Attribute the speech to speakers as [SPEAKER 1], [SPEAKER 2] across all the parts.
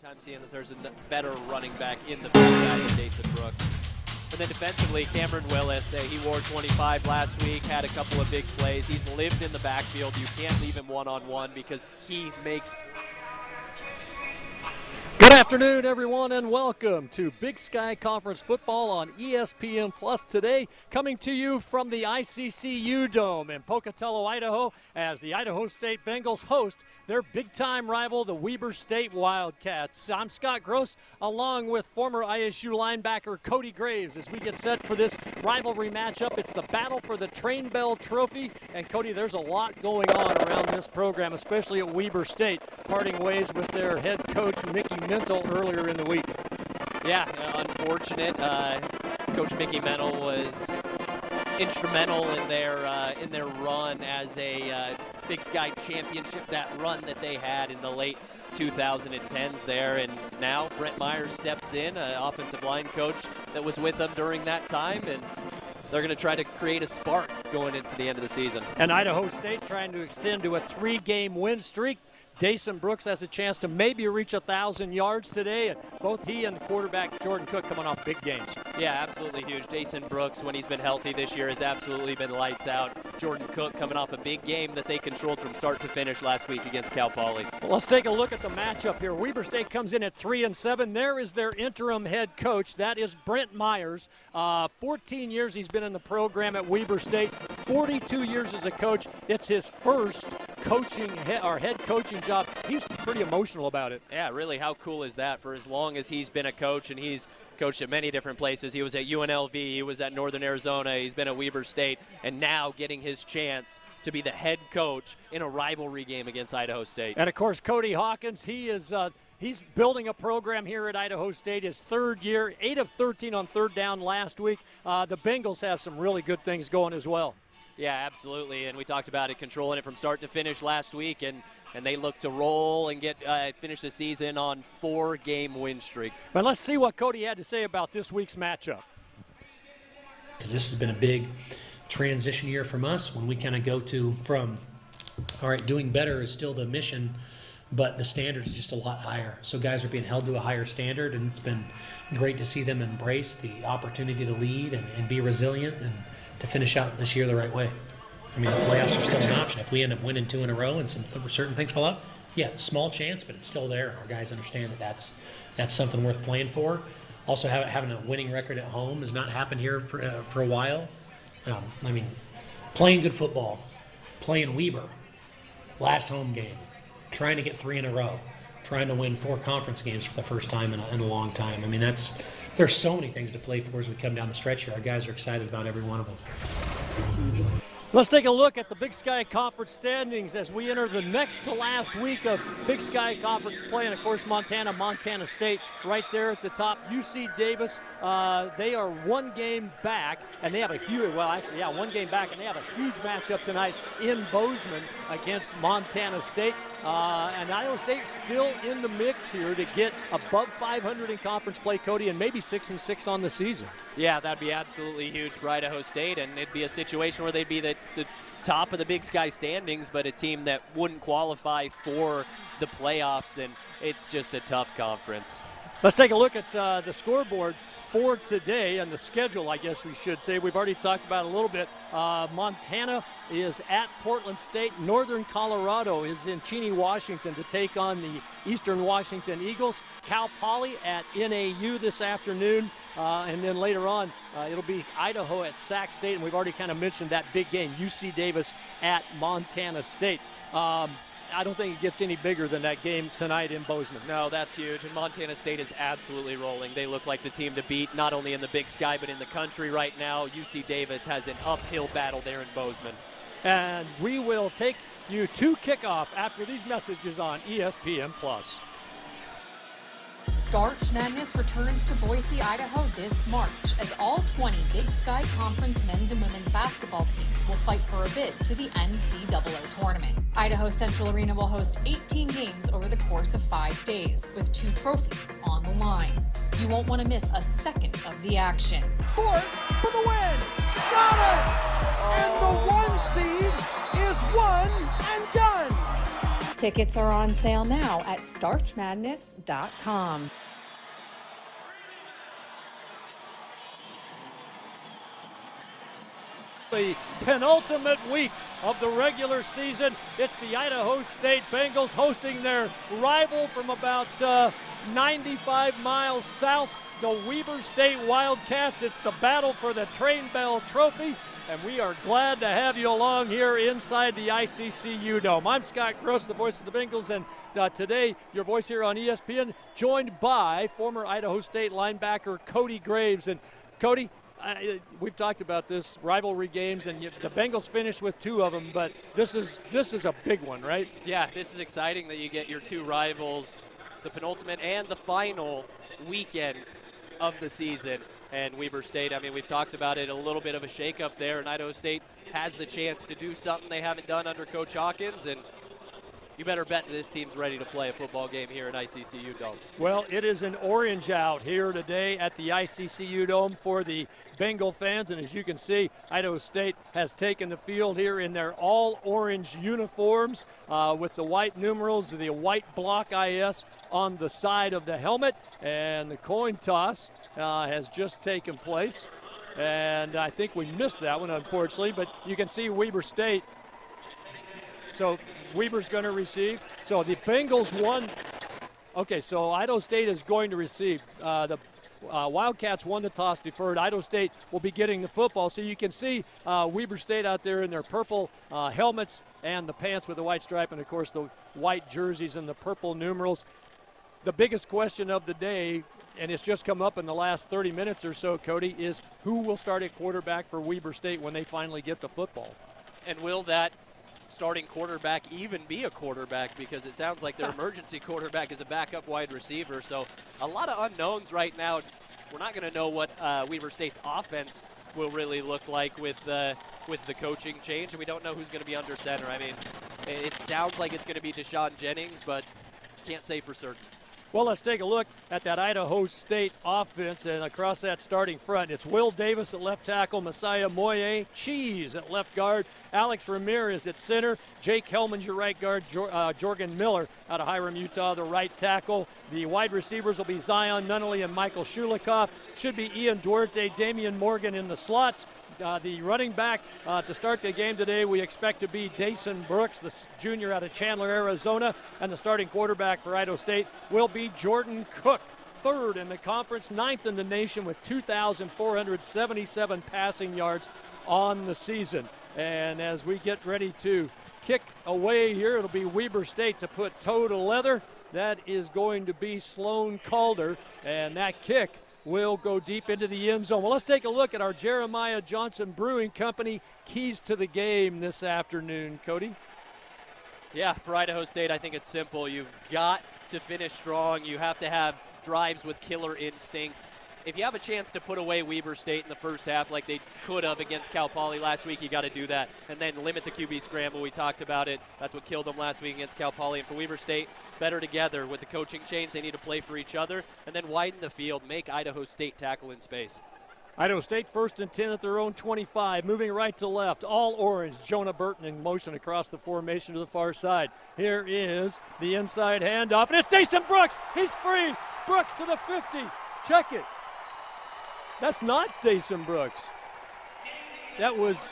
[SPEAKER 1] time seeing that there's a better running back in the big guy than Jason Brooks. And then defensively, Cameron Willis, he wore 25 last week, had a couple of big plays. He's lived in the backfield. You can't leave him one-on-one because he makes.
[SPEAKER 2] Good afternoon, everyone, and welcome to Big Sky Conference Football on ESPN Plus today, coming to you from the ICCU Dome in Pocatello, Idaho, as the Idaho State Bengals host their big-time rival, the Weber State Wildcats. I'm Scott Gross, along with former ISU linebacker Cody Graves, as we get set for this rivalry matchup. It's the battle for the Train Bell Trophy, and Cody, there's a lot going on around this program, especially at Weber State, parting ways with their head coach, Mickey Mental, earlier in the week.
[SPEAKER 1] Yeah, unfortunate. Coach Mickey Mental was instrumental in their run as a Big Sky championship, that run that they had in the late 2010s there. And now Brent Myers steps in, an offensive line coach that was with them during that time, and they're going to try to create a spark going into the end of the season.
[SPEAKER 2] And Idaho State trying to extend to a 3-game win streak. Jason Brooks has a chance to maybe reach 1,000 yards today, and both he and quarterback Jordan Cook coming off big games.
[SPEAKER 1] Yeah, absolutely huge. Jason Brooks, when he's been healthy this year, has absolutely been lights out. Jordan Cook coming off a big game that they controlled from start to finish last week against Cal Poly.
[SPEAKER 2] Well, let's take a look at the matchup here. Weber State comes in at 3-7. There is their interim head coach. That is Brent Myers. 14 years he's been in the program at Weber State. 42 years as a coach. It's his first head coaching job. He's pretty emotional about it.
[SPEAKER 1] Yeah, really, how cool is that? For as long as he's been a coach, and he's coached at many different places. He was at UNLV, he was at Northern Arizona, he's been at Weber State, and now getting his chance to be the head coach in a rivalry game against Idaho State.
[SPEAKER 2] And of course, Cody Hawkins, he's building a program here at Idaho State, his third year, 8 of 13 on third down last week. The Bengals have some really good things going as well.
[SPEAKER 1] Yeah, absolutely, and we talked about it, controlling it from start to finish last week, and they look to roll and finish the season on 4-game win streak.
[SPEAKER 2] But let's see what Cody had to say about this week's matchup.
[SPEAKER 3] Because this has been a big transition year from us when we kind of go from, all right, doing better is still the mission, but the standard is just a lot higher. So guys are being held to a higher standard, and it's been great to see them embrace the opportunity to lead and be resilient and to finish out this year the right way. I mean, the playoffs are still an option. If we end up winning 2 in a row and certain things fall out, yeah, small chance, but it's still there. Our guys understand that that's something worth playing for. Also, having a winning record at home has not happened here for a while. I mean, playing good football, playing Weber, last home game, trying to get 3 in a row, trying to win 4 conference games for the first time in a long time. I mean, there's so many things to play for as we come down the stretch here. Our guys are excited about every one of them.
[SPEAKER 2] Let's take a look at the Big Sky Conference standings as we enter the next to last week of Big Sky Conference play. And, of course, Montana State right there at the top. UC Davis, they are 1 game back, and they have a huge, 1 game back, and they have a huge matchup tonight in Bozeman against Montana State. And Iowa State still in the mix here to get above 500 in conference play, Cody, and maybe 6-6 on the season.
[SPEAKER 1] Yeah, that'd be absolutely huge for Idaho State, and it'd be a situation where they'd be the top of the Big Sky standings, but a team that wouldn't qualify for the playoffs, and it's just a tough conference.
[SPEAKER 2] Let's take a look at the scoreboard for today and the schedule, I guess we should say. We've already talked about it a little bit. Montana is at Portland State. Northern Colorado is in Cheney, Washington to take on the Eastern Washington Eagles. Cal Poly at NAU this afternoon. And then later on, it'll be Idaho at Sac State. And we've already kind of mentioned that big game, UC Davis at Montana State. I don't think it gets any bigger than that game tonight in Bozeman.
[SPEAKER 1] No, that's huge, and Montana State is absolutely rolling. They look like the team to beat, not only in the Big Sky, but in the country right now. UC Davis has an uphill battle there in Bozeman.
[SPEAKER 2] And we will take you to kickoff after these messages on ESPN+.
[SPEAKER 4] Starch Madness returns to Boise, Idaho this March as all 20 Big Sky Conference men's and women's basketball teams will fight for a bid to the NCAA tournament. Idaho Central Arena will host 18 games over the course of 5 days, with 2 trophies on the line. You won't want to miss a second of the action.
[SPEAKER 5] Fort for the win! Got it! And the 1 seed is 1 and done!
[SPEAKER 4] Tickets are on sale now at starchmadness.com.
[SPEAKER 2] The penultimate week of the regular season. It's the Idaho State Bengals hosting their rival from about 95 miles south, the Weber State Wildcats. It's the battle for the Train Bell Trophy, and we are glad to have you along here inside the ICCU Dome. I'm Scott Gross, the voice of the Bengals, and today your voice here on ESPN, joined by former Idaho State linebacker Cody Graves. And Cody, we've talked about this, rivalry games, and the Bengals finished with 2 of them, but this is a big one, right?
[SPEAKER 1] Yeah, this is exciting that you get your 2 rivals, the penultimate and the final weekend of the season. And Weber State, I mean, we've talked about it, a little bit of a shakeup there, and Idaho State has the chance to do something they haven't done under Coach Hawkins, and you better bet this team's ready to play a football game here in ICCU Dome.
[SPEAKER 2] Well, it is an orange out here today at the ICCU Dome for the Bengal fans, and as you can see, Idaho State has taken the field here in their all-orange uniforms with the white numerals, the white block IS on the side of the helmet, and the coin toss has just taken place. And I think we missed that one, unfortunately, but you can see Weber State. So Weber's going to receive. So the Bengals won. Okay, so Idaho State is going to receive. The Wildcats won the toss, deferred. Idaho State will be getting the football. So you can see Weber State out there in their purple helmets and the pants with the white stripe, and, of course, the white jerseys and the purple numerals. The biggest question of the day, and it's just come up in the last 30 minutes or so, Cody, is who will start at quarterback for Weber State when they finally get the football?
[SPEAKER 1] And will that starting quarterback even be a quarterback, because it sounds like their emergency quarterback is a backup wide receiver. So a lot of unknowns right now. We're not going to know what Weber State's offense will really look like with the coaching change, and we don't know who's going to be under center. I mean, it sounds like it's going to be Deshaun Jennings, but can't say for certain.
[SPEAKER 2] Well, let's take a look at that Idaho State offense, and across that starting front, it's Will Davis at left tackle, Messiah Moye Cheese at left guard, Alex Ramirez at center, Jake Hellman's right guard, Jorgen Miller out of Hiram, Utah, the right tackle. The wide receivers will be Zion Nunnally and Michael Shulikov. Should be Ian Duarte, Damian Morgan in the slots. The running back to start the game today, we expect to be Dason Brooks, the junior out of Chandler, Arizona, and the starting quarterback for Idaho State will be Jordan Cook, 3rd in the conference, 9th in the nation with 2,477 passing yards on the season. And as we get ready to kick away here, it'll be Weber State to put toe to leather. That is going to be Sloan Calder, and that kick will go deep into the end zone. Well, let's take a look at our Jeremiah Johnson Brewing Company keys to the game this afternoon, Cody.
[SPEAKER 1] Yeah, for Idaho State, I think it's simple. You've got to finish strong. You have to have drives with killer instincts. If you have a chance to put away Weber State in the first half like they could have against Cal Poly last week, you got to do that. And then limit the QB scramble. We talked about it. That's what killed them last week against Cal Poly. And for Weber State, better together. With the coaching change, they need to play for each other. And then widen the field. Make Idaho State tackle in space.
[SPEAKER 2] Idaho State 1st and 10 at their own 25. Moving right to left. All orange. Jonah Burton in motion across the formation to the far side. Here is the inside handoff. And it's Dason Brooks. He's free. Brooks to the 50. Check it. That's not Dason Brooks. That was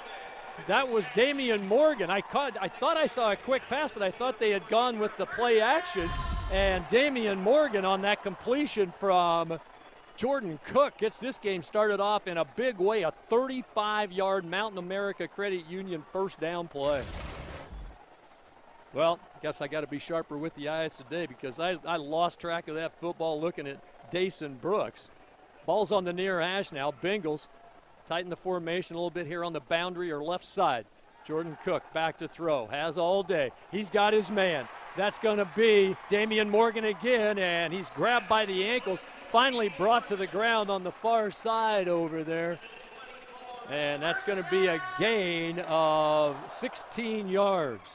[SPEAKER 2] Damian Morgan. I thought I saw a quick pass, but I thought they had gone with the play action. And Damian Morgan on that completion from Jordan Cook gets this game started off in a big way, a 35-yard Mountain America Credit Union first down play. Well, I guess I got to be sharper with the eyes today, because I lost track of that football looking at Dason Brooks. Ball's on the near hash now. Bengals tighten the formation a little bit here on the boundary or left side. Jordan Cook back to throw. Has all day. He's got his man. That's going to be Damian Morgan again, and he's grabbed by the ankles. Finally brought to the ground on the far side over there. And that's going to be a gain of 16 yards.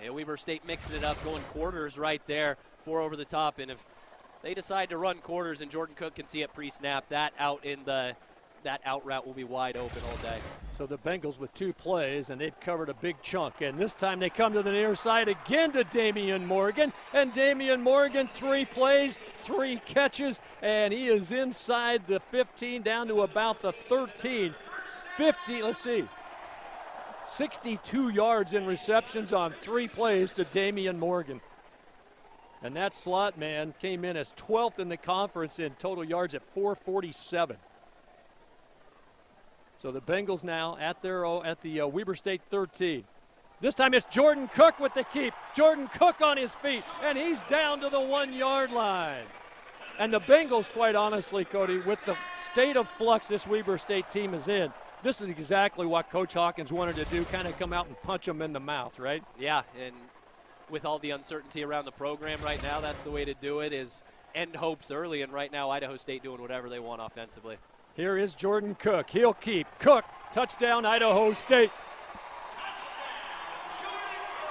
[SPEAKER 1] And Weber State mixing it up, going quarters right there, 4 over the top. And if they decide to run quarters and Jordan Cook can see it pre-snap, that out in the that out route will be wide open all day.
[SPEAKER 2] So the Bengals with 2 plays, and they've covered a big chunk. And this time they come to the near side again to Damian Morgan. And Damian Morgan, 3 plays, 3 catches, and he is inside the 15 down to about the 13. 62 yards in receptions on 3 plays to Damian Morgan. And that slot man came in as 12th in the conference in total yards at 447. So the Bengals now at the Weber State 13. This time it's Jordan Cook with the keep. Jordan Cook on his feet, and he's down to the 1-yard line. And the Bengals, quite honestly, Cody, with the state of flux this Weber State team is in, this is exactly what Coach Hawkins wanted to do, kind of come out and punch them in the mouth, right?
[SPEAKER 1] Yeah, and with all the uncertainty around the program right now, that's the way to do it, is end hopes early, and right now Idaho State doing whatever they want offensively.
[SPEAKER 2] Here is Jordan Cook. He'll keep. Cook, touchdown, Idaho State.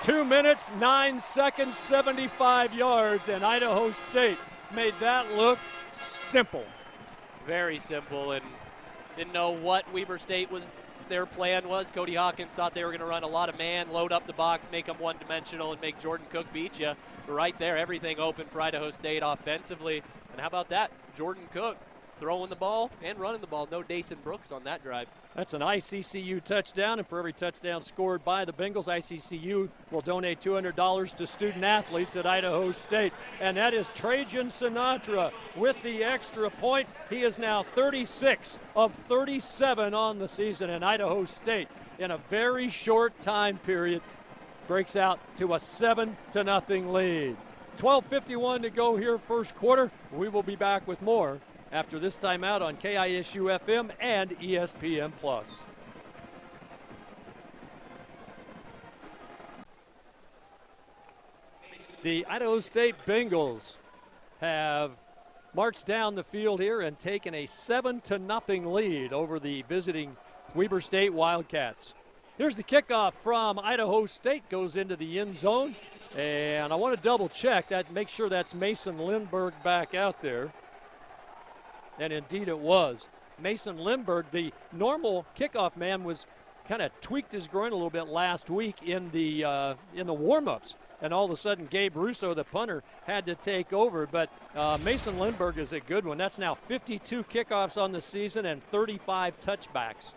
[SPEAKER 2] 2 minutes, 9 seconds, 75 yards, and Idaho State made that look simple.
[SPEAKER 1] Very simple, and didn't know what Weber State their plan was. Cody Hawkins thought they were going to run a lot of man, load up the box, make them one-dimensional, and make Jordan Cook beat you. But right there, everything open for Idaho State offensively. And how about that? Jordan Cook throwing the ball and running the ball. No Dason Brooks on that drive.
[SPEAKER 2] That's an ICCU touchdown, and for every touchdown scored by the Bengals, ICCU will donate $200 to student athletes at Idaho State. And that is Trajan Sinatra with the extra point. He is now 36 of 37 on the season, and Idaho State, in a very short time period, breaks out to a 7-0 lead. 12:51 to go here first quarter. We will be back with more after this timeout on KISU-FM and ESPN+. The Idaho State Bengals have marched down the field here and taken a 7-0 lead over the visiting Weber State Wildcats. Here's the kickoff from Idaho State, goes into the end zone, and I want to double check that, make sure that's Mason Lindbergh back out there. And indeed it was. Mason Lindbergh, the normal kickoff man, was kind of tweaked his groin a little bit last week in the warm-ups. And all of a sudden, Gabe Russo, the punter, had to take over. But Mason Lindbergh is a good one. That's now 52 kickoffs on the season and 35 touchbacks.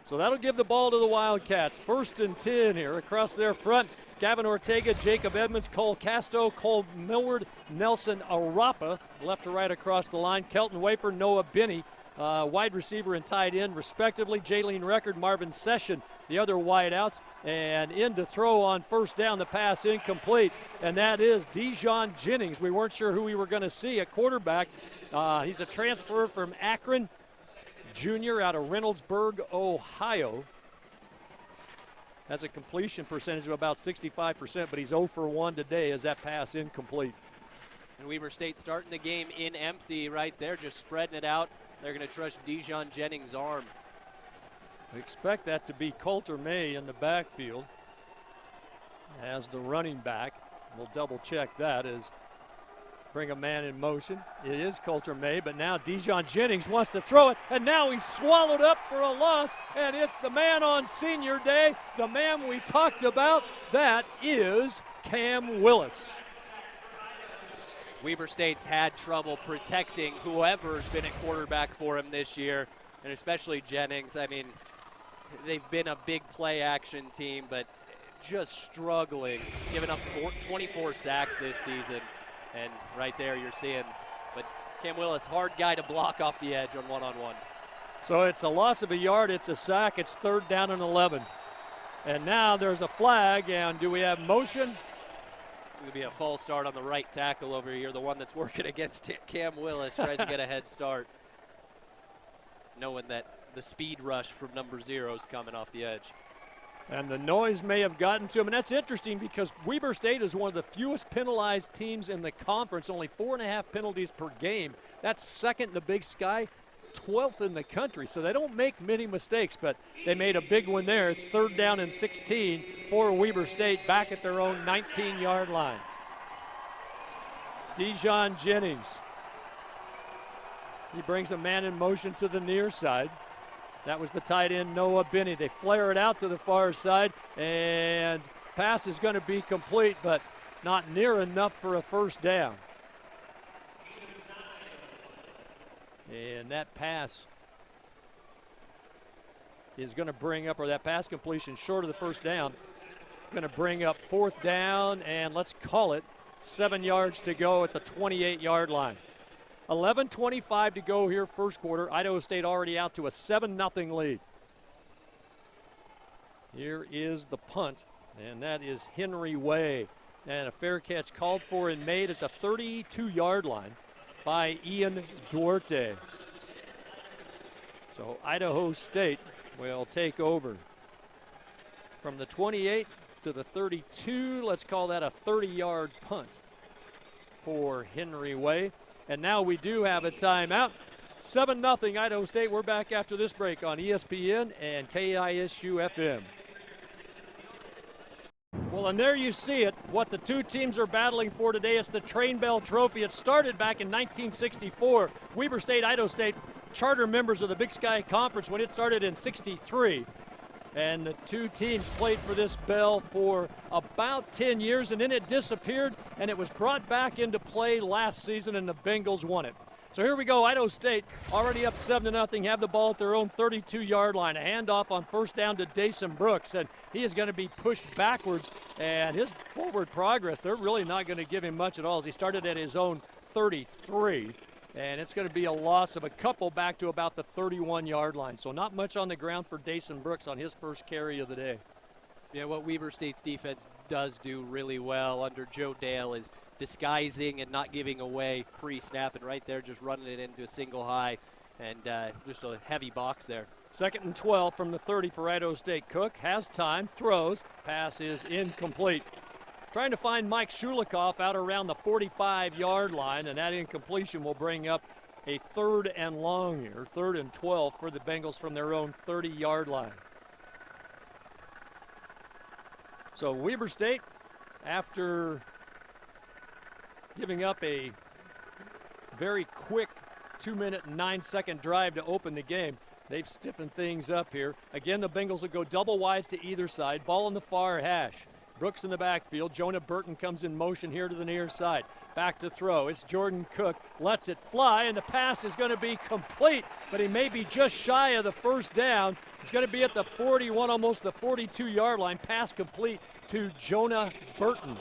[SPEAKER 2] So that'll give the ball to the Wildcats. 1st and 10 here across their front. Gavin Ortega, Jacob Edmonds, Cole Casto, Cole Millward, Nelson Arapa, left to right across the line. Kelton Wafer, Noah Binney, wide receiver and tight end, respectively. Jaylene Record, Marvin Session, the other wideouts. And in to throw on first down, the pass incomplete. And that is Dijon Jennings. We weren't sure who we were going to see at quarterback. He's a transfer from Akron, junior out of Reynoldsburg, Ohio. Has a completion percentage of about 65%, but he's 0 for 1 today as that pass incomplete.
[SPEAKER 1] And Weber State starting the game in empty right there, just spreading it out. They're going to trust Dijon Jennings' arm.
[SPEAKER 2] We expect that to be Coulter May in the backfield as the running back. We'll double check that as bring a man in motion. It is Coulter May, but now Dijon Jennings wants to throw it, and now he's swallowed up for a loss, and it's the man on senior day, the man we talked about. That is Cam Willis.
[SPEAKER 1] Weber State's had trouble protecting whoever's been at quarterback for him this year, and especially Jennings. I mean, they've been a big play action team, but just struggling, giving up 24 sacks this season. And right there you're seeing, but Cam Willis, hard guy to block off the edge on one-on-one.
[SPEAKER 2] So it's a loss of a yard, it's a sack, it's 3rd down and 11. And now there's a flag, and do we have motion?
[SPEAKER 1] It'll be a false start on the right tackle over here, the one that's working against it. Cam Willis tries to get a head start, knowing that the speed rush from number 0 is coming off the edge.
[SPEAKER 2] And the noise may have gotten to him. And that's interesting because Weber State is one of the fewest penalized teams in the conference, only 4.5 penalties per game. That's 2nd in the Big Sky, 12th in the country. So they don't make many mistakes, but they made a big one there. It's 3rd down and 16 for Weber State back at their own 19-yard line. Dijon Jennings He brings a man in motion to the near side. That was the tight end, Noah Binney. They flare it out to the far side, and pass is going to be complete, but not near enough for a first down. And that pass is going to bring up, or that pass completion short of the first down, going to bring up fourth down, and let's call it 7 yards to go at the 28-yard line. 11:25 to go here, first quarter. Idaho State already out to a 7-0 lead. Here is the punt, and that is Henry Way. And a fair catch called for and made at the 32-yard line by Ian Duarte. So Idaho State will take over from the 28 to the 32. Let's call that a 30-yard punt for Henry Way. And now we do have a timeout. 7-0 Idaho State. We're back after this break on ESPN and KISU FM. Well, and there you see it, what the two teams are battling for today. It's the Train Bell Trophy. It started back in 1964. Weber State, Idaho State, charter members of the Big Sky Conference when it started in '63. And the two teams played for this bell for about 10 years, and then it disappeared, and it was brought back into play last season, and the Bengals won it. So here we go, Idaho State already up 7-0, have the ball at their own 32-yard line. A handoff on first down to Dason Brooks, and he is going to be pushed backwards, and his forward progress, they're really not going to give him much at all as he started at his own 33. And it's going to be a loss of a couple back to about the 31-yard line. So not much on the ground for Dason Brooks on his first carry of the day.
[SPEAKER 1] Yeah, what Weber State's defense does do really well under Joe Dale is disguising and not giving away pre-snap, and right there just running it into a single high and just a heavy box there.
[SPEAKER 2] 2nd and 12 from the 30 for Idaho State. Cook has time, throws, pass is incomplete. Trying to find Mike Shulikoff out around the 45-yard line, and that incompletion will bring up a 3rd and long here, 3rd and 12 for the Bengals from their own 30-yard line. So Weber State, after giving up a very quick 2-minute and 9-second drive to open the game, they've stiffened things up here. Again, the Bengals will go double wides to either side, ball on the far hash. Brooks in the backfield. Jonah Burton comes in motion here to the near side. Back to throw. It's Jordan Cook. Lets it fly, and the pass is going to be complete, but he may be just shy of the first down. It's going to be at the 41, almost the 42-yard line. Pass complete to Jonah Burton.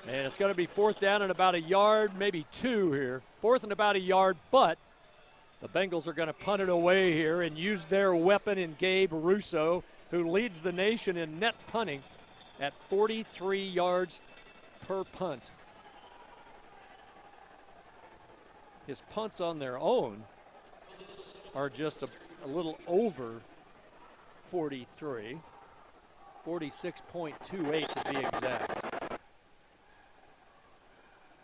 [SPEAKER 2] And it's going to be 4th down and about a yard, maybe 2 here. 4th and about a yard, but the Bengals are going to punt it away here and use their weapon in Gabe Russo, who leads the nation in net punting at 43 yards per punt. His punts on their own are just a little over 43, 46.28 to be exact.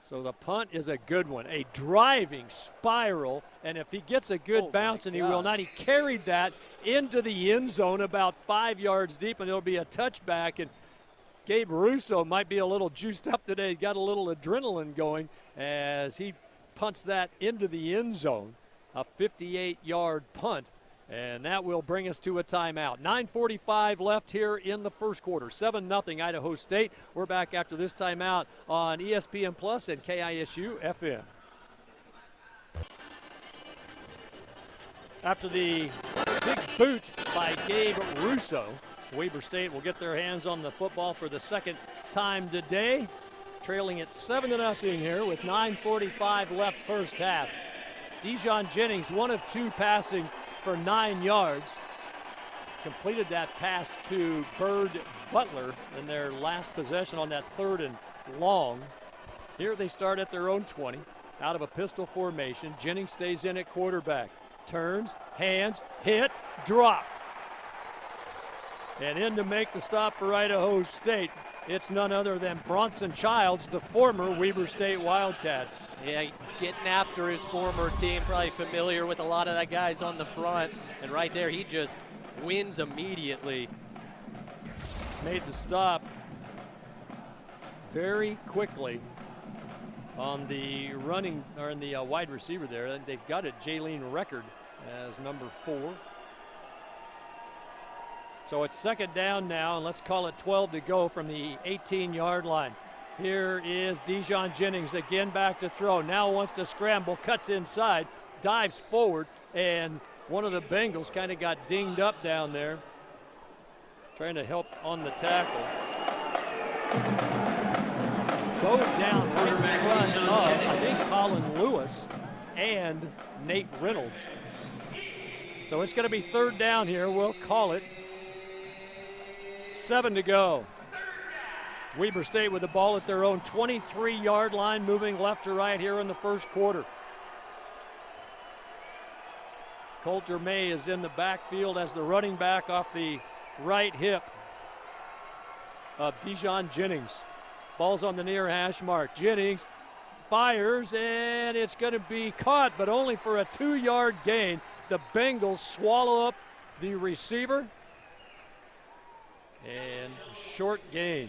[SPEAKER 2] So the punt is a good one, a driving spiral, and if he gets a good bounce, and he will not, he carried that into the end zone about 5 yards deep, and it'll be a touchback. And Gabe Russo might be a little juiced up today. He got a little adrenaline going as he punts that into the end zone, a 58-yard punt. And that will bring us to a timeout. 9:45 left here in the first quarter. 7-0 Idaho State. We're back after this timeout on ESPN Plus and KISU FM. After the big boot by Gabe Russo, Weber State will get their hands on the football for the second time today, trailing at 7-0 here with 9:45 left first half. Dijon Jennings, 1 of 2 passing for 9 yards. Completed that pass to Bird Butler in their last possession on that 3rd and long. Here they start at their own 20, out of a pistol formation. Jennings stays in at quarterback. Turns, hands, hit, dropped. And in to make the stop for Idaho State, it's none other than Bronson Childs, the former Weber State Wildcats.
[SPEAKER 1] Yeah, getting after his former team, probably familiar with a lot of the guys on the front. And right there, he just wins immediately.
[SPEAKER 2] Made the stop very quickly. on the running, or in the wide receiver there. They've got a Jaylene Record as number 4. So it's second down now, and let's call it 12 to go from the 18-yard line. Here is Dijon Jennings again back to throw. Now wants to scramble, cuts inside, dives forward, and one of the Bengals kind of got dinged up down there, trying to help on the tackle. Dove down right in front of, I think, Colin Lewis and Nate Reynolds. So it's going to be third down here. We'll call it. 7 to go. Weber State with the ball at their own 23-yard line, moving left to right here in the first quarter. Coulter May is in the backfield as the running back off the right hip of Dijon Jennings. Ball's on the near hash mark. Jennings fires, and it's going to be caught, but only for a 2-yard gain. The Bengals swallow up the receiver, and short gain.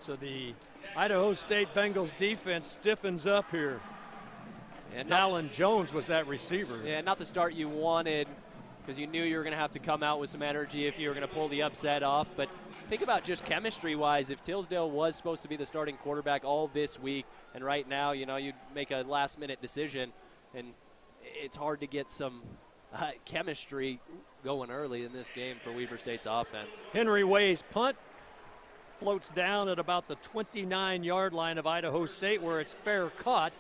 [SPEAKER 2] So the Idaho State Bengals defense stiffens up here. And Dallin Jones was that receiver.
[SPEAKER 1] Yeah, not the start you wanted, because you knew you were going to have to come out with some energy if you were going to pull the upset off. But think about just chemistry-wise, if Tisdale was supposed to be the starting quarterback all this week, and right now, you know, you'd make a last-minute decision, and it's hard to get some chemistry going early in this game for Weber State's offense.
[SPEAKER 2] Henry Way's punt floats down at about the 29-yard line of Idaho State, where it's fair caught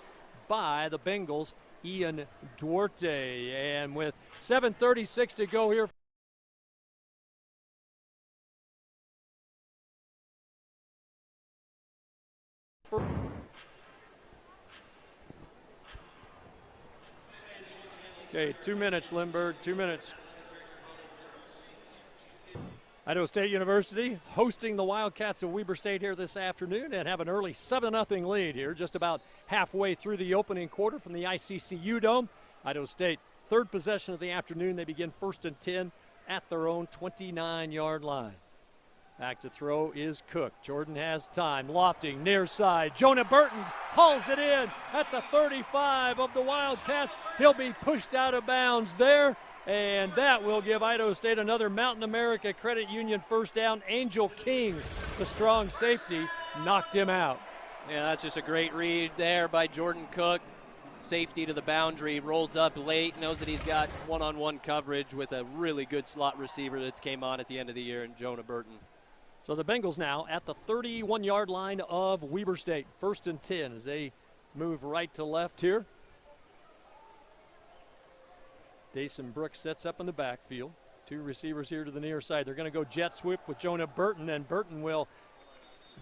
[SPEAKER 2] by the Bengals' Ian Duarte. And with 7:36 to go here, okay, 2 minutes, Lindbergh, 2 minutes. Idaho State University hosting the Wildcats of Weber State here this afternoon and have an early 7-0 lead here, just about halfway through the opening quarter from the ICCU Dome. Idaho State, third possession of the afternoon. They begin 1st and 10 at their own 29-yard line. Back to throw is Cook. Jordan has time, lofting near side. Jonah Burton hauls it in at the 35 of the Wildcats. He'll be pushed out of bounds there, and that will give Idaho State another Mountain America Credit Union first down. Angel King, the strong safety, knocked him out.
[SPEAKER 1] Yeah, that's just a great read there by Jordan Cook. Safety to the boundary, rolls up late, knows that he's got one-on-one coverage with a really good slot receiver that's came on at the end of the year in Jonah Burton.
[SPEAKER 2] So the Bengals now at the 31-yard line of Weber State. 1st and 10 as they move right to left here. Dason Brooks sets up in the backfield. 2 receivers here to the near side. They're going to go jet sweep with Jonah Burton, and Burton will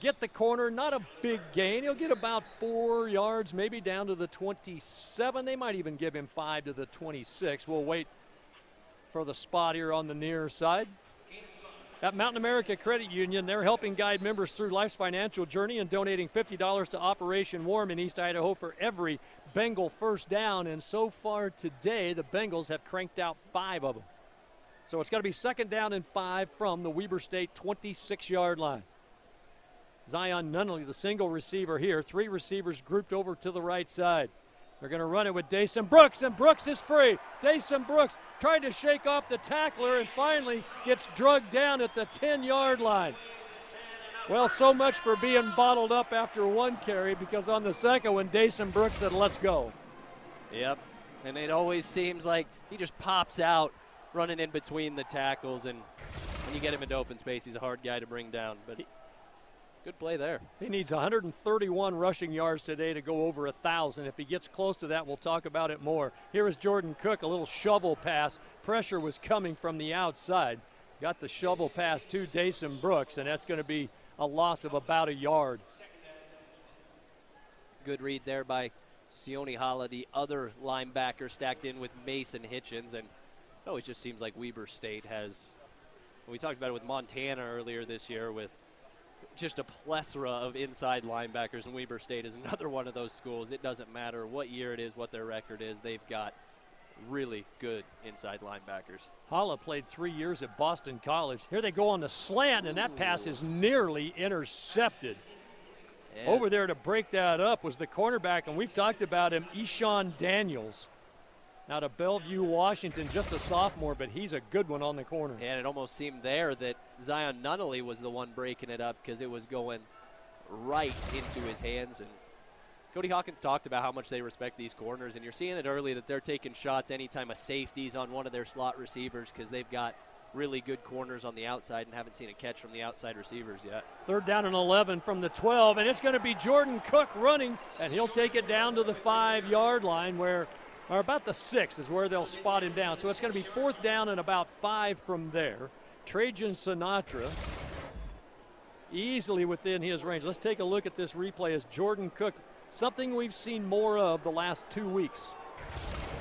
[SPEAKER 2] get the corner. Not a big gain. He'll get about 4 yards, maybe down to the 27. They might even give him 5 to the 26. We'll wait for the spot here on the near side. At Mountain America Credit Union, they're helping guide members through life's financial journey and donating $50 to Operation Warm in East Idaho for every Bengal first down. And so far today, the Bengals have cranked out 5 of them. So it's got to be 2nd down and 5 from the Weber State 26-yard line. Zion Nunnally, the single receiver here. 3 receivers grouped over to the right side. They're going to run it with Dason Brooks, and Brooks is free. Dason Brooks trying to shake off the tackler and finally gets drugged down at the 10-yard line. Well, so much for being bottled up after 1 carry, because on the second one, Dason Brooks said, let's go.
[SPEAKER 1] Yep, and it always seems like he just pops out running in between the tackles, and when you get him into open space, he's a hard guy to bring down. But good play there.
[SPEAKER 2] He needs 131 rushing yards today to go over 1,000. If he gets close to that, we'll talk about it more. Here is Jordan Cook, a little shovel pass. Pressure was coming from the outside. Got the shovel pass to Dason Brooks, and that's going to be a loss of about 1 yard.
[SPEAKER 1] Good read there by Sione Hala, the other linebacker, stacked in with Mason Hitchens. And it always just seems like Weber State has, we talked about it with Montana earlier this year, with just a plethora of inside linebackers, and Weber State is another one of those schools. It doesn't matter what year it is, what their record is. They've got really good inside linebackers.
[SPEAKER 2] Holla played 3 years at Boston College. Here they go on the slant, and that pass is nearly intercepted.
[SPEAKER 1] And
[SPEAKER 2] Over there to break that up was the cornerback, and we've talked about him, Eshawn Daniels, out of Bellevue, Washington, just a sophomore, but he's a good one on the corner.
[SPEAKER 1] And it almost seemed there that Zion Nunnally was the one breaking it up because it was going right into his hands. And Cody Hawkins talked about how much they respect these corners, and you're seeing it early that they're taking shots anytime a safety's on one of their slot receivers because they've got really good corners on the outside and haven't seen a catch from the outside receivers yet.
[SPEAKER 2] 3rd down and 11 from the 12, and it's going to be Jordan Cook running, and he'll take it down to the 5-yard line or about the 6 is where they'll spot him down. So it's going to be 4th down and about 5 from there. Trajan Sinatra easily within his range. Let's take a look at this replay as Jordan Cook, something we've seen more of the last 2 weeks,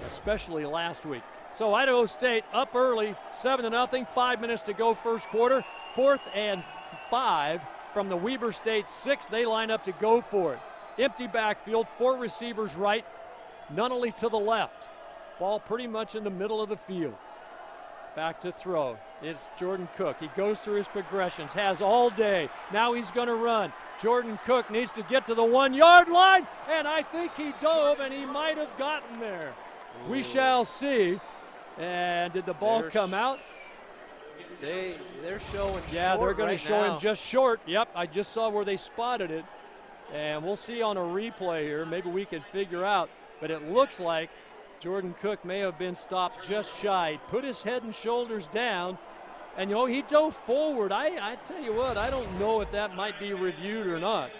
[SPEAKER 2] especially last week. So Idaho State up early, 7-0, 5 minutes to go first quarter. 4th and 5 from the Weber State 6. They line up to go for it. Empty backfield, 4 receivers right, Nunnally to the left. Ball pretty much in the middle of the field. Back to throw. It's Jordan Cook. He goes through his progressions, has all day. Now he's going to run. Jordan Cook needs to get to the 1-yard line, and I think he dove, and he might have gotten there. Ooh. We shall see. And did the ball come out?
[SPEAKER 1] They're showing
[SPEAKER 2] Yeah,
[SPEAKER 1] short
[SPEAKER 2] they're going
[SPEAKER 1] right
[SPEAKER 2] to show
[SPEAKER 1] now.
[SPEAKER 2] him just short. Yep, I just saw where they spotted it. And we'll see on a replay here. Maybe we can figure out. But it looks like Jordan Cook may have been stopped just shy. He put his head and shoulders down, and, he dove forward. I tell you what, I don't know if that might be reviewed or not.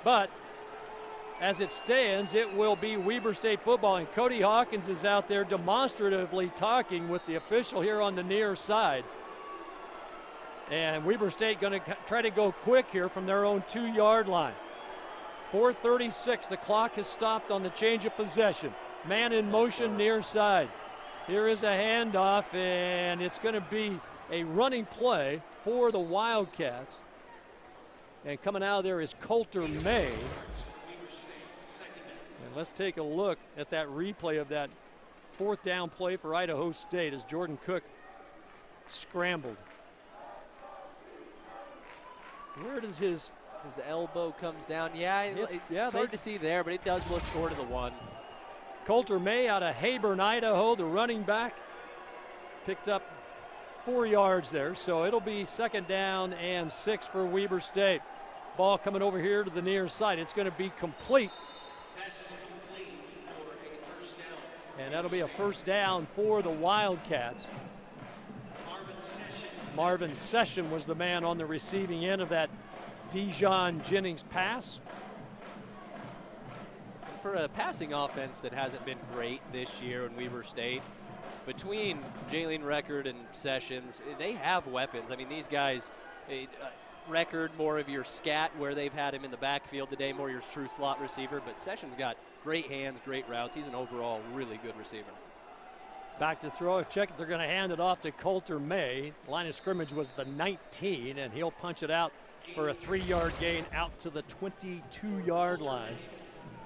[SPEAKER 2] But as it stands, it will be Weber State football, and Cody Hawkins is out there demonstratively talking with the official here on the near side. And Weber State going to try to go quick here from their own 2-yard line. 4:36, the clock has stopped on the change of possession. Man in motion near side. Here is a handoff, and it's going to be a running play for the Wildcats. And coming out of there is Coulter May. And let's take a look at that replay of that 4th down play for Idaho State as Jordan Cook scrambled. Where does his
[SPEAKER 1] elbow comes down. Yeah, it's hard to see there, but it does look short of the 1.
[SPEAKER 2] Coulter May out of Hayburn, Idaho, the running back, picked up 4 yards there. So it'll be 2nd down and 6 for Weber State. Ball coming over here to the near side. It's going to be complete. And that'll be a 1st down for the Wildcats. Marvin Session was the man on the receiving end of that Dijon Jennings pass.
[SPEAKER 1] For a passing offense that hasn't been great this year in Weber State, between Jalen Record and Sessions, they have weapons. I mean, these guys, Record more of your scat where they've had him in the backfield today, more your true slot receiver, but Sessions got great hands, great routes. He's an overall really good receiver.
[SPEAKER 2] Back to throw, check. They're going to hand it off to Coulter May. Line of scrimmage was the 19, and he'll punch it out for a 3-yard gain out to the 22-yard line.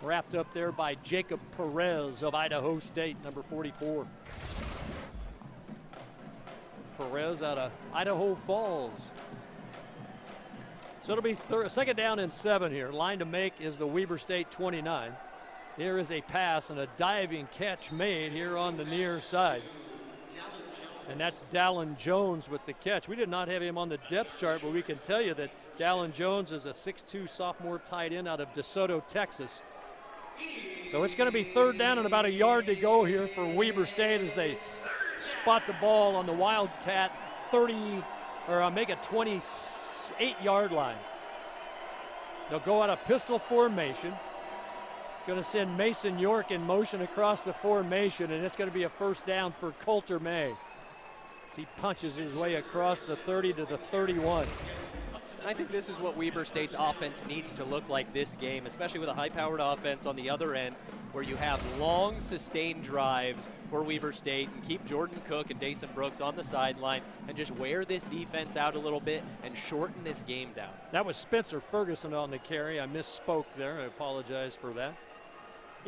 [SPEAKER 2] Wrapped up there by Jacob Perez of Idaho State, number 44. Perez out of Idaho Falls. So it'll be 2nd down and 7 here. Line to make is the Weber State 29. There is a pass and a diving catch made here on the near side. And that's Dallin Jones with the catch. We did not have him on the depth chart, but we can tell you that Dallin Jones is a 6'2 sophomore tight end out of DeSoto, Texas. So it's going to be 3rd down and about a yard to go here for Weber State as they spot the ball on the Wildcat 28-yard line. They'll go out of pistol formation. Going to send Mason York in motion across the formation, and it's going to be a 1st down for Coulter May as he punches his way across the 30 to the 31.
[SPEAKER 1] I think this is what Weber State's offense needs to look like this game, especially with a high-powered offense on the other end where you have long, sustained drives for Weber State and keep Jordan Cook and Dason Brooks on the sideline and just wear this defense out a little bit and shorten this game down.
[SPEAKER 2] That was Spencer Ferguson on the carry. I misspoke there. I apologize for that.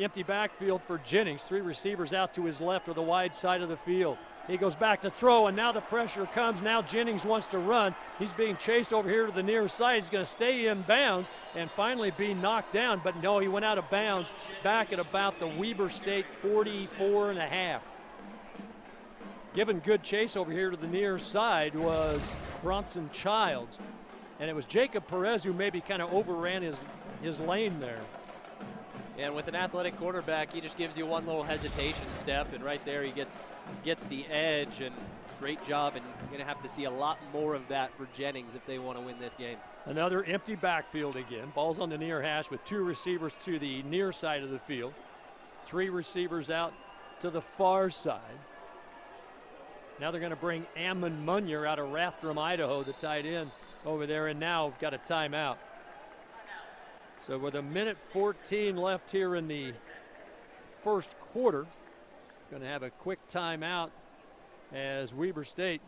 [SPEAKER 2] empty backfield for Jennings. 3 receivers out to his left or the wide side of the field. He goes back to throw, and now the pressure comes. Now Jennings wants to run. He's being chased over here to the near side. He's going to stay in bounds and finally be knocked down. But no, he went out of bounds back at about the Weber State 44.5. Given good chase over here to the near side was Bronson Childs. And it was Jacob Perez who maybe kind of overran his lane there.
[SPEAKER 1] And with an athletic quarterback, he just gives you one little hesitation step, and right there he gets the edge, and great job, and you're going to have to see a lot more of that for Jennings if they want to win this game.
[SPEAKER 2] Another empty backfield again. Ball's on the near hash with 2 receivers to the near side of the field. 3 receivers out to the far side. Now they're going to bring Ammon Munier out of Rathdrum, Idaho, the tight end over there, and now got a timeout. So with 1:14 left here in the first quarter, going to have a quick timeout as Weber State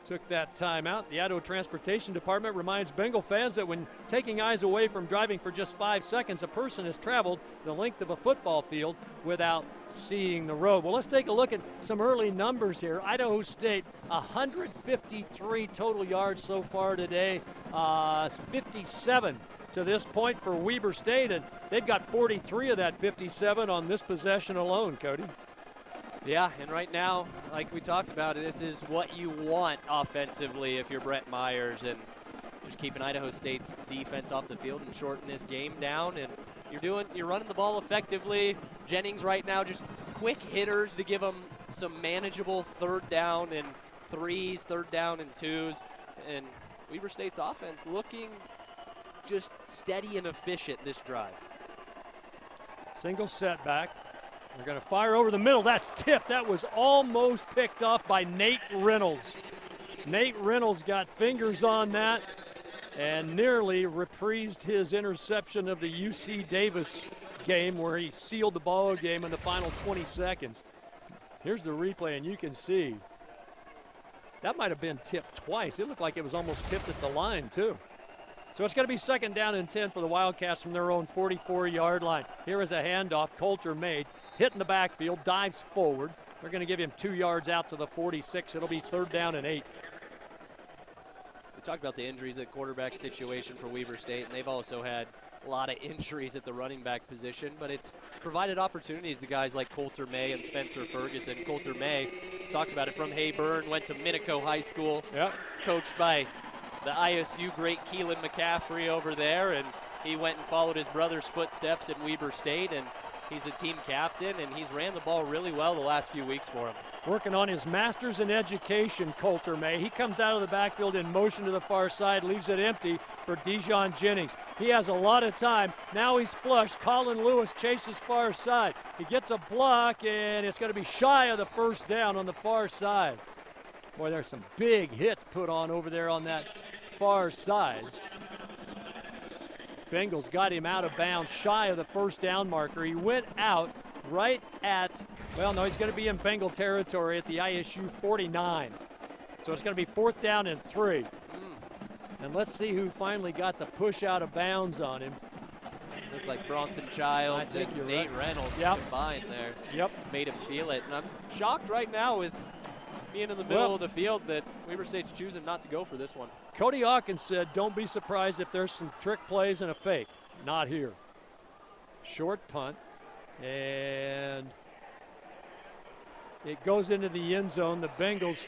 [SPEAKER 2] took that timeout. The Idaho Transportation Department reminds Bengal fans that when taking eyes away from driving for just 5 seconds, a person has traveled the length of a football field without seeing the road. Well, let's take a look at some early numbers here. Idaho State, 153 total yards so far today, 57 to this point for Weber State, and they've got 43 of that 57 on this possession alone, Cody.
[SPEAKER 1] Yeah, and right now, like we talked about, this is what you want offensively if you're Brett Myers, and just keeping Idaho State's defense off the field and shorten this game down. And you're running the ball effectively. Jennings right now just quick hitters to give them some manageable 3rd down and 3s, 3rd down and 2s, and Weber State's offense looking just steady and efficient this drive.
[SPEAKER 2] Single setback. They're going to fire over the middle. That's tipped. That was almost picked off by Nate Reynolds. Nate Reynolds got fingers on that and nearly reprised his interception of the UC Davis game where he sealed the ball game in the final 20 seconds. Here's the replay, and you can see that might have been tipped twice. It looked like it was almost tipped at the line, too. So it's going to be 2nd down and 10 for the Wildcats from their own 44-yard line. Here is a handoff. Coulter made. Hitting the backfield, dives forward. They're going to give him 2 yards out to the 46. It'll be 3rd down and 8.
[SPEAKER 1] We talked about the injuries at quarterback situation for Weber State, and they've also had a lot of injuries at the running back position, but it's provided opportunities to guys like Coulter May and Spencer Ferguson. Coulter May, talked about it, from Hayburn, went to Minico High School, coached by the ISU great Keelan McCaffrey over there, and he went and followed his brother's footsteps at Weber State, and he's a team captain, and he's ran the ball really well the last few weeks for him.
[SPEAKER 2] Working on his master's in education, Coulter May. He comes out of the backfield in motion to the far side, leaves it empty for Dijon Jennings. He has a lot of time. Now he's flushed. Colin Lewis chases far side. He gets a block, and it's going to be shy of the 1st down on the far side. Boy, there's some big hits put on over there on that far side. Bengals got him out of bounds, shy of the 1st down marker. He went out right at, well, no, he's going to be in Bengal territory at the ISU 49. So it's going to be 4th down and 3. And let's see who finally got the push out of bounds on him.
[SPEAKER 1] Looked like Bronson Childs and Nate Reynolds combined there. Made him feel it. And I'm shocked right now with being in the middle of the field that Weber State's choosing not to go for this one.
[SPEAKER 2] Cody Hawkins said, don't be surprised if there's some trick plays and a fake. Not here. Short punt, and it goes into the end zone. The Bengals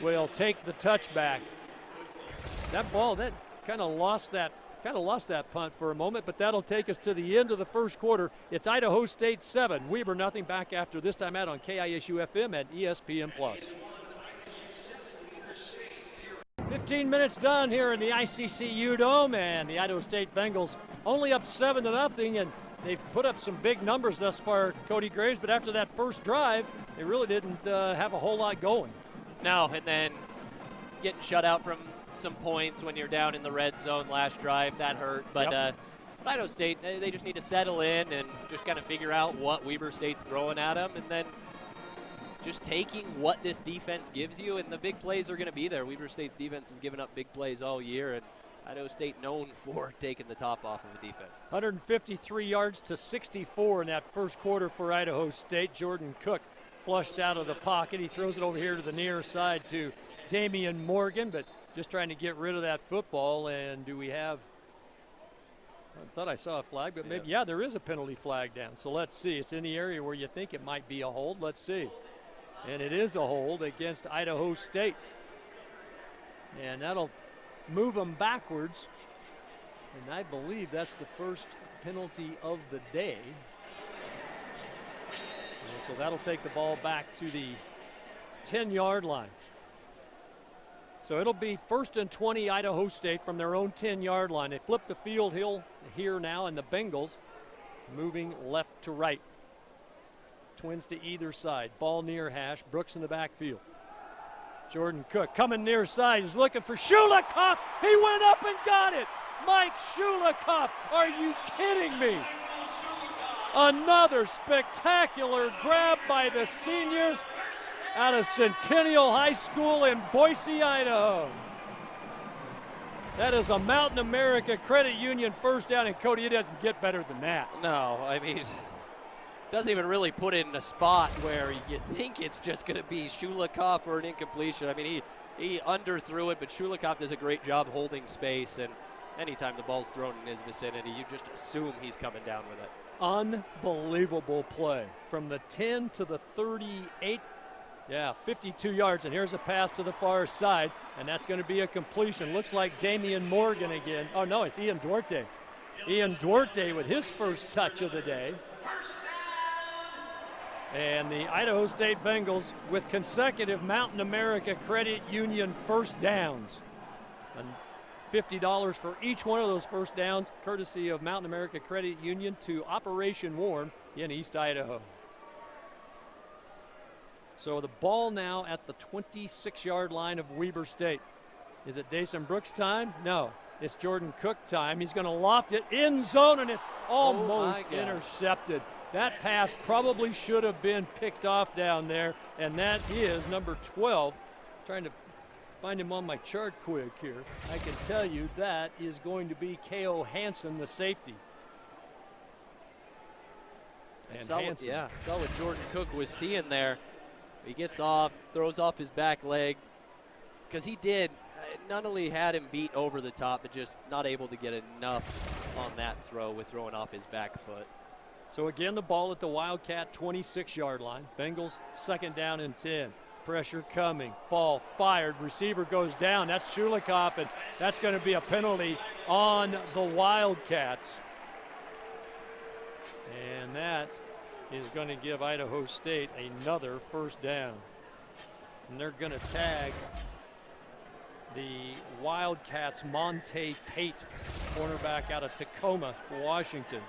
[SPEAKER 2] will take the touchback. That ball, that kind of lost that punt for a moment, but that'll take us to the end of the first quarter. It's Idaho State 7, Weber nothing. Back after this time out on KISU FM and ESPN+. 15 minutes done here in the ICCU Dome, and the Idaho State Bengals only up 7-0, and they've put up some big numbers thus far, Cody Graves, but after that first drive, they really didn't have a whole lot going.
[SPEAKER 1] No, and then getting shut out from some points when you're down in the red zone last drive, that hurt. But Idaho State, they just need to settle in and just kind of figure out what Weber State's throwing at them, and then just taking what this defense gives you, and the big plays are going to be there. Weber State's defense has given up big plays all year, and Idaho State known for taking the top off of the defense.
[SPEAKER 2] 153 yards to 64 in that first quarter for Idaho State. Jordan Cook flushed out of the pocket. He throws it over here to the near side to Damian Morgan, but just trying to get rid of that football. And do we have, I thought I saw a flag, but maybe, yeah, there is a penalty flag down. So let's see. It's in the area where you think it might be a hold. Let's see. And it is a hold against Idaho State. And that'll move them backwards. And I believe that's the first penalty of the day. And so that'll take the ball back to the 10-yard line. So it'll be 1st and 20 Idaho State from their own 10-yard line. They flip the field here now, and the Bengals moving left to right. Twins to either side. Ball near hash. Brooks in the backfield. Jordan Cook coming near side. He's looking for Shulikov. He went up and got it. Mike Shulikov. Are you kidding me? Another spectacular grab by the senior out of Centennial High School in Boise, Idaho. That is a Mountain America Credit Union first down, and Cody, it doesn't get better than that.
[SPEAKER 1] No, I mean, doesn't even really put it in a spot where you think it's just going to be Shulikov for an incompletion. I mean, he underthrew it, but Shulikov does a great job holding space, and anytime the ball's thrown in his vicinity, you just assume he's coming down with it.
[SPEAKER 2] Unbelievable play. From the 10 to the 38, 52 yards, and here's a pass to the far side, and that's going to be a completion. Looks like Damian Morgan again. Oh, no, it's Ian Duarte. Ian Duarte with his first touch of the day. And the Idaho State Bengals with consecutive Mountain America Credit Union first downs. And $50 for each one of those first downs, courtesy of Mountain America Credit Union to Operation Warm in East Idaho. So the ball now at the 26-yard line of Weber State. Is it Dason Brooks time? No, it's Jordan Cook time. He's going to loft it in zone, and it's almost intercepted. That pass probably should have been picked off down there, and that is number 12. Trying to find him on my chart quick here. I can tell you that is going to be K.O. Hansen, the safety. And
[SPEAKER 1] saw what Jordan Cook was seeing there. He gets off, throws off his back leg, because he did not only had him beat over the top, but just not able to get enough on that throw with throwing off his back foot.
[SPEAKER 2] So again, the ball at the Wildcat 26-yard line. Bengals 2nd down and 10. Pressure coming. Ball fired. Receiver goes down. That's Shulikov, and that's going to be a penalty on the Wildcats. And that is going to give Idaho State another first down. And they're going to tag the Wildcats' Monte Pate, cornerback out of Tacoma, Washington.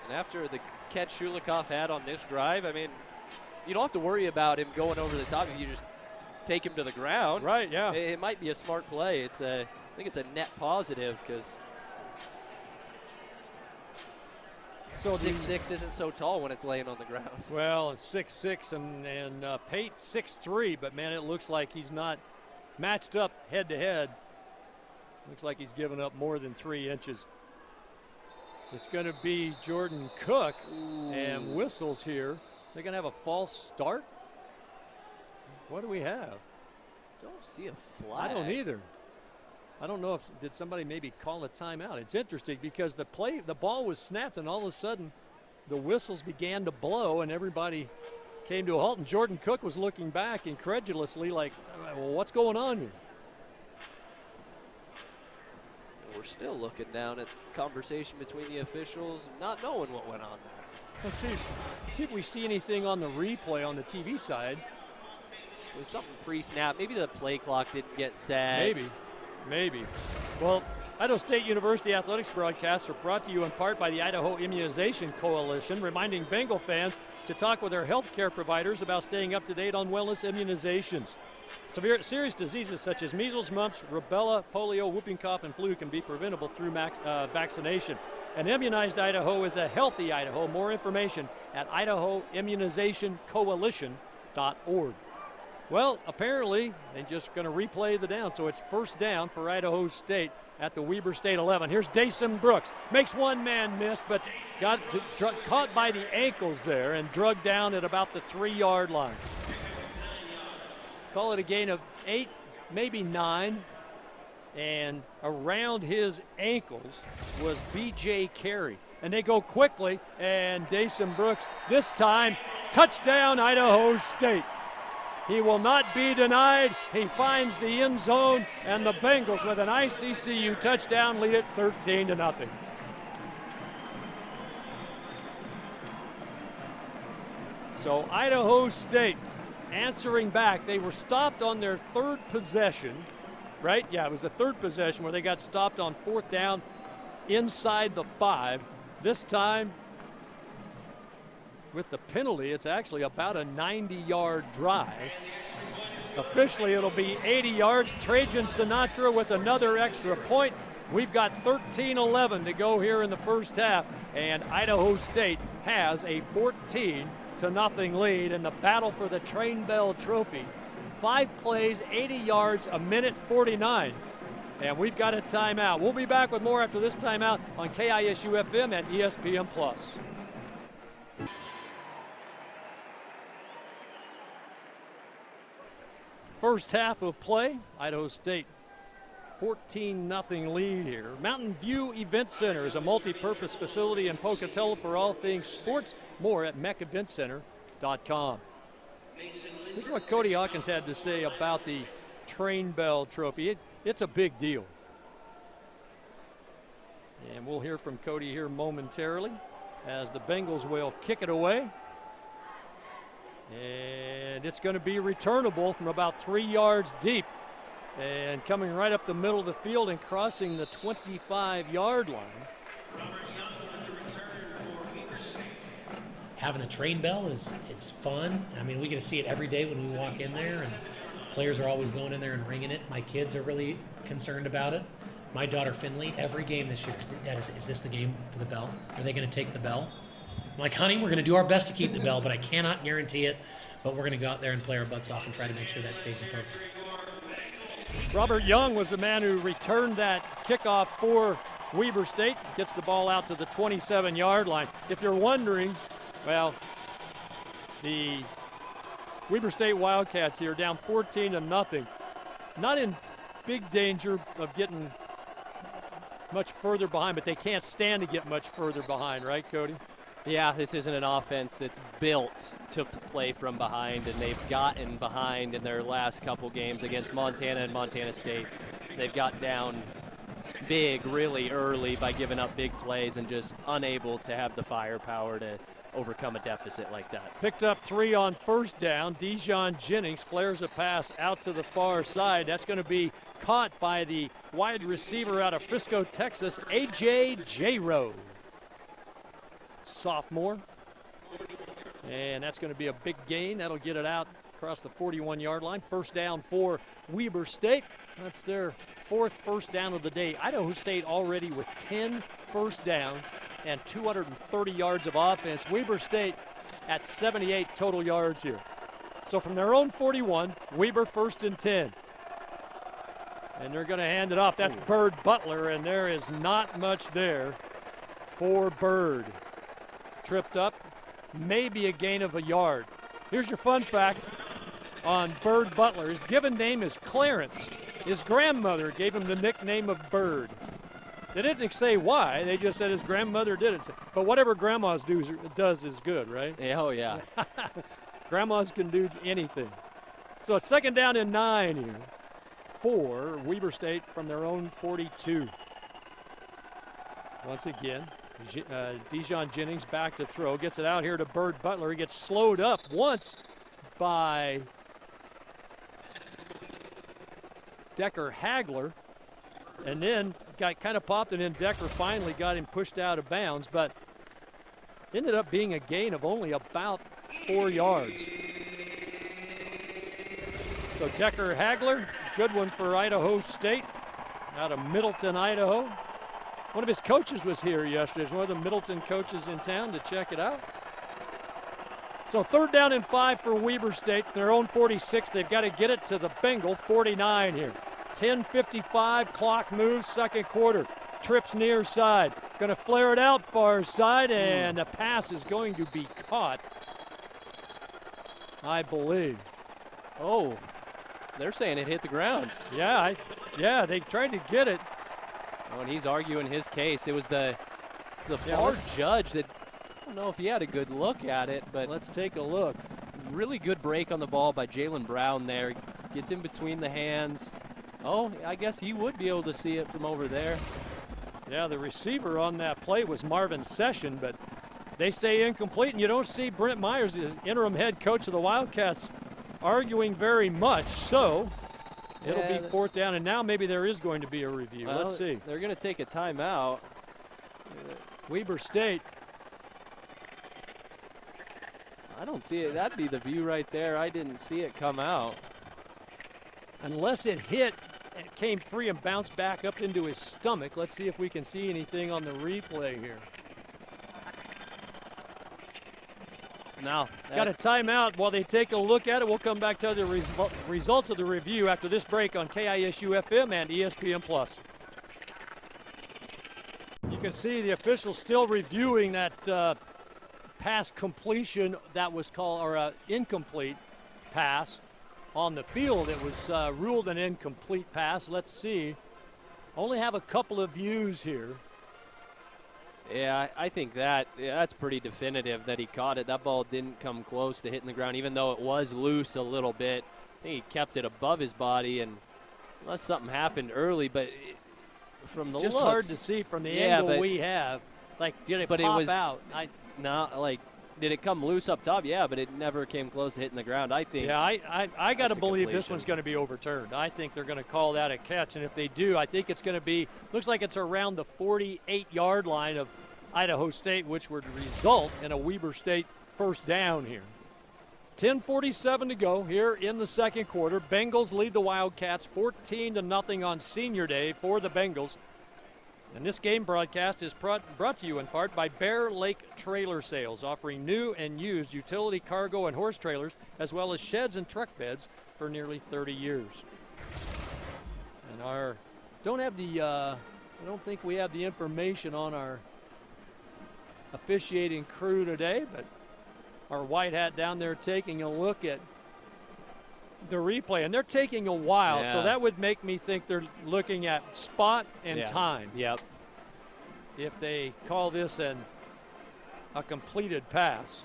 [SPEAKER 1] And after the catch Shulikov had on this drive, I mean, you don't have to worry about him going over the top if you just take him to the ground.
[SPEAKER 2] Right, yeah.
[SPEAKER 1] It might be a smart play. I think it's a net positive because 6'6" isn't so tall when it's laying on the ground.
[SPEAKER 2] Well, it's 6'6", and Pate 6'3", but man, it looks like he's not matched up head-to-head. Looks like he's given up more than 3 inches. It's going to be Jordan Cook.
[SPEAKER 1] Ooh.
[SPEAKER 2] And whistles here. They're going to have a false start? What do we have?
[SPEAKER 1] Don't see a flag.
[SPEAKER 2] I don't either. I don't know did somebody maybe call a timeout. It's interesting because the ball was snapped, and all of a sudden the whistles began to blow and everybody came to a halt, and Jordan Cook was looking back incredulously like, well, what's going on here?
[SPEAKER 1] We're still looking down at the conversation between the officials, not knowing what went on there.
[SPEAKER 2] Let's see if we see anything on the replay on the TV side.
[SPEAKER 1] It was something pre-snap. Maybe the play clock didn't get set.
[SPEAKER 2] Maybe. Well, Idaho State University athletics broadcasts are brought to you in part by the Idaho Immunization Coalition, reminding Bengal fans to talk with their health care providers about staying up to date on wellness immunizations. Serious diseases such as measles, mumps, rubella, polio, whooping cough, and flu can be preventable through vaccination. An immunized Idaho is a healthy Idaho. More information at idahoimmunizationcoalition.org. Well, apparently they're just going to replay the down, so it's first down for Idaho State at the Weber State 11. Here's Dason Brooks, makes one man miss, but got caught by the ankles there and drugged down at about the 3-yard line. Call it a gain of 8, maybe 9, and around his ankles was B.J. Carey. And they go quickly, and Dason Brooks, this time, touchdown Idaho State. He will not be denied. He finds the end zone, and the Bengals with an ICCU touchdown lead it 13-0. So Idaho State answering back. They were stopped on their third possession, right? Yeah, it was the third possession where they got stopped on 4th down inside the 5. This time, with the penalty, it's actually about a 90-yard drive. Officially, it'll be 80 yards. Trajan Sinatra with another extra point. We've got 13-11 to go here in the first half, and Idaho State has a 14-0 lead in the battle for the Train Bell Trophy. 5 plays, 80 yards, a minute 49. And we've got a timeout. We'll be back with more after this timeout on KISU-FM and ESPN+. First half of play, Idaho State 14-0 lead here. Mountain View Event Center is a multi-purpose facility in Pocatello for all things sports. More at mecheventcenter.com. Here's what Cody Hawkins had to say about the Train Bell Trophy. It's a big deal. And we'll hear from Cody here momentarily as the Bengals will kick it away. And it's going to be returnable from about 3 yards deep. And coming right up the middle of the field and crossing the 25-yard line.
[SPEAKER 3] Having a train bell is fun. I mean, we get to see it every day when we walk in there, and players are always going in there and ringing it. My kids are really concerned about it. My daughter Finley, every game this year, Dad, is this the game for the bell? Are they going to take the bell? I'm like, honey, we're going to do our best to keep the bell, but I cannot guarantee it. But we're going to go out there and play our butts off and try to make sure that stays in Poke.
[SPEAKER 2] Robert Young was the man who returned that kickoff for Weber State. Gets the ball out to the 27-yard line. If you're wondering, well, the Weber State Wildcats here down 14-0. Not in big danger of getting much further behind, but they can't stand to get much further behind, right, Cody?
[SPEAKER 1] Yeah, this isn't an offense that's built to play from behind, and they've gotten behind in their last couple games against Montana and Montana State. They've got down big really early by giving up big plays and just unable to have the firepower to overcome a deficit like that.
[SPEAKER 2] Picked up 3 on first down. Dijon Jennings flares a pass out to the far side. That's going to be caught by the wide receiver out of Frisco, Texas, A.J. J-Rowe. Sophomore. And that's going to be a big gain. That'll get it out across the 41-yard line. First down for Weber State. That's their 4th first down of the day. Idaho State already with 10 first downs and 230 yards of offense. Weber State at 78 total yards here. So from their own 41, Weber 1st and 10. And they're going to hand it off. That's Bird Butler, and there is not much there for Bird. Tripped up, maybe a gain of a yard. Here's your fun fact on Bird Butler. His given name is Clarence. His grandmother gave him the nickname of Bird. They didn't say why, they just said his grandmother did it. But whatever grandmas does is good, right?
[SPEAKER 1] Yeah, oh yeah.
[SPEAKER 2] Grandmas can do anything. So it's 2nd down and 9 here for Weber State from their own 42. Once again, Dijon Jennings back to throw, gets it out here to Bird Butler. He gets slowed up once by Decker Hagler, and then got kind of popped, and then Decker finally got him pushed out of bounds, but ended up being a gain of only about 4 yards. So Decker Hagler, good one for Idaho State out of Middleton, Idaho. One of his coaches was here yesterday. He's one of the Middleton coaches in town to check it out. So 3rd down and 5 for Weber State. Their own 46. They've got to get it to the Bengal 49 here. 10:55, clock moves, 2nd quarter. Trips near side. Going to flare it out far side, and the pass is going to be caught, I believe.
[SPEAKER 1] Oh, they're saying it hit the ground.
[SPEAKER 2] Yeah, they tried to get it.
[SPEAKER 1] Oh, and he's arguing his case. It was the far judge that, I don't know if he had a good look at it, but
[SPEAKER 2] Let's take a look.
[SPEAKER 1] really good break on the ball by Jalen Brown there. Gets in between the hands. Oh, I guess he would be able to see it from over there.
[SPEAKER 2] Yeah, the receiver on that play was Marvin Session, but they say incomplete, and you don't see Brent Myers, the interim head coach of the Wildcats, arguing very much. So it'll be 4th down, and now maybe there is going to be a review.
[SPEAKER 1] Well,
[SPEAKER 2] Let's see.
[SPEAKER 1] They're going to take a timeout.
[SPEAKER 2] Weber State.
[SPEAKER 1] I don't see it. That'd be the view right there. I didn't see it come out.
[SPEAKER 2] Unless it hit, it came free and bounced back up into his stomach. Let's see if we can see anything on the replay here.
[SPEAKER 1] Now,
[SPEAKER 2] Got a timeout while they take a look at it. We'll come back to the results of the review after this break on KISU FM and ESPN+. You can see the officials still reviewing that pass completion that was called, or incomplete pass. On the field, it was ruled an incomplete pass. Let's see. Only have a couple of views here.
[SPEAKER 1] Yeah, I think that's pretty definitive that he caught it. That ball didn't come close to hitting the ground, even though it was loose a little bit. I think he kept it above his body, and unless something happened early, but from the
[SPEAKER 2] just
[SPEAKER 1] looks,
[SPEAKER 2] hard to see from the angle we have. Like, did it pop out?
[SPEAKER 1] Did it come loose up top? Yeah, but it never came close to hitting the ground, I think.
[SPEAKER 2] Yeah, I got to believe this one's going to be overturned. I think they're going to call that a catch, and if they do, I think it's going to be, looks like it's around the 48-yard line of Idaho State, which would result in a Weber State 1st down here. 10:47 to go here in the 2nd quarter. Bengals lead the Wildcats 14-0 on Senior Day for the Bengals. And this game broadcast is brought to you in part by Bear Lake Trailer Sales, offering new and used utility cargo and horse trailers, as well as sheds and truck beds for nearly 30 years. And I don't think we have the information on our officiating crew today, but our white hat down there taking a look at the replay, and they're taking a while, so that would make me think they're looking at spot and time.
[SPEAKER 1] Yep.
[SPEAKER 2] If they call this a completed pass.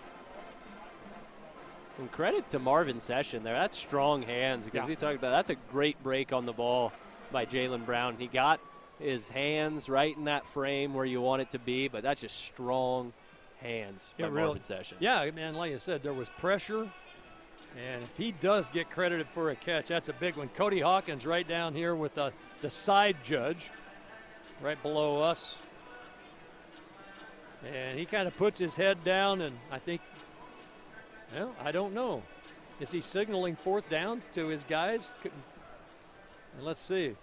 [SPEAKER 1] And credit to Marvin Session there. That's strong hands, because we talked about that's a great break on the ball by Jalen Brown. He got his hands right in that frame where you want it to be, but that's just strong hands by Marvin Session.
[SPEAKER 2] Yeah, man, like I said, there was pressure. And if he does get credited for a catch, that's a big one. Cody Hawkins right down here with the side judge right below us. And he kind of puts his head down, and I think, well, I don't know. Is he signaling 4th down to his guys? And let's see.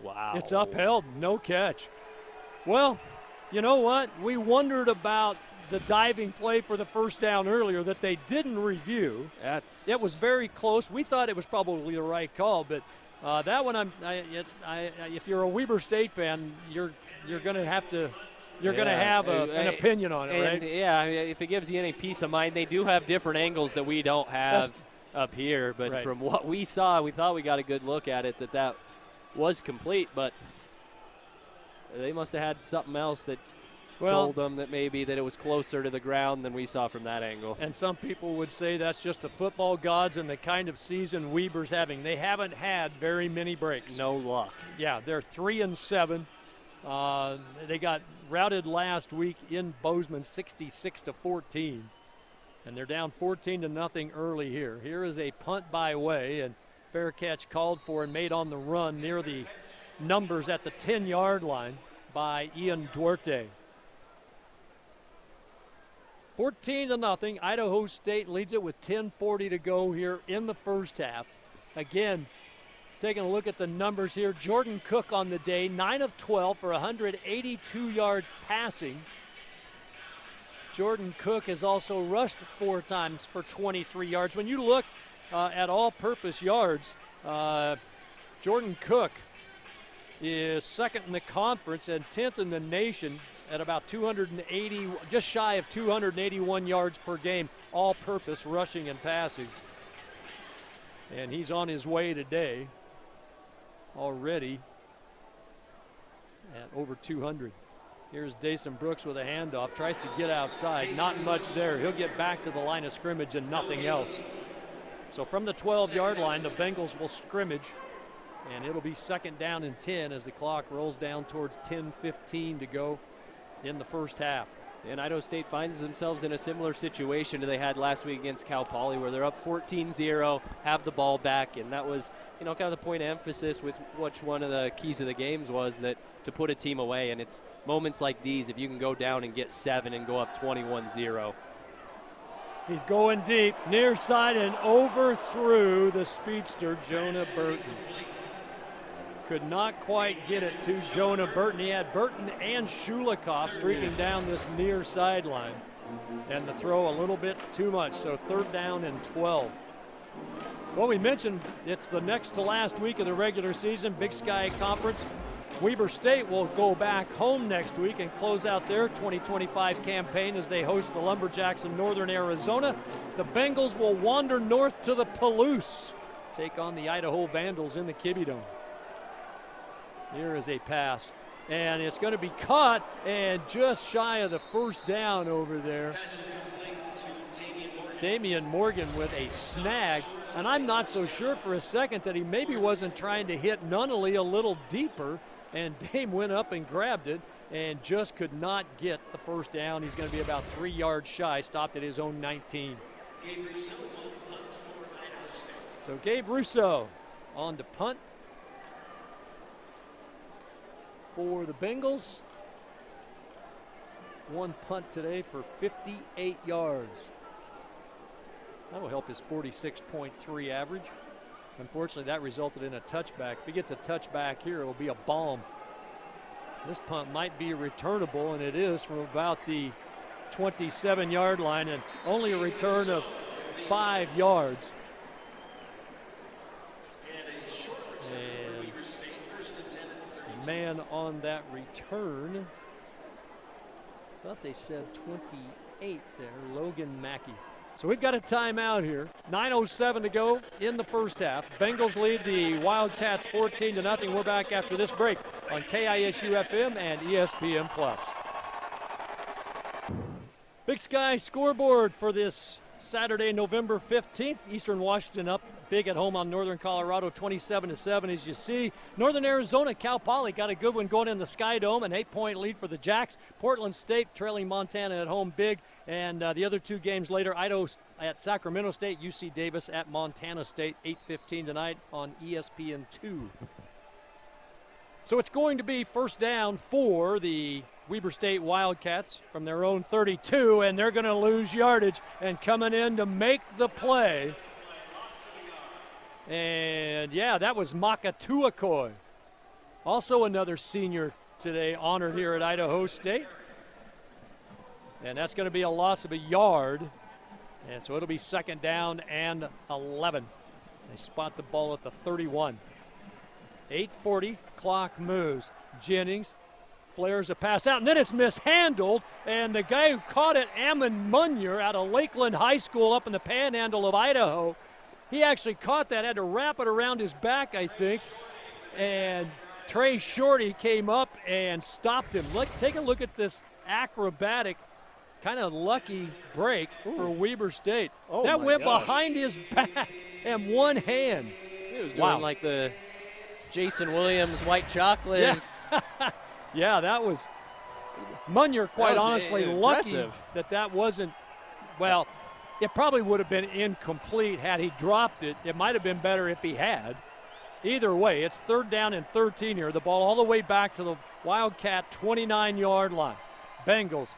[SPEAKER 1] Wow.
[SPEAKER 2] It's upheld, no catch. Well, you know what? We wondered about the diving play for the 1st down earlier that they didn't review. It was very close. We thought it was probably the right call, but that one, if you're a Weber State fan, you're going to have to. You're going to have an opinion on it, right?
[SPEAKER 1] Yeah, if it gives you any peace of mind, they do have different angles that we don't have up here. But from what we saw, we thought we got a good look at it, that was complete. But they must have had something else that told them that maybe that it was closer to the ground than we saw from that angle.
[SPEAKER 2] And some people would say that's just the football gods and the kind of season Weber's having. They haven't had very many breaks.
[SPEAKER 1] No luck.
[SPEAKER 2] Yeah, they're 3-7. They got routed last week in Bozeman 66-14. And they're down 14-0 early here. Here is a punt by way, and fair catch called for and made on the run near the numbers at the 10-yard line by Ian Duarte. 14-0. Idaho State leads it with 10:40 to go here in the 1st half. Again, taking a look at the numbers here, Jordan Cook on the day, 9 of 12 for 182 yards passing. Jordan Cook has also rushed 4 times for 23 yards. When you look at all-purpose yards, Jordan Cook is second in the conference and 10th in the nation at about 280, just shy of 281 yards per game, all-purpose rushing and passing. And he's on his way today already at over 200. Here's Dason Brooks with a handoff, tries to get outside, not much there. He'll get back to the line of scrimmage and nothing else. So from the 12-yard line, the Bengals will scrimmage, and it'll be second down and 10 as the clock rolls down towards 10:15 to go in the first half.
[SPEAKER 1] And Idaho State finds themselves in a similar situation they had last week against Cal Poly, where they're up 14-0, have the ball back, and that was, kind of the point of emphasis with which one of the keys of the games was that to put a team away. And it's moments like these, if you can go down and get 7 and go up 21-0.
[SPEAKER 2] He's going deep, near side and overthrew the speedster, Jonah Burton. Could not quite get it to Jonah Burton. He had Burton and Shulikov streaking down this near sideline. And the throw a little bit too much, so third down and 12. Well, we mentioned it's the next to last week of the regular season, Big Sky Conference. Weber State will go back home next week and close out their 2025 campaign as they host the Lumberjacks in northern Arizona. The Bengals will wander north to the Palouse, take on the Idaho Vandals in the Kibbe Dome. Here is a pass, and it's going to be caught and just shy of the first down over there. Damian Morgan with a snag, and I'm not so sure for a second that he maybe wasn't trying to hit Nunnally a little deeper, and Dame went up and grabbed it and just could not get the first down. He's going to be about 3 yards shy, stopped at his own 19. So Gabe Russo on to punt for the Bengals. One punt today for 58 yards. That'll help his 46.3 average. Unfortunately, that resulted in a touchback. If he gets a touchback here, it'll be a bomb. This punt might be returnable, and it is from about the 27-yard line, and only a return of 5 yards. Man on that return, thought they said 28 there, Logan Mackey. So we've got a timeout here. 9:07 to go in the first half. Bengals lead the Wildcats 14-0. We're back after this break on KISU-FM and ESPN+. Big Sky scoreboard for this Saturday, November 15th. Eastern Washington up big at home on Northern Colorado, 27-7. As you see, Northern Arizona, Cal Poly got a good one going in the Sky Dome, an 8-point lead for the Jacks. Portland State trailing Montana at home big. And the other 2 games later, Idaho at Sacramento State, UC Davis at Montana State, 8:15 tonight on ESPN2. So it's going to be first down for the Weber State Wildcats from their own 32, and they're going to lose yardage. And coming in to make the play, and yeah, that was Makatuakoi. Also another senior today honored here at Idaho State. And that's going to be a loss of a yard. And so it'll be second down and 11. They spot the ball at the 31. 8:40, clock moves. Jennings flares a pass out, and then it's mishandled, and the guy who caught it, Ammon Munyer out of Lakeland High School up in the panhandle of Idaho, he actually caught that, had to wrap it around his back, I think, and Trey Shorty came up and stopped him. Take a look at this acrobatic, kind of lucky break for Weber State.
[SPEAKER 1] Oh,
[SPEAKER 2] that went behind his back and one hand.
[SPEAKER 1] He was doing like the Jason Williams white chocolate.
[SPEAKER 2] Yeah. Yeah, that was Munyer, quite honestly, lucky that wasn't, well, it probably would have been incomplete had he dropped it. It might have been better if he had. Either way, it's third down and 13 here. The ball all the way back to the Wildcat 29-yard line. Bengals.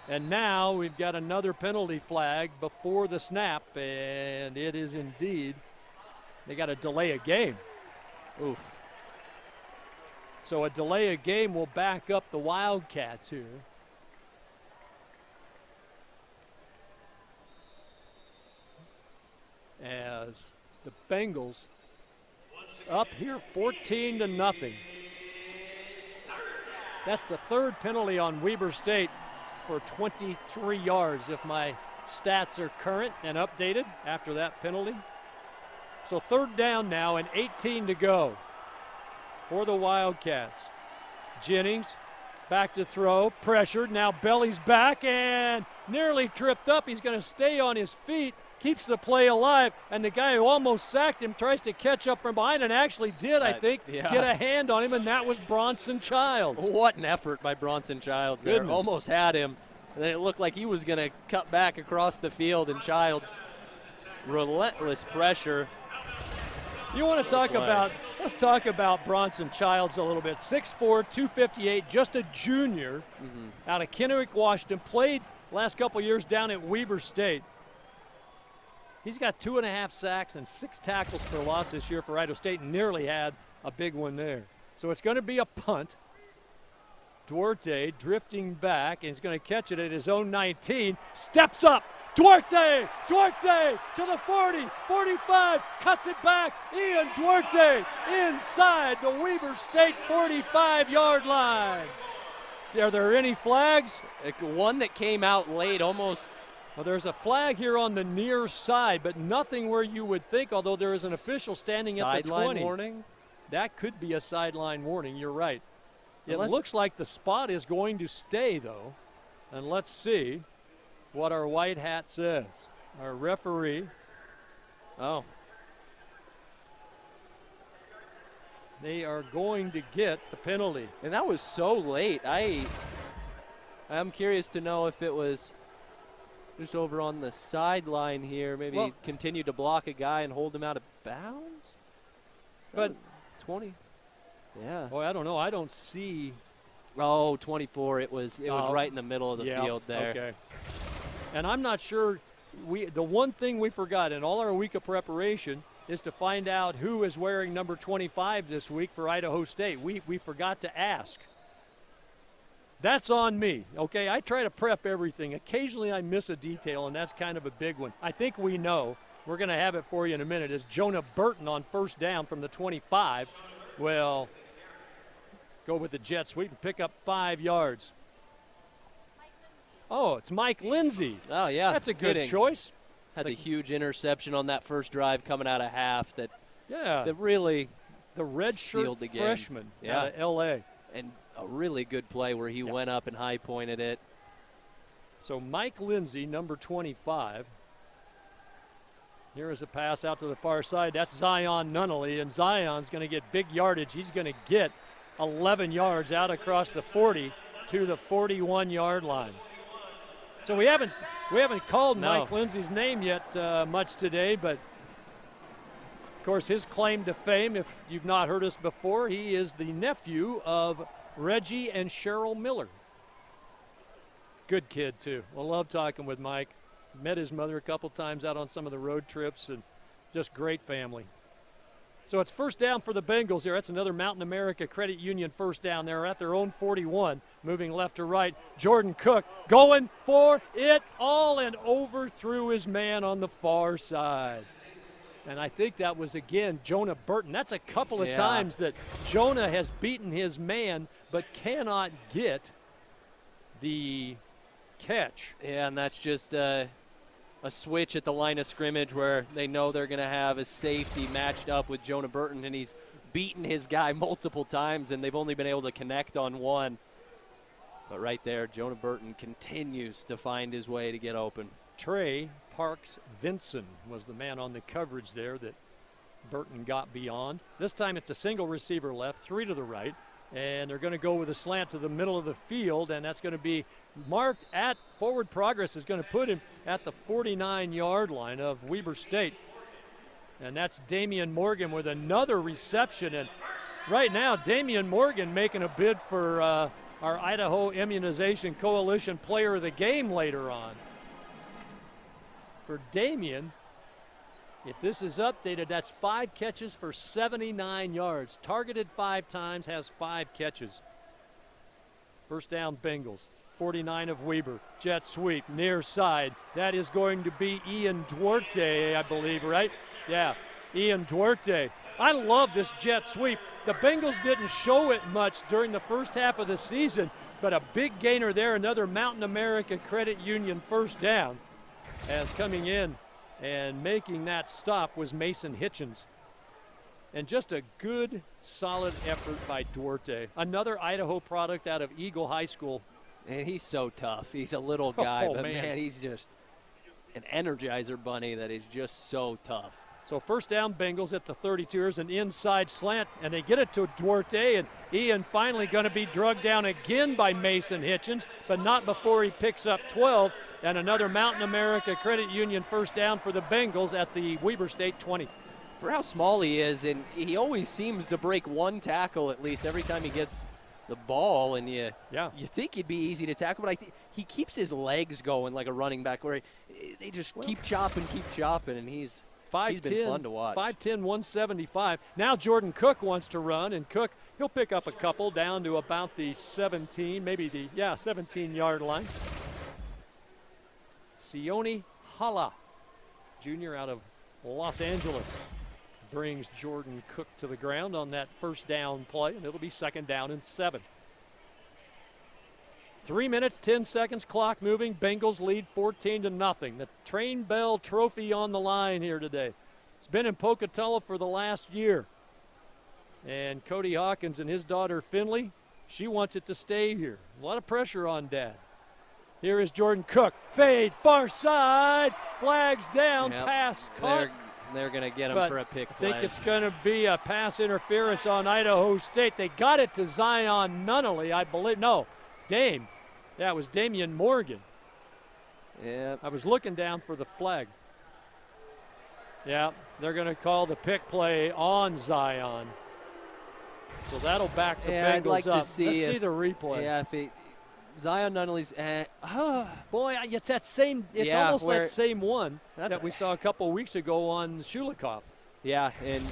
[SPEAKER 2] And now we've got another penalty flag before the snap, and it is indeed, they got to delay a game. Oof. So a delay of game will back up the Wildcats here. as the Bengals up here 14-0. That's the third penalty on Weber State for 23 yards, if my stats are current and updated after that penalty. So third down now and 18 to go for the Wildcats. Jennings back to throw, pressured, now bellies back and nearly tripped up. He's going to stay on his feet, keeps the play alive, and the guy who almost sacked him tries to catch up from behind and actually did, I think, get a hand on him, and that was Bronson Childs.
[SPEAKER 1] What an effort by Bronson Childs there.
[SPEAKER 2] Goodness.
[SPEAKER 1] Almost had him, and then it looked like he was going to cut back across the field, and Childs' relentless pressure.
[SPEAKER 2] You want to talk about, let's talk about Bronson Childs a little bit. 6'4", 258, just a junior out of Kennewick, Washington. Played last couple years down at Weber State. He's got 2.5 sacks and 6 tackles for loss this year for Idaho State, and nearly had a big one there. So it's going to be a punt. Duarte drifting back, and he's going to catch it at his own 19. Steps up. Duarte to the 40, 45, cuts it back. Ian Duarte inside the Weber State 45-yard line. Are there any flags?
[SPEAKER 1] One that came out late, almost.
[SPEAKER 2] Well, there's a flag here on the near side, but nothing where you would think, although there is an official standing at the 20.
[SPEAKER 1] Sideline warning?
[SPEAKER 2] That could be a sideline warning, you're right. It looks like the spot is going to stay, though. And let's see what our white hat says. Our referee.
[SPEAKER 1] Oh.
[SPEAKER 2] They are going to get the penalty.
[SPEAKER 1] And that was so late. I'm curious to know if it was just over on the sideline here. Maybe continue to block a guy and hold him out of bounds?
[SPEAKER 2] But
[SPEAKER 1] 20. Yeah.
[SPEAKER 2] Boy, I don't know. I don't see.
[SPEAKER 1] Oh, 24. It was right in the middle of the field there.
[SPEAKER 2] Okay. And I'm not sure. The one thing we forgot in all our week of preparation is to find out who is wearing number 25 this week for Idaho State. We forgot to ask. That's on me, okay? I try to prep everything. Occasionally I miss a detail, and that's kind of a big one. I think we know. We're going to have it for you in a minute. Is Jonah Burton on first down from the 25 will go with the jet sweep and pick up 5 yards. Oh, it's Mike Lindsay.
[SPEAKER 1] Oh, yeah.
[SPEAKER 2] That's a good choice.
[SPEAKER 1] Had the huge interception on that first drive coming out of half that really
[SPEAKER 2] the red
[SPEAKER 1] sealed
[SPEAKER 2] shirt
[SPEAKER 1] the game.
[SPEAKER 2] freshman out of L.A.
[SPEAKER 1] And a really good play where he went up and high-pointed it.
[SPEAKER 2] So Mike Lindsay, number 25. Here is a pass out to the far side. That's Zion Nunnally, and Zion's going to get big yardage. He's going to get 11 yards out across the 40 to the 41-yard line. So we haven't called Mike Lindsay's name yet much today, but of course his claim to fame, if you've not heard us before, he is the nephew of Reggie and Cheryl Miller. Good kid too. I love talking with Mike. Met his mother a couple times out on some of the road trips, and just great family. So it's first down for the Bengals here. That's another Mountain America Credit Union first down. They're at their own 41, moving left to right. Jordan Cook going for it all and overthrew his man on the far side. And I think that was, again, Jonah Burton. That's a couple of times that Jonah has beaten his man but cannot get the catch.
[SPEAKER 1] Yeah, and that's just a switch at the line of scrimmage where they know they're going to have a safety matched up with Jonah Burton, and he's beaten his guy multiple times, and they've only been able to connect on one. But right there, Jonah Burton continues to find his way to get open.
[SPEAKER 2] Trey Parks Vinson was the man on the coverage there that Burton got beyond. This time it's a single receiver left, 3 to the right, and they're going to go with a slant to the middle of the field, and that's going to be marked at forward progress, is going to put him at the 49-yard line of Weber State. And that's Damian Morgan with another reception. And right now, Damian Morgan making a bid for our Idaho Immunization Coalition Player of the Game later on. For Damian, if this is updated, that's 5 catches for 79 yards. Targeted 5 times, has 5 catches. First down, Bengals. 49 of Weber. Jet sweep, near side. That is going to be Ian Duarte, I believe, right? Yeah, Ian Duarte. I love this jet sweep. The Bengals didn't show it much during the first half of the season, but a big gainer there, another Mountain America Credit Union first down. As coming in and making that stop was Mason Hitchens. And just a good, solid effort by Duarte. Another Idaho product out of Eagle High School.
[SPEAKER 1] And he's so tough. He's a little guy, but
[SPEAKER 2] man.
[SPEAKER 1] man, he's just an Energizer bunny that is just so tough.
[SPEAKER 2] So first down, Bengals at the 32. Here's an inside slant, and they get it to Duarte, and Ian finally going to be drugged down again by Mason Hitchens, but not before he picks up 12, and another Mountain America Credit Union first down for the Bengals at the Weber State 20.
[SPEAKER 1] For how small he is, and he always seems to break one tackle at least every time he gets the ball, and you think he'd be easy to tackle, but I think he keeps his legs going like a running back where they just keep chopping, and he's been fun to watch.
[SPEAKER 2] 5'10", 175. Now Jordan Cook wants to run, and Cook, he'll pick up a couple down to about the 17, maybe the 17-yard line. Sione Hala, junior out of Los Angeles, brings Jordan Cook to the ground on that first down play, and it'll be second down and 7. 3 minutes, 10 seconds, clock moving. Bengals lead 14-0. The Train Bell Trophy on the line here today. It's been in Pocatello for the last year. And Cody Hawkins and his daughter Finley, she wants it to stay here. A lot of pressure on Dad. Here is Jordan Cook. Fade, far side, flags down, pass caught.
[SPEAKER 1] They're going to get him for a pick play.
[SPEAKER 2] I think it's going to be a pass interference on Idaho State. They got it to Zion Nunnally, I believe. No, Dame. Yeah, it was Damian Morgan.
[SPEAKER 1] Yeah.
[SPEAKER 2] I was looking down for the flag. Yeah, they're going to call the pick play on Zion. So that'll back the Bengals
[SPEAKER 1] I'd like
[SPEAKER 2] up.
[SPEAKER 1] To see
[SPEAKER 2] Let's see the replay.
[SPEAKER 1] Yeah, if Zion Nunnally's
[SPEAKER 2] boy, it's that same. It's almost that same one that we saw a couple weeks ago on Shulikov.
[SPEAKER 1] Yeah, and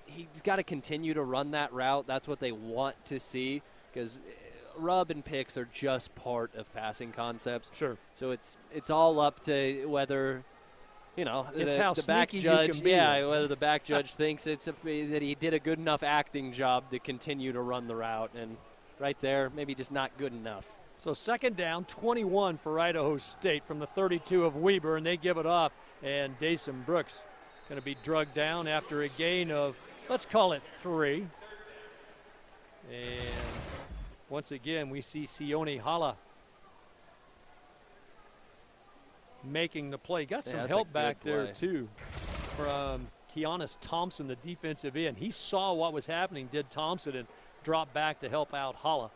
[SPEAKER 1] he's got to continue to run that route. That's what they want to see, because rub and picks are just part of passing concepts.
[SPEAKER 2] Sure.
[SPEAKER 1] So it's all up to whether,
[SPEAKER 2] it's how
[SPEAKER 1] the back
[SPEAKER 2] sneaky
[SPEAKER 1] judge,
[SPEAKER 2] you can be.
[SPEAKER 1] yeah, whether the back judge thinks that he did a good enough acting job to continue to run the route, and right there, maybe just not good enough.
[SPEAKER 2] So second down, 21 for Idaho State from the 32 of Weber, and they give it off. And Dason Brooks going to be drugged down after a gain of, let's call it 3. And once again, we see Sione Hala making the play. Got some help back there, too, from Keanis Thompson, the defensive end. He saw what was happening, did Thompson, and dropped back to help out Hala.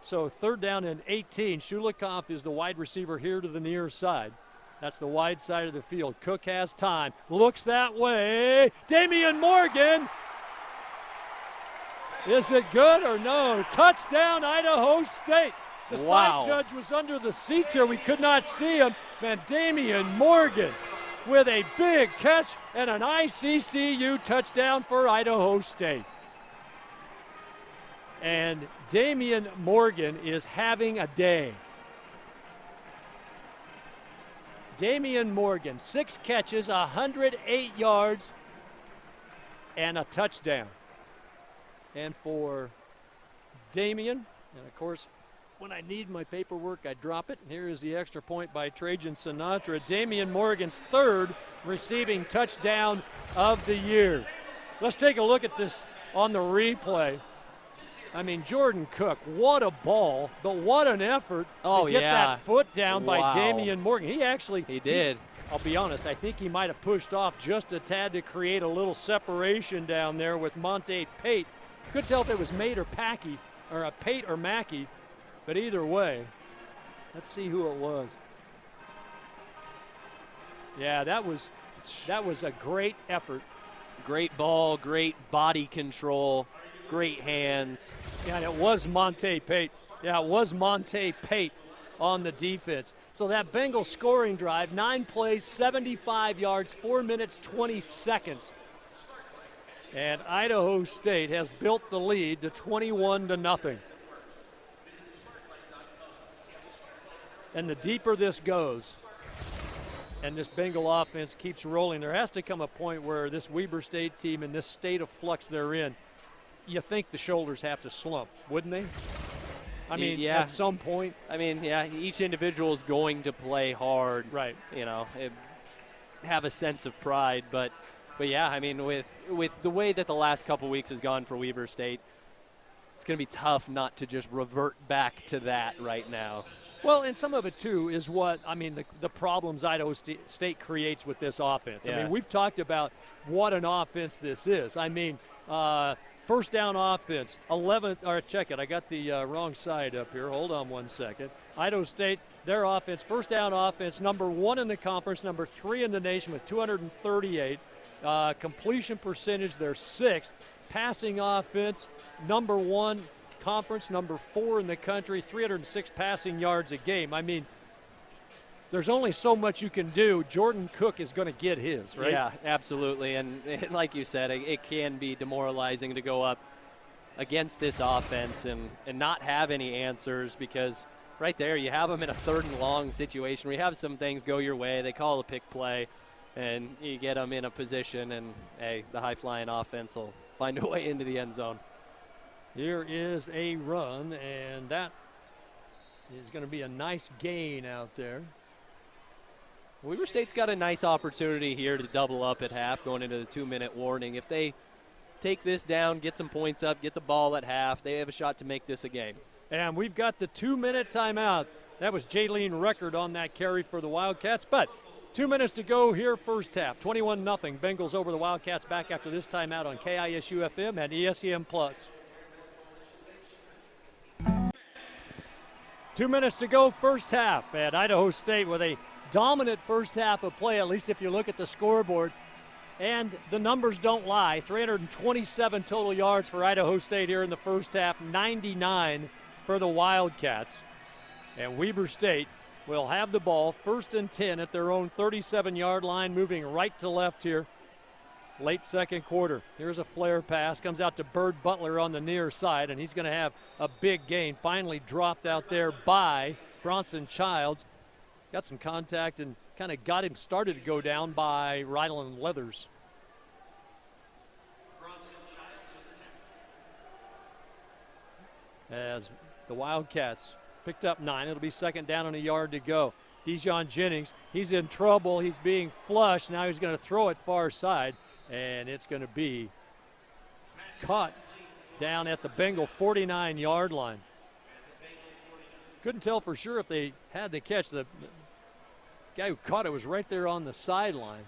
[SPEAKER 2] So third down and 18. Shulikov is the wide receiver here to the near side. That's the wide side of the field. Cook has time. Looks that way. Damian Morgan. Is it good or no? Touchdown, Idaho State. The side judge was under the seats here. We could not see him. Man, Damian Morgan with a big catch and an ICCU touchdown for Idaho State. And Damian Morgan is having a day. Damian Morgan, 6 catches, 108 yards, and a touchdown. And for Damian, and of course, when I need my paperwork, I drop it. Here is the extra point by Trajan Sinatra. Damian Morgan's 3rd receiving touchdown of the year. Let's take a look at this on the replay. I mean, Jordan Cook, what a ball, but what an effort to get that foot down by Damian Morgan. He did. I'll be honest, I think he might have pushed off just a tad to create a little separation down there with Monte Pate. Couldn't tell if it was Mate or Packy, or a Pate or Mackey, but either way, let's see who it was. Yeah, that was a great effort.
[SPEAKER 1] Great ball, great body control. Great hands.
[SPEAKER 2] Yeah, and it was Monte Pate. Yeah, it was Monte Pate on the defense. So that Bengals scoring drive, 9 plays, 75 yards, 4 minutes, 20 seconds. And Idaho State has built the lead to 21-0. And the deeper this goes, and this Bengal offense keeps rolling, there has to come a point where this Weber State team in this state of flux they're in, you think the shoulders have to slump, wouldn't they? I mean,
[SPEAKER 1] yeah.
[SPEAKER 2] At some point.
[SPEAKER 1] I mean, yeah, each individual is going to play hard.
[SPEAKER 2] Right.
[SPEAKER 1] Have a sense of pride. But yeah, I mean, with the way that the last couple weeks has gone for Weber State, it's going to be tough not to just revert back to that right now.
[SPEAKER 2] Well, and some of it, too, is the problems Idaho State creates with this offense.
[SPEAKER 1] Yeah.
[SPEAKER 2] I mean, we've talked about what an offense this is. I mean, first down offense, 11th, or check it, I got the wrong side up here. Hold on one second. Idaho State, their offense, first down offense, number 1 in the conference, number 3 in the nation with 238. Completion percentage, they're 6th. Passing offense, number 1 conference, number 4 in the country, 306 passing yards a game. I mean, there's only so much you can do. Jordan Cook is going to get his, right?
[SPEAKER 1] Yeah, absolutely. And like you said, it can be demoralizing to go up against this offense and not have any answers, because right there you have them in a 3rd and long situation where you have some things go your way. They call a pick play, and you get them in a position, and, hey, the high-flying offense will find a way into the end zone.
[SPEAKER 2] Here is a run, and that is going to be a nice gain out there.
[SPEAKER 1] Weber State's got a nice opportunity here to double up at half going into the 2-minute warning. If they take this down, get some points up, get the ball at half, they have a shot to make this a game.
[SPEAKER 2] And we've got the 2-minute timeout. That was Jaylene Record on that carry for the Wildcats, but 2 minutes to go here, first half. 21-0. Bengals over the Wildcats, back after this timeout on KISU-FM and ESPN+. 2 minutes to go, first half, and Idaho State with a dominant first half of play, at least if you look at the scoreboard. And the numbers don't lie. 327 total yards for Idaho State here in the first half, 99 for the Wildcats. And Weber State will have the ball, 1st and 10 at their own 37-yard line, moving right to left here. Late second quarter. Here's a flare pass. Comes out to Bird Butler on the near side, and he's going to have a big gain. Finally dropped out there by Bronson Childs. Got some contact and kind of got him started to go down by Rylan Leathers. As the Wildcats picked up 9. It'll be 2nd down and a yard to go. Dijon Jennings, he's in trouble. He's being flushed. Now he's going to throw it far side, and it's going to be caught down at the Bengal 49-yard line. Couldn't tell for sure if they had the catch. The guy who caught it was right there on the sideline.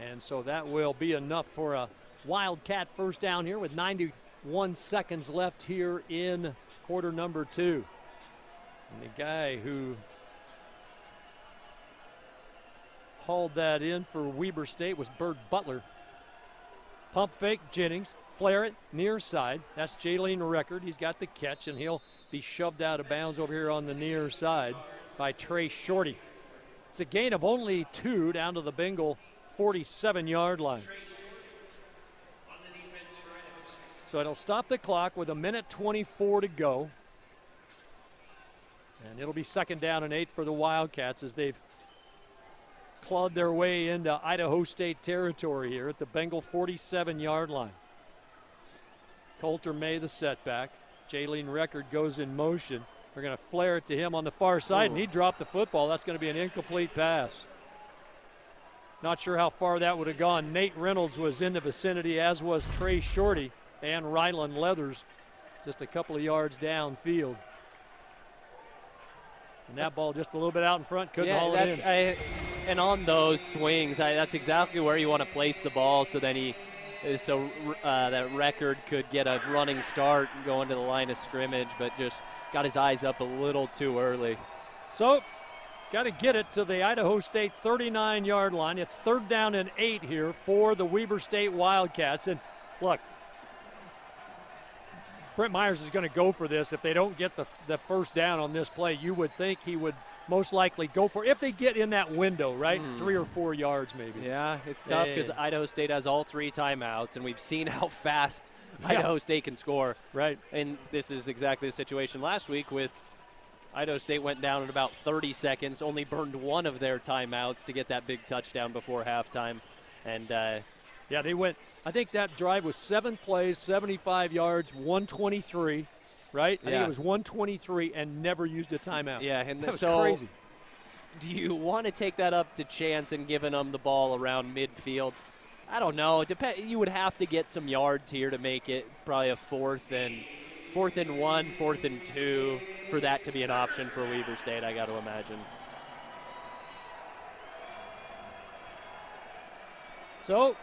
[SPEAKER 2] And so that will be enough for a Wildcat first down here with 91 seconds left here in quarter number 2. And the guy who hauled that in for Weber State was Bird Butler. Pump fake, Jennings. Flare it, near side. That's Jaylene Record. He's got the catch, and he'll be shoved out of bounds over here on the near side by Trey Shorty. It's a gain of only 2 down to the Bengal 47-yard line. So it'll stop the clock with 1:24 to go. And it'll be 2nd down and 8 for the Wildcats as they've clawed their way into Idaho State territory here at the Bengal 47-yard line. Coulter May the setback. Jaylene Record goes in motion. They're going to flare it to him on the far side, and he dropped the football. That's going to be an incomplete pass. Not sure how far that would have gone. Nate Reynolds was in the vicinity, as was Trey Shorty and Rylan Leathers, just a couple of yards downfield. And that ball just a little bit out in front, couldn't haul it in.
[SPEAKER 1] And on those swings, that's exactly where you want to place the ball so then that Record could get a running start and go into the line of scrimmage, but just got his eyes up a little too early.
[SPEAKER 2] So, got to get it to the Idaho State 39-yard line. It's 3rd down and 8 here for the Weber State Wildcats. And look, Brent Myers is going to go for this. If they don't get the first down on this play, you would think he would most likely go for it if they get in that window, right? 3 or 4 yards maybe.
[SPEAKER 1] Yeah, it's tough because Idaho State has all 3 timeouts, and we've seen how fast Idaho State can score.
[SPEAKER 2] Right.
[SPEAKER 1] And this is exactly the situation last week with Idaho State went down in about 30 seconds, only burned one of their timeouts to get that big touchdown before halftime. And
[SPEAKER 2] yeah, they went, I think that drive was 7 plays, 75 yards, 123, right? I think it was 123 and never used a timeout.
[SPEAKER 1] Yeah, and
[SPEAKER 2] that was
[SPEAKER 1] so
[SPEAKER 2] crazy.
[SPEAKER 1] Do you want to take that up to Chance and giving them the ball around midfield? I don't know. You would have to get some yards here to make it probably a 4th and 1, 4th and 2 for that to be an option for Weber State, I got to imagine.
[SPEAKER 2] So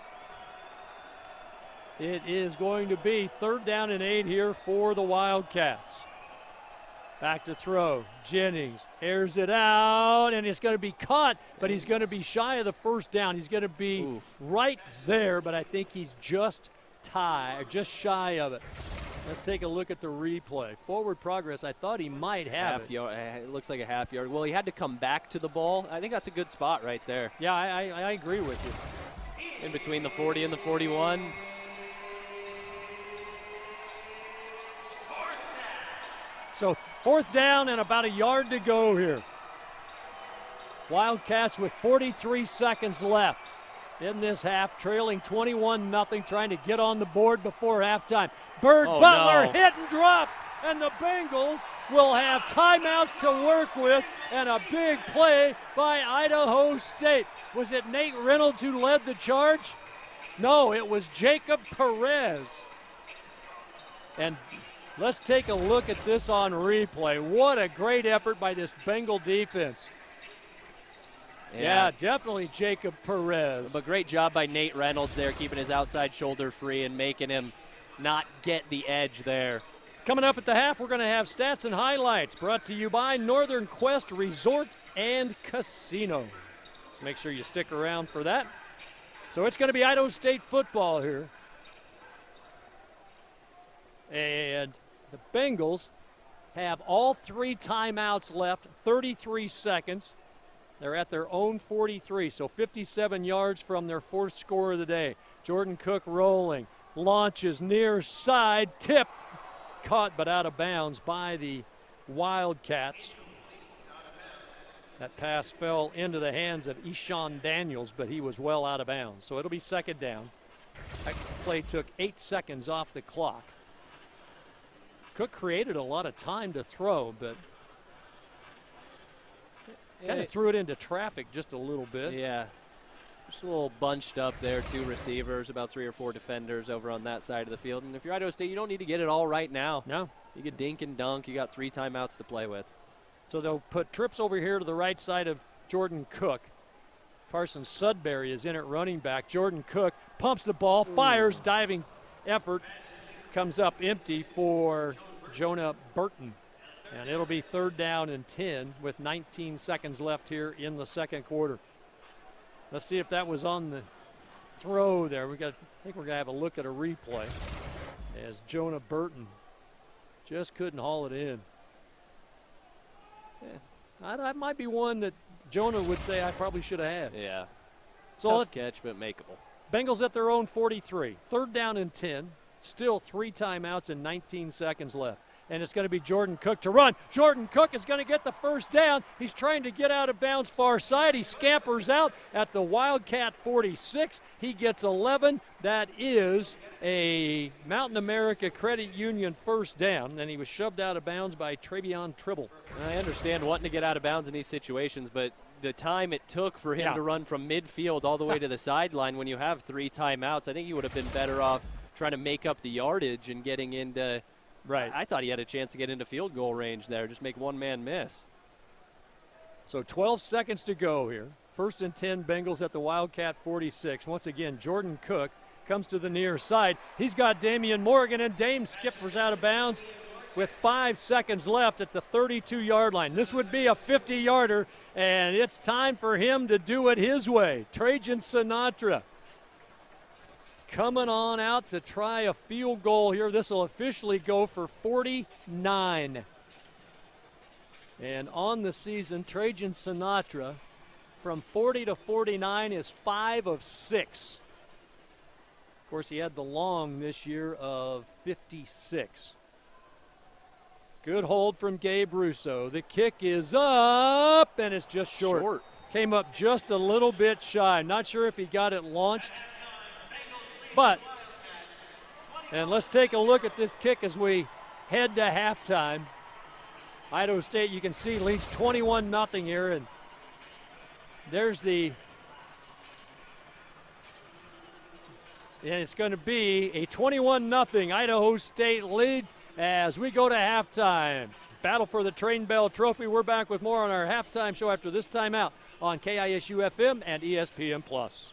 [SPEAKER 2] it is going to be 3rd down and 8 here for the Wildcats. Back to throw. Jennings airs it out, and it's going to be caught, but he's going to be shy of the 1st down. He's going to be right there, but I think he's just shy of it. Let's take a look at the replay. Forward progress, I thought he might have it.
[SPEAKER 1] It looks like a half yard. Well, he had to come back to the ball. I think that's a good spot right there.
[SPEAKER 2] Yeah, I agree with you.
[SPEAKER 1] In between the 40 and the 41.
[SPEAKER 2] So 4th down and about a yard to go here. Wildcats with 43 seconds left in this half, trailing 21-0, trying to get on the board before halftime. Butler hit and drop, and the Bengals will have timeouts to work with, and a big play by Idaho State. Was it Nate Reynolds who led the charge? No, it was Jacob Perez. And let's take a look at this on replay. What a great effort by this Bengal defense. Yeah, definitely Jacob Perez.
[SPEAKER 1] But great job by Nate Reynolds there, keeping his outside shoulder free and making him not get the edge there.
[SPEAKER 2] Coming up at the half, we're going to have stats and highlights brought to you by Northern Quest Resort and Casino. So make sure you stick around for that. So it's going to be Idaho State football here. And the Bengals have all 3 timeouts left, 33 seconds. They're at their own 43, so 57 yards from their 4th score of the day. Jordan Cook rolling, launches near side, tip, caught but out of bounds by the Wildcats. That pass fell into the hands of Eshawn Daniels, but he was well out of bounds. So it'll be 2nd down. That play took 8 seconds off the clock. Cook created a lot of time to throw, but kind of threw it into traffic just a little bit.
[SPEAKER 1] Yeah, just a little bunched up there, 2 receivers, about 3 or 4 defenders over on that side of the field. And if you're Idaho State, you don't need to get it all right now.
[SPEAKER 2] No.
[SPEAKER 1] You can dink and dunk. You got 3 timeouts to play with.
[SPEAKER 2] So they'll put trips over here to the right side of Jordan Cook. Carson Sudbury is in at running back. Jordan Cook pumps the ball, fires, diving effort, comes up empty for Jonah Burton. And it'll be 3rd down and 10 with 19 seconds left here in the 2nd quarter. Let's see if that was on the throw there. I think we're going to have a look at a replay as Jonah Burton just couldn't haul it in. Yeah, that might be one that Jonah would say I probably should have had.
[SPEAKER 1] Yeah.
[SPEAKER 2] So
[SPEAKER 1] tough catch, but makeable.
[SPEAKER 2] Bengals at their own 43. 3rd down and 10. Still 3 timeouts and 19 seconds left. And it's going to be Jordan Cook to run. Jordan Cook is going to get the 1st down. He's trying to get out of bounds far side. He scampers out at the Wildcat 46. He gets 11. That is a Mountain America Credit Union 1st down. And he was shoved out of bounds by Travion Tribble.
[SPEAKER 1] I understand wanting to get out of bounds in these situations, but the time it took for him to run from midfield all the way to the sideline when you have 3 timeouts, I think he would have been better off trying to make up the yardage and getting into –
[SPEAKER 2] right.
[SPEAKER 1] I thought he had a chance to get into field goal range there, just make one man miss.
[SPEAKER 2] So 12 seconds to go here. 1st and 10, Bengals at the Wildcat 46. Once again, Jordan Cook comes to the near side. He's got Damian Morgan, and Dame skippers out of bounds with 5 seconds left at the 32-yard line. This would be a 50-yarder, and it's time for him to do it his way. Trajan Sinatra coming on out to try a field goal here. This will officially go for 49. And on the season, Trajan Sinatra from 40 to 49 is 5 of 6. Of course, he had the long this year of 56. Good hold from Gabe Russo. The kick is up, and it's just short. Came up just a little bit shy. Not sure if he got it launched, but, and let's take a look at this kick as we head to halftime. Idaho State, you can see, leads 21-0 here, and there's and it's going to be a 21-0 Idaho State lead as we go to halftime. Battle for the Train Bell Trophy. We're back with more on our halftime show after this timeout on KISU FM and ESPN+.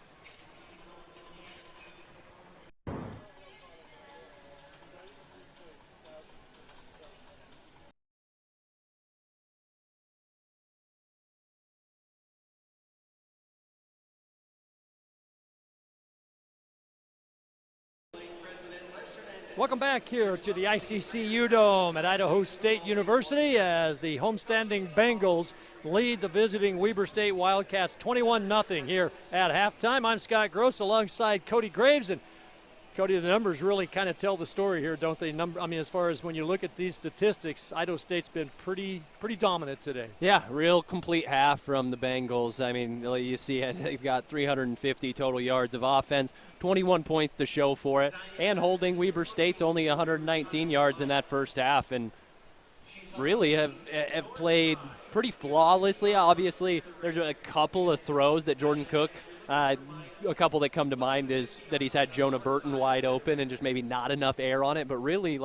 [SPEAKER 2] Welcome back here to the ICCU Dome at Idaho State University as the homestanding Bengals lead the visiting Weber State Wildcats 21-0 here at halftime. I'm Scott Gross alongside Cody Graves, and Cody, the numbers really kind of tell the story here, don't they? As far as when you look at these statistics, Idaho State's been pretty dominant today.
[SPEAKER 1] Yeah, real complete half from the Bengals. I mean, you see they've got 350 total yards of offense, 21 points to show for it, and holding Weber State's only 119 yards in that first half, and really have played pretty flawlessly. Obviously, there's a couple of throws that Jordan Cook, a couple that come to mind is that he's had Jonah Burton wide open and just maybe not enough air on it, but really,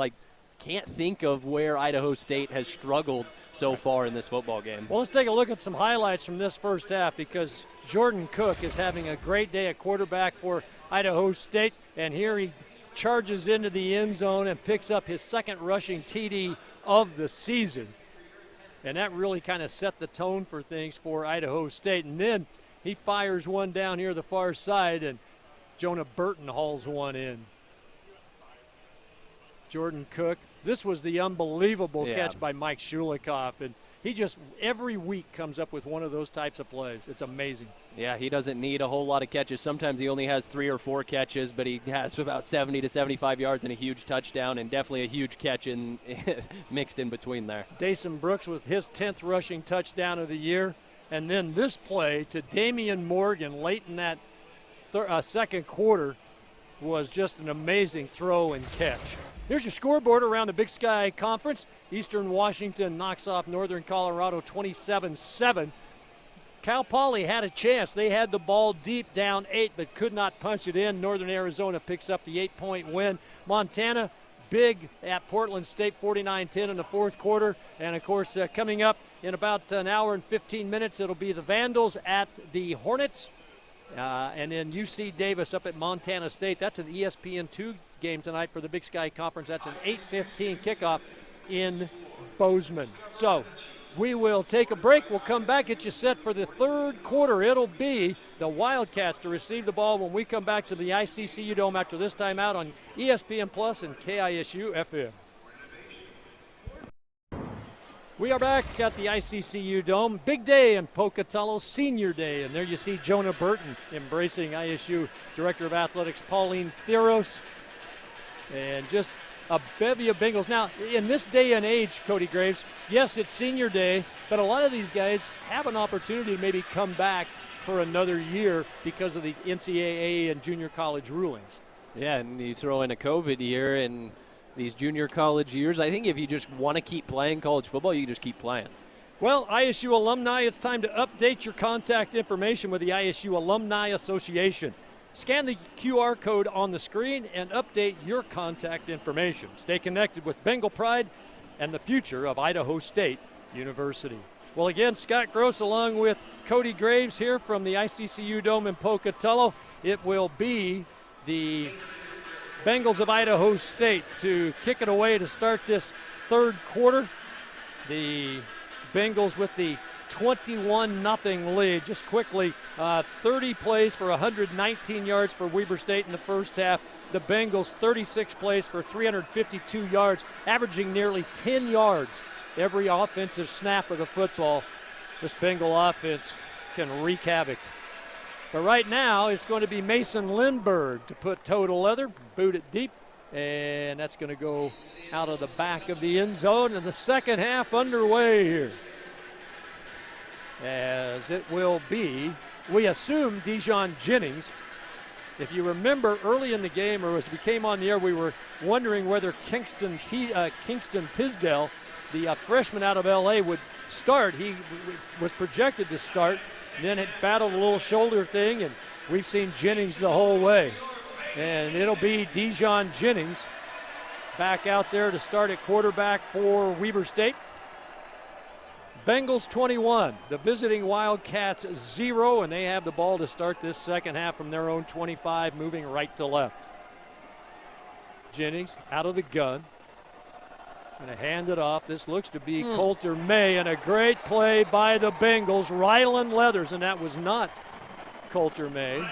[SPEAKER 1] can't think of where Idaho State has struggled so far in this football game.
[SPEAKER 2] Well, let's take a look at some highlights from this first half because Jordan Cook is having a great day at quarterback for Idaho State, and here he charges into the end zone and picks up his second rushing TD of the season. And that really kind of set the tone for things for Idaho State. And then he fires one down here the far side, and Jonah Burton hauls one in. Jordan Cook. This was the unbelievable catch by Mike Shulikoff, and he just every week comes up with one of those types of plays. It's amazing.
[SPEAKER 1] Yeah, he doesn't need a whole lot of catches. Sometimes he only has 3 or 4 catches, but he has about 70 to 75 yards and a huge touchdown, and definitely a huge catch mixed in between there.
[SPEAKER 2] Dason Brooks with his 10th rushing touchdown of the year. And then this play to Damian Morgan late in that second quarter was just an amazing throw and catch. Here's your scoreboard around the Big Sky Conference. Eastern Washington knocks off Northern Colorado 27-7. Cal Poly had a chance. They had the ball deep down 8 but could not punch it in. Northern Arizona picks up the 8-point win. Montana big at Portland State 49-10 in the fourth quarter. And, of course, coming up in about an hour and 15 minutes, it'll be the Vandals at the Hornets. And then UC Davis up at Montana State. That's an ESPN2 game tonight for the Big Sky Conference. That's an 8:15 kickoff in Bozeman. So we will take a break. We'll come back, get you set for the third quarter. It'll be the Wildcats to receive the ball when we come back to the ICCU Dome after this time out on ESPN Plus and KISU FM. We are back at the ICCU Dome. Big day in Pocatello, Senior Day. And there you see Jonah Burton embracing ISU Director of Athletics Pauline Theros. And just a bevy of Bengals. Now, in this day and age, Cody Graves, yes, it's Senior Day, but a lot of these guys have an opportunity to maybe come back for another year because of the NCAA and junior college rulings.
[SPEAKER 1] Yeah, and you throw in a COVID year and these junior college years. I think if you just want to keep playing college football, you can just keep playing.
[SPEAKER 2] Well, ISU alumni, it's time to update your contact information with the ISU Alumni Association. Scan the QR code on the screen and update your contact information. Stay connected with Bengal Pride and the future of Idaho State University. Well, again, Scott Gross along with Cody Graves here from the ICCU Dome in Pocatello. It will be the Bengals of Idaho State to kick it away to start this third quarter. The Bengals with the 21-0 lead. Just quickly, 30 plays for 119 yards for Weber State in the first half. The Bengals 36 plays for 352 yards, averaging nearly 10 yards every offensive snap of the football. This Bengal offense can wreak havoc. But right now, it's going to be Mason Lindbergh to put toe to leather, boot it deep, And that's going to go out of the back of the end zone, and the second half underway here. As it will be, we assume Dijon Jennings. If you remember early in the game, or as we came on the air, we were wondering whether Kingston Tisdale, the freshman out of LA, would start. He was projected to start, then it battled a little shoulder thing, and we've seen Jennings the whole way. And it'll be Dijon Jennings back out there to start at quarterback for Weber State. Bengals 21, the visiting Wildcats 0, and they have the ball to start this second half from their own 25, moving right to left. Jennings out of the gun. Going to hand it off. This looks to be Coulter May, and a great play by the Bengals. Rylan Leathers, and that was not Coulter May.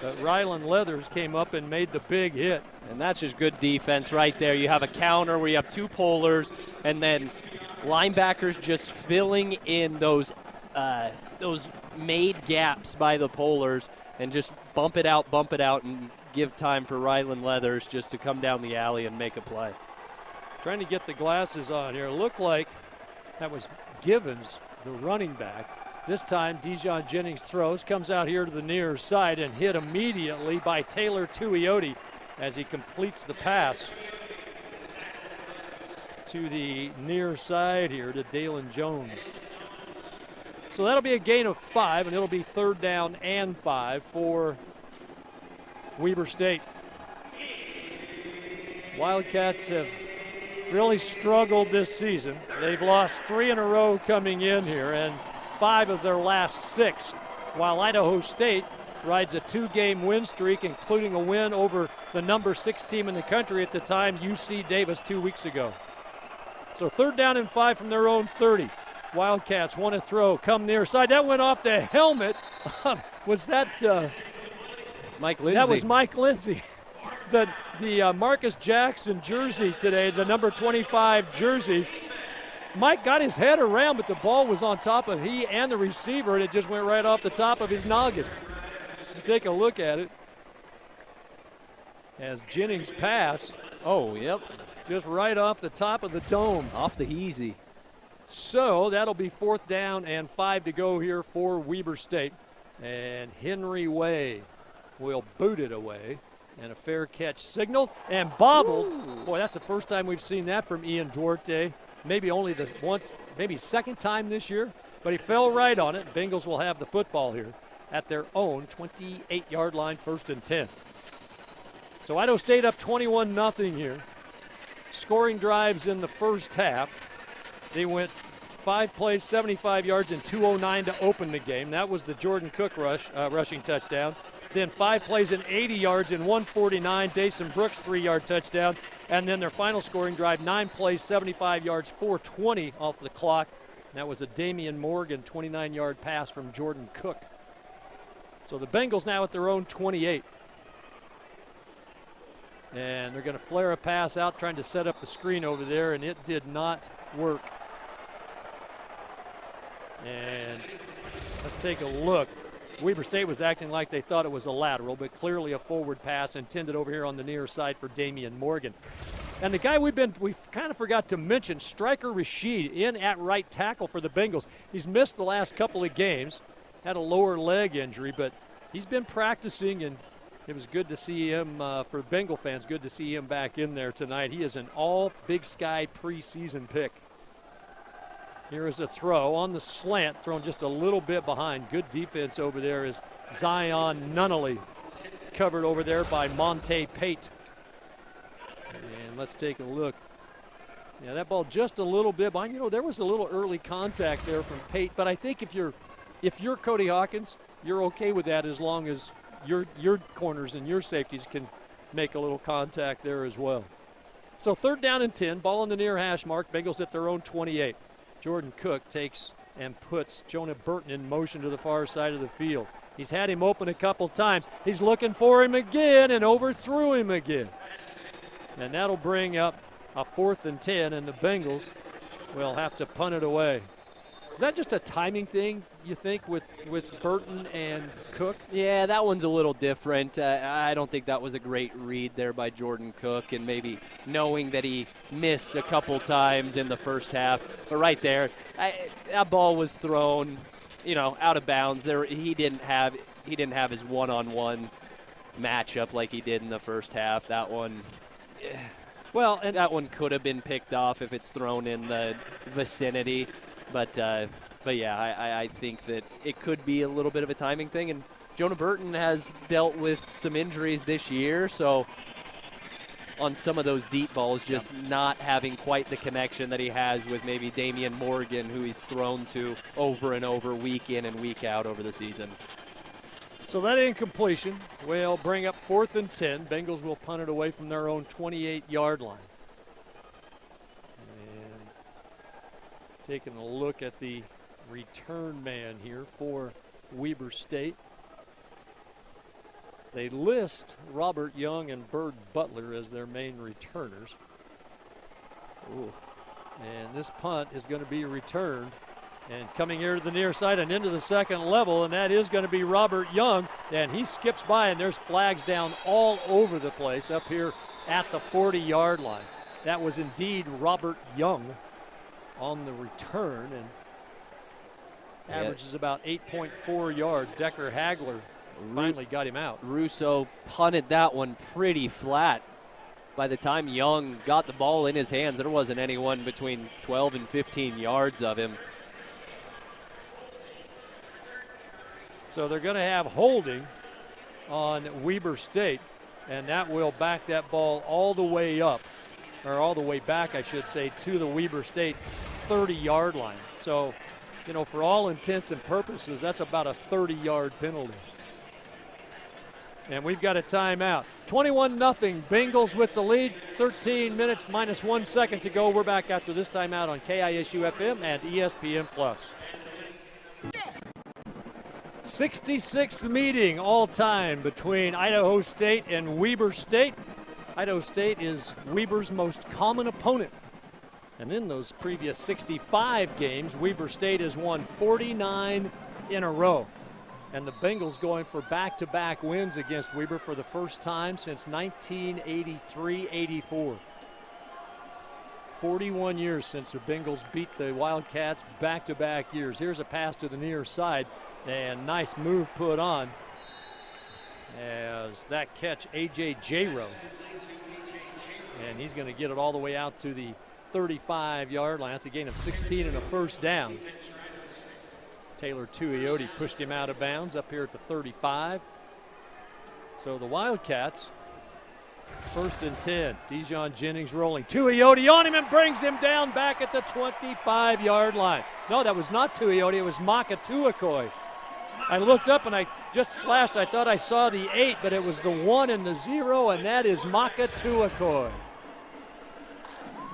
[SPEAKER 2] But Rylan Leathers came up and made the big hit.
[SPEAKER 1] And that's just good defense right there. You have a counter where you have two pullers, and then linebackers just filling in those made gaps by the pullers, and just bump it out, and give time for Rylan Leathers just to come down the alley and make a play.
[SPEAKER 2] Trying to get the glasses on here. Looked like that was Givens, the running back. This time, Dijon Jennings throws, comes out here to the near side, and hit immediately by Taylor Tuioti as he completes the pass to the near side here to Dalen Jones. So that'll be a gain of 5, and it'll be 3rd down and 5 for Weber State. Wildcats have really struggled this season. They've lost 3 in a row coming in here, and 5 of their last 6, while Idaho State rides a 2-game win streak, including a win over the number 6 team in the country at the time, UC Davis, 2 weeks ago. So 3rd down and 5 from their own 30. Wildcats want to throw, come near side. That went off the helmet. Was that
[SPEAKER 1] Mike Lindsay?
[SPEAKER 2] That was Mike Lindsay. The Marcus Jackson jersey today, the number 25 jersey. Mike got his head around, but the ball was on top of he and the receiver, and it just went right off the top of his noggin. Take a look at it. As Jennings pass.
[SPEAKER 1] Oh, yep.
[SPEAKER 2] Just right off the top of the dome.
[SPEAKER 1] Off the easy.
[SPEAKER 2] So that'll be 4th down and 5 to go here for Weber State. And Henry Way will boot it away. And a fair catch signaled and bobbled. Ooh. Boy, that's the first time we've seen that from Ian Duarte. Maybe only the once, maybe second time this year. But he fell right on it. Bengals will have the football here at their own 28-yard line, 1st and 10. So Idaho State up 21-0 here. Scoring drives in the first half. They went 5 plays, 75 yards, and 2:09 to open the game. That was the Jordan Cook rushing touchdown. Then 5 plays and 80 yards in 1:49. Dason Brooks 3-yard touchdown. And then their final scoring drive, 9 plays, 75 yards, 4:20 off the clock. That was a Damian Morgan 29-yard pass from Jordan Cook. So the Bengals now at their own 28. And they're going to flare a pass out, trying to set up the screen over there, and it did not work. And let's take a look. Weber State was acting like they thought it was a lateral, but clearly a forward pass intended over here on the near side for Damian Morgan. And the guy we kind of forgot to mention, Stryker Rashid, in at right tackle for the Bengals. He's missed the last couple of games, had a lower leg injury, but he's been practicing, and it was good to see him, for Bengal fans, good to see him back in there tonight. He is an all Big Sky preseason pick. Here is a throw on the slant, thrown just a little bit behind. Good defense over there is Zion Nunnally, covered over there by Monte Pate. And let's take a look. Yeah, that ball just a little bit behind. You know, there was a little early contact there from Pate, but I think if you're Cody Hawkins, you're okay with that as long as your corners and your safeties can make a little contact there as well. So 3rd down and 10, ball on the near hash mark. Bengals at their own 28. Jordan Cook takes and puts Jonah Burton in motion to the far side of the field. He's had him open a couple times. He's looking for him again and overthrew him again. And that'll bring up a 4th and 10, and the Bengals will have to punt it away. Is that just a timing thing, you think, with Burton and Cook?
[SPEAKER 1] Yeah, that one's a little different. I don't think that was a great read there by Jordan Cook, and maybe knowing that he missed a couple times in the first half. But right there, that ball was thrown, out of bounds. He didn't have his one-on-one matchup like he did in the first half. That one, that one could have been picked off if it's thrown in the vicinity. But yeah, I think that it could be a little bit of a timing thing. And Jonah Burton has dealt with some injuries this year, so on some of those deep balls, just not having quite the connection that he has with maybe Damian Morgan, who he's thrown to over and over, week in and week out over the season.
[SPEAKER 2] So that incompletion will bring up 4th and 10. Bengals will punt it away from their own 28-yard line. Taking a look at the return man here for Weber State. They list Robert Young and Bird Butler as their main returners. Ooh. And this punt is going to be returned. And coming here to the near side and into the second level, and that is going to be Robert Young. And he skips by, and there's flags down all over the place up here at the 40-yard line. That was indeed Robert Young on the return, and averages about 8.4 yards. Decker Hagler finally got him out.
[SPEAKER 1] Russo punted that one pretty flat. By the time Young got the ball in his hands, there wasn't anyone between 12 and 15 yards of him.
[SPEAKER 2] So they're going to have holding on Weber State, and that will back that ball all the way up, or all the way back, I should say, to the Weber State 30-yard line. So, for all intents and purposes, that's about a 30-yard penalty. And we've got a timeout. 21-0, Bengals with the lead. 13 minutes minus 1 second to go. We're back after this timeout on KISU-FM and ESPN+. 66th meeting all time between Idaho State and Weber State. Idaho State is Weber's most common opponent. And in those previous 65 games, Weber State has won 49 in a row. And the Bengals going for back-to-back wins against Weber for the first time since 1983-84. 41 years since the Bengals beat the Wildcats back-to-back years. Here's a pass to the near side, and nice move put on as that catch, A.J. J-Rowe. And he's going to get it all the way out to the 35-yard line. That's a gain of 16 and a first down. Taylor Tuioti pushed him out of bounds up here at the 35. So the Wildcats, 1st and 10. Dijon Jennings rolling. Tuioti on him and brings him down back at the 25-yard line. No, that was not Tuioti. It was Maka Tuakoi. I looked up and I just flashed. I thought I saw the 8, but it was the 1 and the 0, and that is Maka Tuakoi.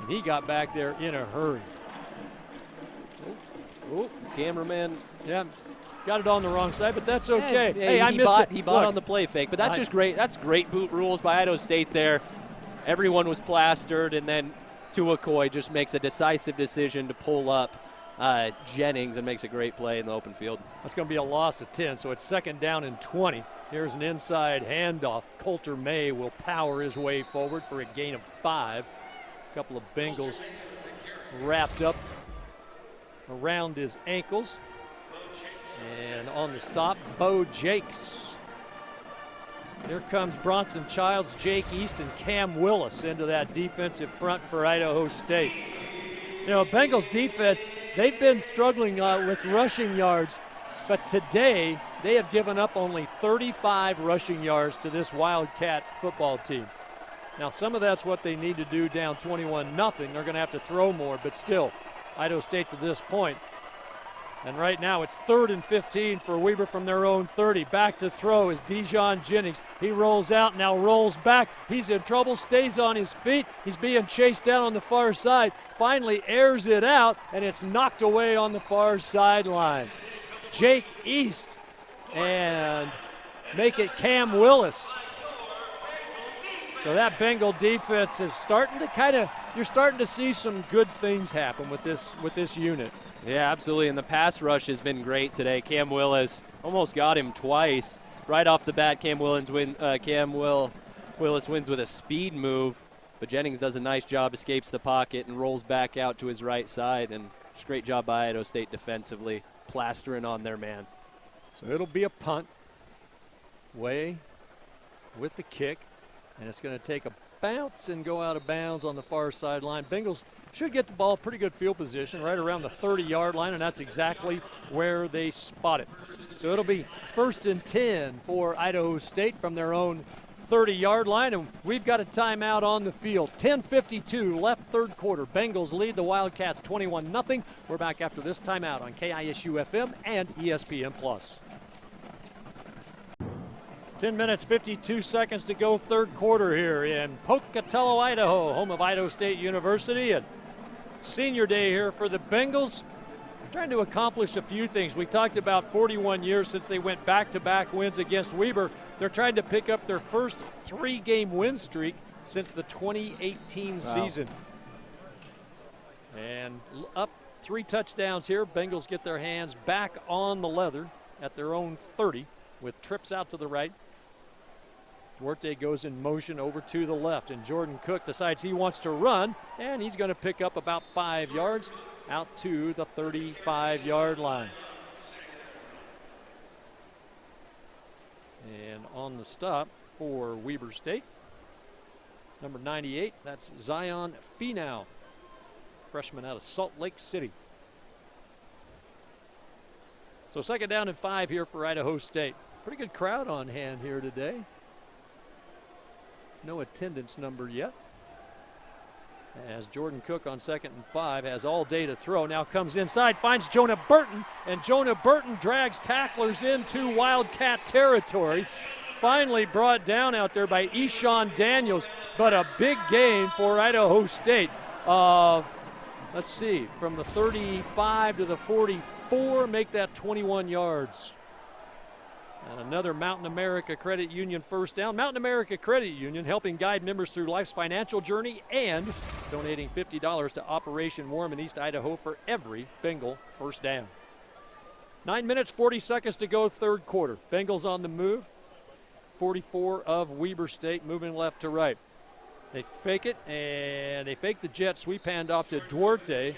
[SPEAKER 2] And he got back there in a hurry.
[SPEAKER 1] Oh, cameraman.
[SPEAKER 2] Yeah, got it on the wrong side, but that's okay.
[SPEAKER 1] Hey,
[SPEAKER 2] I missed it.
[SPEAKER 1] He bought on the play fake, but that's just great. That's great boot rules by Idaho State there. Everyone was plastered, and then Tuakoi just makes a decisive decision to pull up Jennings and makes a great play in the open field.
[SPEAKER 2] That's going to be a loss of 10, so it's 2nd down and 20. Here's an inside handoff. Coulter May will power his way forward for a gain of 5. A couple of Bengals wrapped up around his ankles. And on the stop, Bo Jakes. Here comes Bronson Childs, Jake East, and Cam Willis into that defensive front for Idaho State. Bengals defense, they've been struggling with rushing yards, but today they have given up only 35 rushing yards to this Wildcat football team. Now, some of that's what they need to do down 21-0. They're going to have to throw more, but still, Idaho State to this point. And right now it's 3rd and 15 for Weber from their own 30. Back to throw is Dijon Jennings. He rolls out, now rolls back. He's in trouble, stays on his feet. He's being chased down on the far side. Finally airs it out, and it's knocked away on the far sideline. Jake East, and make it Cam Willis. So that Bengal defense is starting to you're starting to see some good things happen with this unit.
[SPEAKER 1] Yeah, absolutely, and the pass rush has been great today. Cam Willis almost got him twice. Right off the bat, Cam Willis wins with a speed move, but Jennings does a nice job, escapes the pocket, and rolls back out to his right side. And just great job by Idaho State defensively, plastering on their man.
[SPEAKER 2] So it'll be a punt. Way with the kick, and it's going to take a bounce and go out of bounds on the far sideline. Bengals should get the ball pretty good field position right around the 30-yard line, and that's exactly where they spot it. So it'll be 1st and 10 for Idaho State from their own 30-yard line, and we've got a timeout on the field. 10:52 left, third quarter. Bengals lead the Wildcats 21-0. We're back after this timeout on KISU-FM and ESPN+. 10 minutes, 52 seconds to go, third quarter here in Pocatello, Idaho, home of Idaho State University. And senior day here for the Bengals. Trying to accomplish a few things. We talked about 41 years since they went back-to-back wins against Weber. They're trying to pick up their first 3-game win streak since the 2018 season. And up 3 touchdowns here. Bengals get their hands back on the leather at their own 30 with trips out to the right. Duarte goes in motion over to the left, and Jordan Cook decides he wants to run, and he's going to pick up about 5 yards out to the 35-yard line. And on the stop for Weber State, number 98, that's Zion Finau, freshman out of Salt Lake City. So 2nd down and 5 here for Idaho State. Pretty good crowd on hand here today. No attendance number yet. As Jordan Cook on 2nd and 5 has all day to throw. Now comes inside, finds Jonah Burton, and Jonah Burton drags tacklers into Wildcat territory. Finally brought down out there by Eshawn Daniels, but a big gain for Idaho State of, let's see, from the 35 to the 44, make that 21 yards. And another Mountain America Credit Union first down. Mountain America Credit Union helping guide members through life's financial journey and donating $50 to Operation Warm in East Idaho for every Bengal first down. 9 minutes, 40 seconds to go, third quarter. Bengals on the move. 44 of Weber State moving left to right. They fake it, and they fake the jet sweep handoff to Duarte.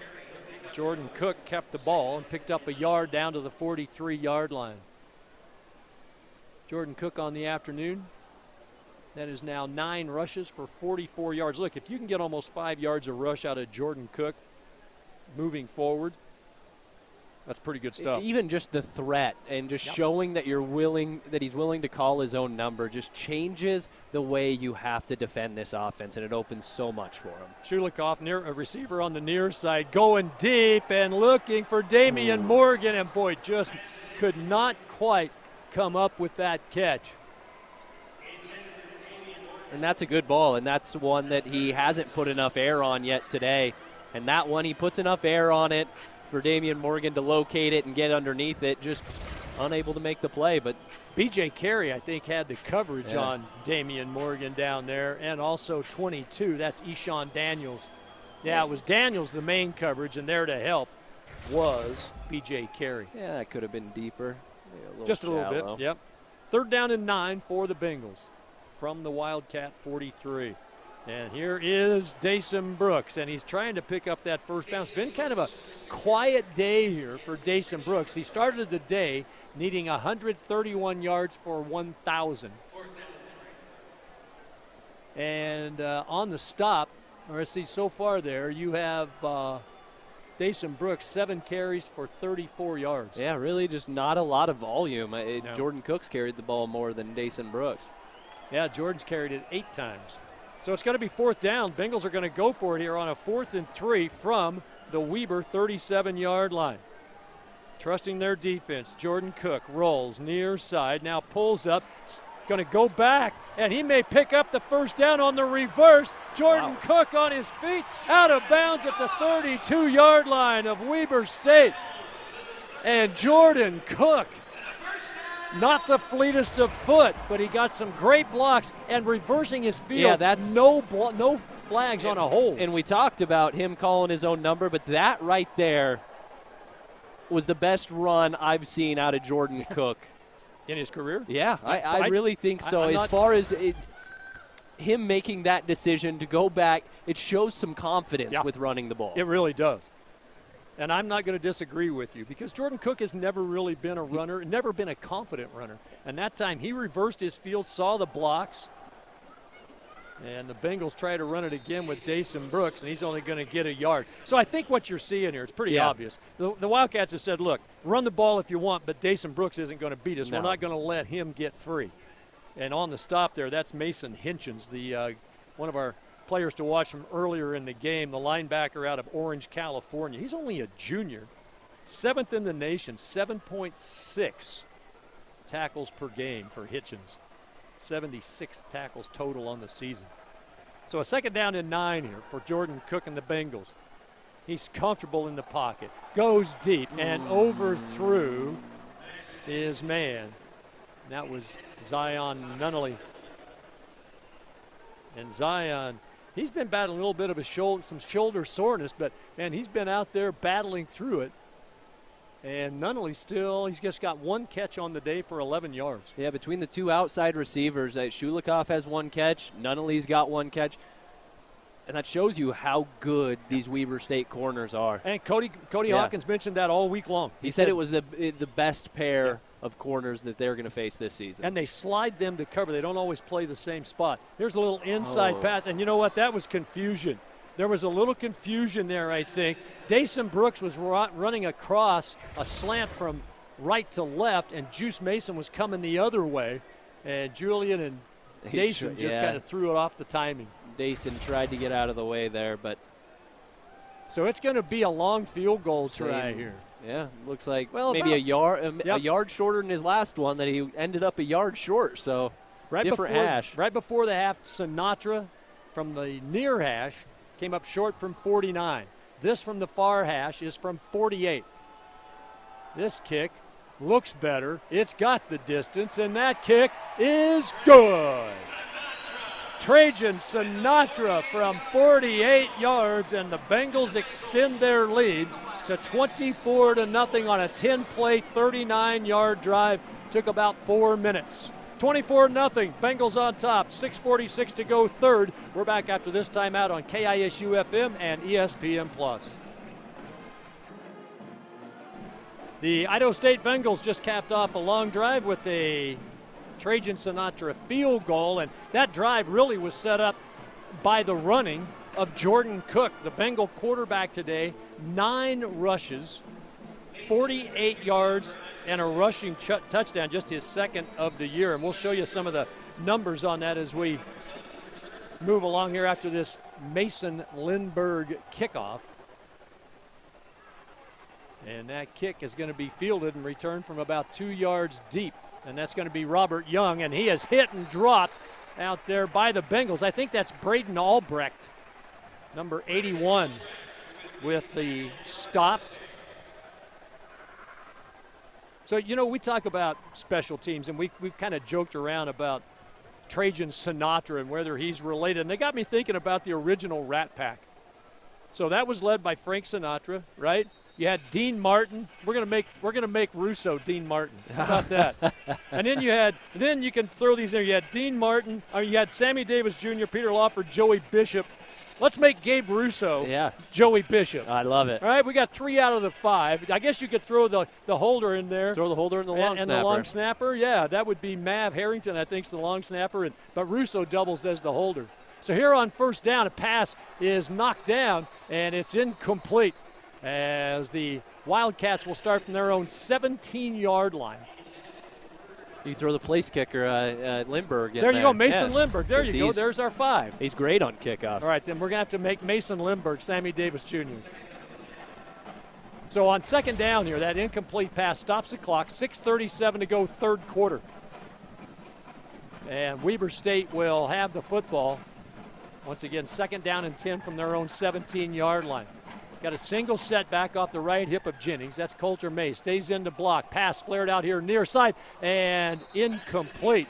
[SPEAKER 2] Jordan Cook kept the ball and picked up a yard down to the 43-yard line. Jordan Cook on the afternoon. That is now 9 rushes for 44 yards. Look, if you can get almost 5 yards of rush out of Jordan Cook moving forward, that's pretty good stuff.
[SPEAKER 1] Even just the threat and just showing that he's willing to call his own number just changes the way you have to defend this offense, and it opens so much for him.
[SPEAKER 2] Shulikov near a receiver on the near side, going deep and looking for Damian Morgan, and boy, just could not quite come up with that catch.
[SPEAKER 1] And that's a good ball, and that's one that he hasn't put enough air on yet today. And that one, he puts enough air on it for Damian Morgan to locate it and get underneath it, just unable to make the play. But
[SPEAKER 2] B.J. Carey, I think, had the coverage on Damian Morgan down there, and also 22, that's Eshawn Daniels. Yeah, it was Daniels the main coverage, and there to help was B.J. Carey.
[SPEAKER 1] Yeah, that could have been deeper.
[SPEAKER 2] Just a little bit, yep. 3rd down and 9 for the Bengals from the Wildcat 43. And here is Dason Brooks, and he's trying to pick up that first down. It's been kind of a quiet day here for Dason Brooks. He started the day needing 131 yards for 1,000. And on the stop, or let's see, so far there, you have Dason Brooks, 7 carries for 34 yards.
[SPEAKER 1] Yeah, really just not a lot of volume. No. Jordan Cook's carried the ball more than Dason Brooks.
[SPEAKER 2] Yeah, Jordan's carried it 8 times. So it's going to be 4th down. Bengals are going to go for it here on a 4th and 3 from the Weber 37-yard line. Trusting their defense, Jordan Cook rolls near side, now pulls up, going to go back, and he may pick up the first down on the reverse. Jordan Cook on his feet, out of bounds at the 32-yard line of Weber State. And Jordan Cook, not the fleetest of foot, but he got some great blocks and reversing his field.
[SPEAKER 1] Yeah, that's
[SPEAKER 2] no flags on a hold.
[SPEAKER 1] And we talked about him calling his own number, but that right there was the best run I've seen out of Jordan Cook.
[SPEAKER 2] In his career?
[SPEAKER 1] Yeah, I really think so. As far as him making that decision to go back, it shows some confidence with running the ball.
[SPEAKER 2] It really does. And I'm not going to disagree with you because Jordan Cook has never really been a runner, never been a confident runner. And that time he reversed his field, saw the blocks, and the Bengals try to run it again with Dason Brooks, and he's only going to get a yard. So I think what you're seeing here, it's pretty obvious. The Wildcats have said, look, run the ball if you want, but Dason Brooks isn't going to beat us. No. We're not going to let him get free. And on the stop there, that's Mason Hinchins, the one of our players to watch from earlier in the game, the linebacker out of Orange, California. He's only a junior, 7th in the nation, 7.6 tackles per game for Hitchens. 76 tackles total on the season. So a 2nd down and 9 here for Jordan Cook and the Bengals. He's comfortable in the pocket, goes deep, and overthrew his man. That was Zion Nunnally. And Zion, he's been battling a little bit of some shoulder soreness, but, man, he's been out there battling through it. And Nunnally he's just got 1 catch on the day for 11 yards.
[SPEAKER 1] Yeah, between the 2 outside receivers, Shulikov has 1 catch, Nunnally's got 1 catch. And that shows you how good these Weber State corners are.
[SPEAKER 2] And Cody Hawkins mentioned that all week long.
[SPEAKER 1] He said it was the best pair of corners that they're going to face this season.
[SPEAKER 2] And they slide them to cover. They don't always play the same spot. Here's a little inside pass, and you know what? That was confusion. There was a little confusion there, I think. Dason Brooks was running across a slant from right to left, and Juice Mason was coming the other way. And Julian and Dason just kind of threw it off the timing.
[SPEAKER 1] Dason tried to get out of the way there, but.
[SPEAKER 2] So it's going to be a long field goal try here.
[SPEAKER 1] Yeah, looks like maybe a yard shorter than his last one that he ended up a yard short, so different hash.
[SPEAKER 2] Right before the half, Sinatra from the near hash came up short from 49. This from the far hash is from 48. This kick looks better. It's got the distance, and that kick is good. Trajan Sinatra from 48 yards, and the Bengals extend their lead to 24-0 on a 10-play, 39-yard drive. Took about 4 minutes. 24-0, Bengals on top, 6:46 to go third. We're back after this timeout on KISU-FM and ESPN+. The Idaho State Bengals just capped off a long drive with a Trajan Sinatra field goal, and that drive really was set up by the running of Jordan Cook, the Bengal quarterback today. 9 rushes, 48 yards, and a rushing touchdown, just his 2nd of the year. And we'll show you some of the numbers on that as we move along here after this Mason Lindbergh kickoff. And that kick is going to be fielded and returned from about 2 yards deep. And that's going to be Robert Young, and he is hit and dropped out there by the Bengals. I think that's Braden Albrecht, number 81, with the stop. So, you know, we talk about special teams, and we've kind of joked around about Trajan Sinatra and whether he's related. And they got me thinking about the original Rat Pack. So that was led by Frank Sinatra, right? You had Dean Martin. We're gonna make Russo Dean Martin. How about that? And then you can throw these in. You had Dean Martin. You had Sammy Davis Jr., Peter Lawford, Joey Bishop. Let's make Gabe Russo Joey Bishop.
[SPEAKER 1] I love it.
[SPEAKER 2] All right, we got 3 out of the 5. I guess you could throw the holder in there.
[SPEAKER 1] Throw the holder and the long snapper.
[SPEAKER 2] And the long snapper, yeah, that would be Mav Harrington, I think, is the long snapper. But Russo doubles as the holder. So here on 1st down, a pass is knocked down, and it's incomplete as the Wildcats will start from their own 17-yard line.
[SPEAKER 1] You can throw the place kicker, Lindbergh, in
[SPEAKER 2] there. You go, Mason Lindbergh. There you go. There's our 5.
[SPEAKER 1] He's great on kickoffs.
[SPEAKER 2] All right, then we're going to have to make Mason Lindbergh Sammy Davis Jr. So on 2nd down here, that incomplete pass stops the clock. 6:37 to go, 3rd quarter. And Weber State will have the football. Once again, 2nd down and 10 from their own 17-yard line. Got a single setback off the right hip of Jennings. That's Coulter May. Stays in to block. Pass flared out here near side and incomplete.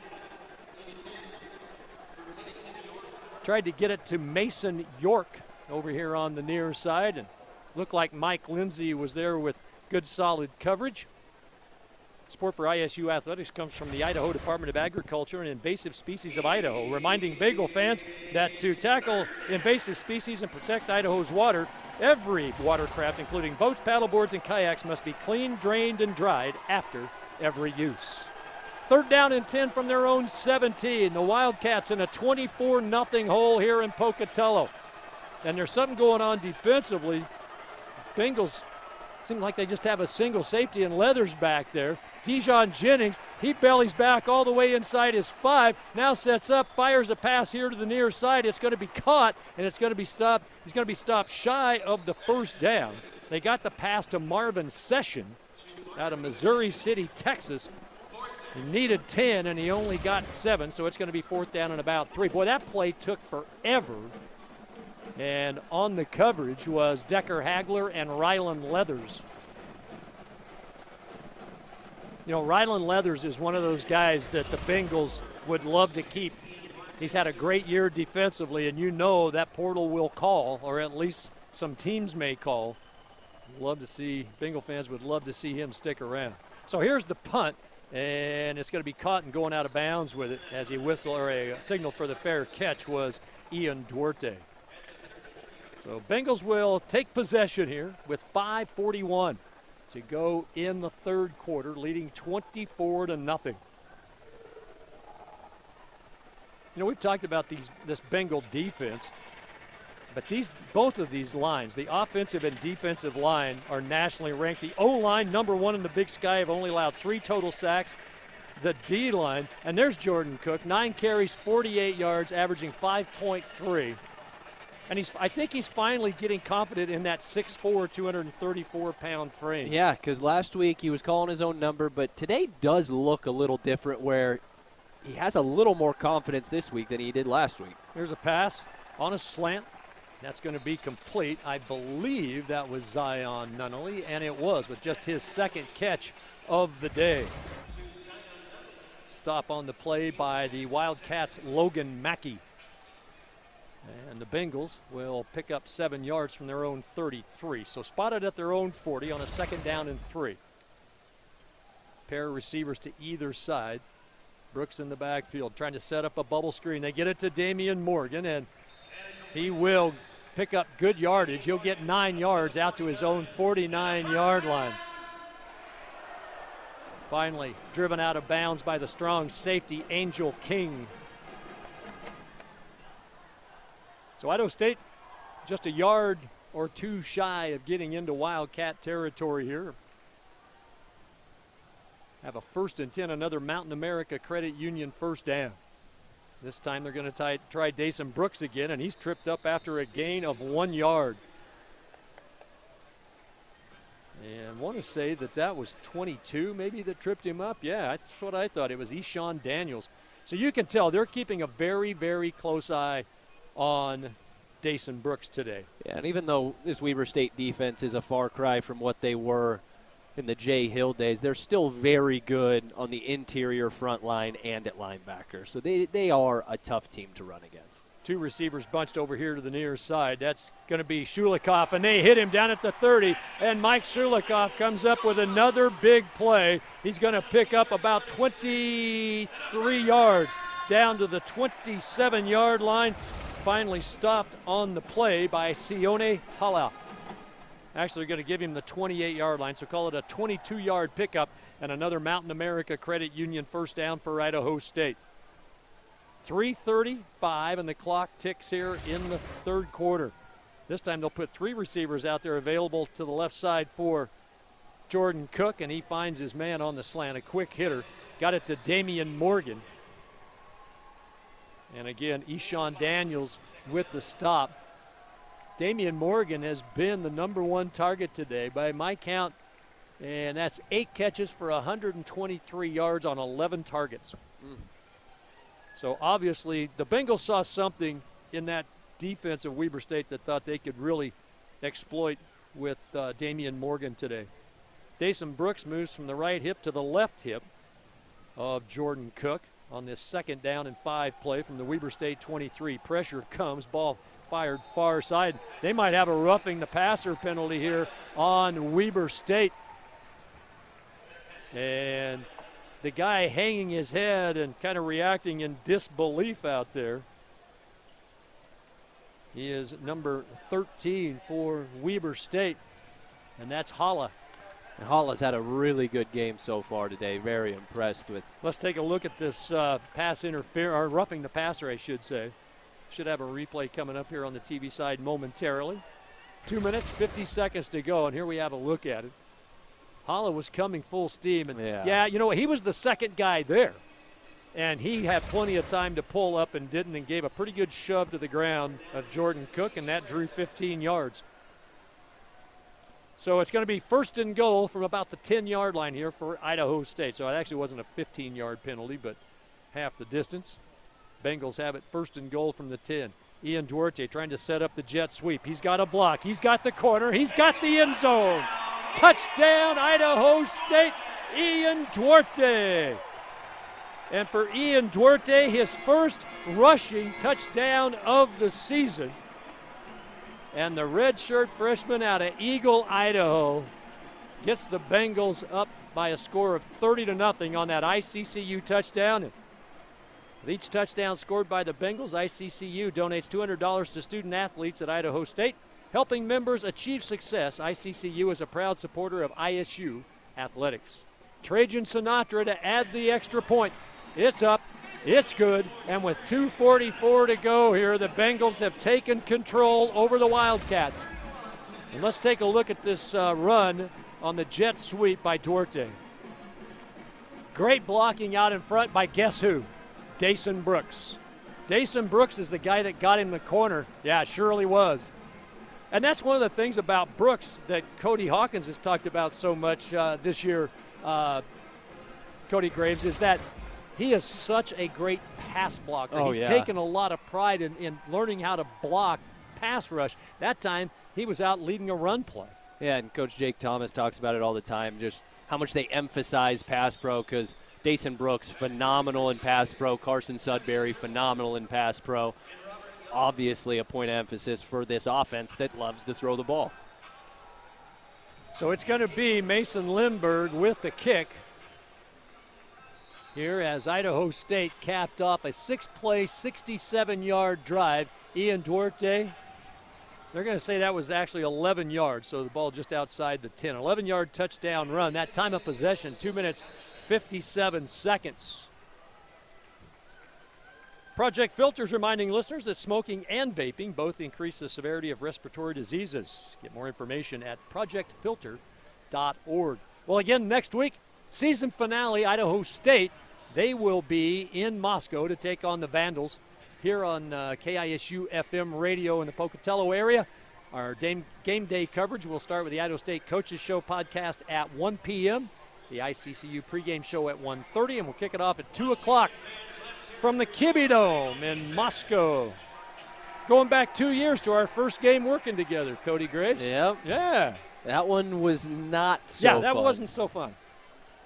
[SPEAKER 2] Tried to get it to Mason York over here on the near side, and looked like Mike Lindsay was there with Good solid coverage. Support for ISU athletics comes from the Idaho Department of Agriculture and Invasive Species of Idaho, reminding Bengal fans that to tackle invasive species and protect Idaho's water, every watercraft, including boats, paddleboards, and kayaks, must be cleaned, drained, and dried after every use. 3rd down and 10 from their own 17. The Wildcats in a 24-0 hole here in Pocatello. And there's something going on defensively. Bengals seem like they just have a single safety, and Leathers back there. Dijon Jennings, he bellies back all the way inside his 5, now sets up, fires a pass here to the near side. It's going to be caught, and it's going to be stopped. He's going to be stopped shy of the 1st down. They got the pass to Marvin Session out of Missouri City, Texas. He needed 10, and he only got 7, so it's going to be 4th down and about 3. Boy, that play took forever. And on the coverage was Decker Hagler and Rylan Leathers. You know, Rylan Leathers is one of those guys that the Bengals would love to keep. He's had a great year defensively, and you know that portal will call, or at least some teams may call. Bengal fans would love to see him stick around. So here's the punt, and it's going to be caught and going out of bounds with it as he whistled, or a signal for the fair catch was Ian Duarte. So Bengals will take possession here with 5:41 to go in the 3rd quarter, leading 24-0. You know, we've talked about this Bengal defense, but both of these lines, the offensive and defensive line, are nationally ranked. The O-line, #1 in the Big Sky, have only allowed 3 total sacks. The D-line, and there's Jordan Cook, 9 carries, 48 yards, averaging 5.3. And I think he's finally getting confident in that 6'4", 234-pound frame.
[SPEAKER 1] Yeah, because last week he was calling his own number, but today does look a little different where he has a little more confidence this week than he did last week.
[SPEAKER 2] Here's a pass on a slant. That's going to be complete. I believe that was Zion Nunnally, and it was, with just his 2nd catch of the day. Stop on the play by the Wildcats' Logan Mackey. And the Bengals will pick up 7 yards from their own 33. So spotted at their own 40 on a 2nd down and 3. Pair of receivers to either side. Brooks in the backfield trying to set up a bubble screen. They get it to Damian Morgan, and he will pick up good yardage. He'll get 9 yards out to his own 49-yard line. Finally driven out of bounds by the strong safety, Angel King. So Idaho State just a yard or 2 shy of getting into Wildcat territory here. Have a 1st and 10, another Mountain America Credit Union 1st down. This time they're going to try Dason Brooks again, and he's tripped up after a gain of 1 yard. And I want to say that was 22 maybe that tripped him up. Yeah, that's what I thought. It was Eshawn Daniels. So you can tell they're keeping a very, very close eye on Dason Brooks today.
[SPEAKER 1] Yeah, and even though this Weber State defense is a far cry from what they were in the Jay Hill days, they're still very good on the interior front line and at linebacker. So they are a tough team to run against.
[SPEAKER 2] 2 receivers bunched over here to the near side. That's going to be Shulikoff, and they hit him down at the 30. And Mike Shulikoff comes up with another big play. He's going to pick up about 23 yards down to the 27-yard line. Finally stopped on the play by Sione Hala. Actually, they're going to give him the 28-yard line, so call it a 22-yard pickup and another Mountain America Credit Union 1st down for Idaho State. 3:35, and the clock ticks here in the 3rd quarter. This time they'll put 3 receivers out there available to the left side for Jordan Cook, and he finds his man on the slant. A quick hitter. Got it to Damian Morgan. And again, Eshawn Daniels with the stop. Damian Morgan has been the #1 target today by my count, and that's 8 catches for 123 yards on 11 targets. So obviously the Bengals saw something in that defense of Weber State that thought they could really exploit with Damian Morgan today. Dason Brooks moves from the right hip to the left hip of Jordan Cook on this 2nd down and 5 play from the Weber State 23. Pressure comes, ball fired far side. They might have a roughing the passer penalty here on Weber State. And the guy hanging his head and kind of reacting in disbelief out there, he is number 13 for Weber State, and that's Holla.
[SPEAKER 1] And Holla's had a really good game so far today. Very impressed with.
[SPEAKER 2] Let's take a look at this pass interference, or roughing the passer, I should say. Should have a replay coming up here on the TV side momentarily. 2 minutes, 50 seconds to go, and here we have a look at it. Holla was coming full steam, and yeah, you know, he was the second guy there. And he had plenty of time to pull up and didn't, and gave a pretty good shove to the ground of Jordan Cook, and that drew 15 yards. So it's going to be first and goal from about the 10-yard line here for Idaho State. So it actually wasn't a 15-yard penalty, but half the distance. Bengals have it first and goal from the 10. Ian Duarte trying to set up the jet sweep. He's got a block. He's got the corner. He's got the end zone. Touchdown, Idaho State, Ian Duarte. And for Ian Duarte, his first rushing touchdown of the season. And the redshirt freshman out of Eagle, Idaho, gets the Bengals up by a score of 30-0 on that ICCU touchdown. And with each touchdown scored by the Bengals, ICCU donates $200 to student athletes at Idaho State, helping members achieve success. ICCU is a proud supporter of ISU athletics. Trajan Sinatra to add the extra point. It's up. It's good, and with 2:44 to go here, the Bengals have taken control over the Wildcats. And let's take a look at this run on the jet sweep by Duarte. Great blocking out in front by guess who? Dason Brooks. Dason Brooks is the guy that got him the corner. Yeah, it surely was. And that's one of the things about Brooks that Cody Hawkins has talked about so much this year, Cody Graves, is that he is such a great pass blocker. He's taken a lot of pride in learning how to block pass rush. That time, he was out leading a run play.
[SPEAKER 1] Yeah, and Coach Jake Thomas talks about it all the time, just how much they emphasize pass pro, because Dason Brooks, phenomenal in pass pro. Carson Sudbury, phenomenal in pass pro. It's obviously a point of emphasis for this offense that loves to throw the ball.
[SPEAKER 2] So it's going to be Mason Lindbergh with the kick here as Idaho State capped off a 6-play, 67-yard drive. Ian Duarte, they're going to say that was actually 11 yards, so the ball just outside the 10. 11-yard touchdown run. That time of possession, 2 minutes, 57 seconds. Project Filters reminding listeners that smoking and vaping both increase the severity of respiratory diseases. Get more information at projectfilter.org. Well, again, next week, season finale, Idaho State. They will be in Moscow to take on the Vandals here on KISU FM radio in the Pocatello area. Our game day coverage will start with the Idaho State Coaches Show podcast at 1 p.m., the ICCU pregame show at 1:30, and we'll kick it off at 2 o'clock from the Kibbe Dome in Moscow. Going back 2 years to our first game working together, Cody Graves.
[SPEAKER 1] Yep.
[SPEAKER 2] Yeah.
[SPEAKER 1] That one was not so fun.
[SPEAKER 2] Yeah, that wasn't so fun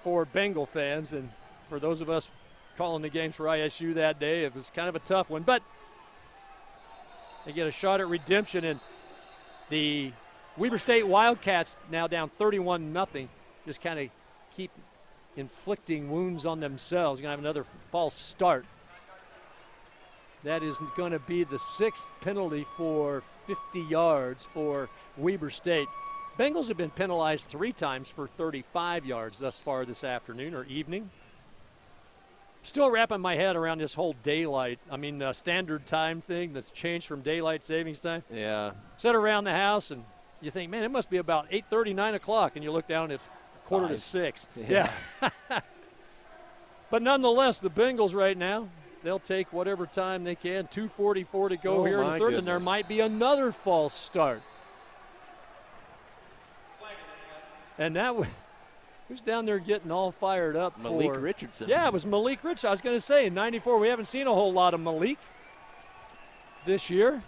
[SPEAKER 2] for Bengal fans, and for those of us calling the games for ISU that day, it was kind of a tough one. But they get a shot at redemption, and the Weber State Wildcats now down 31-0, just kind of keep inflicting wounds on themselves. Going to have another false start. That is going to be the 6th penalty for 50 yards for Weber State. Bengals have been penalized 3 times for 35 yards thus far this afternoon or evening. Still wrapping my head around this whole standard time thing that's changed from daylight savings time.
[SPEAKER 1] Yeah.
[SPEAKER 2] Sit around the house and you think, man, it must be about 8:30, 9 o'clock, and you look down, it's 5:45. Yeah. But nonetheless, the Bengals right now, they'll take whatever time they can. 2:44 to go here in the third, and there might be another false start. And that was, who's down there getting all fired up for?
[SPEAKER 1] Malik Richardson.
[SPEAKER 2] Yeah, it was Malik Richardson. I was going to say, in 94, we haven't seen a whole lot of Malik this year.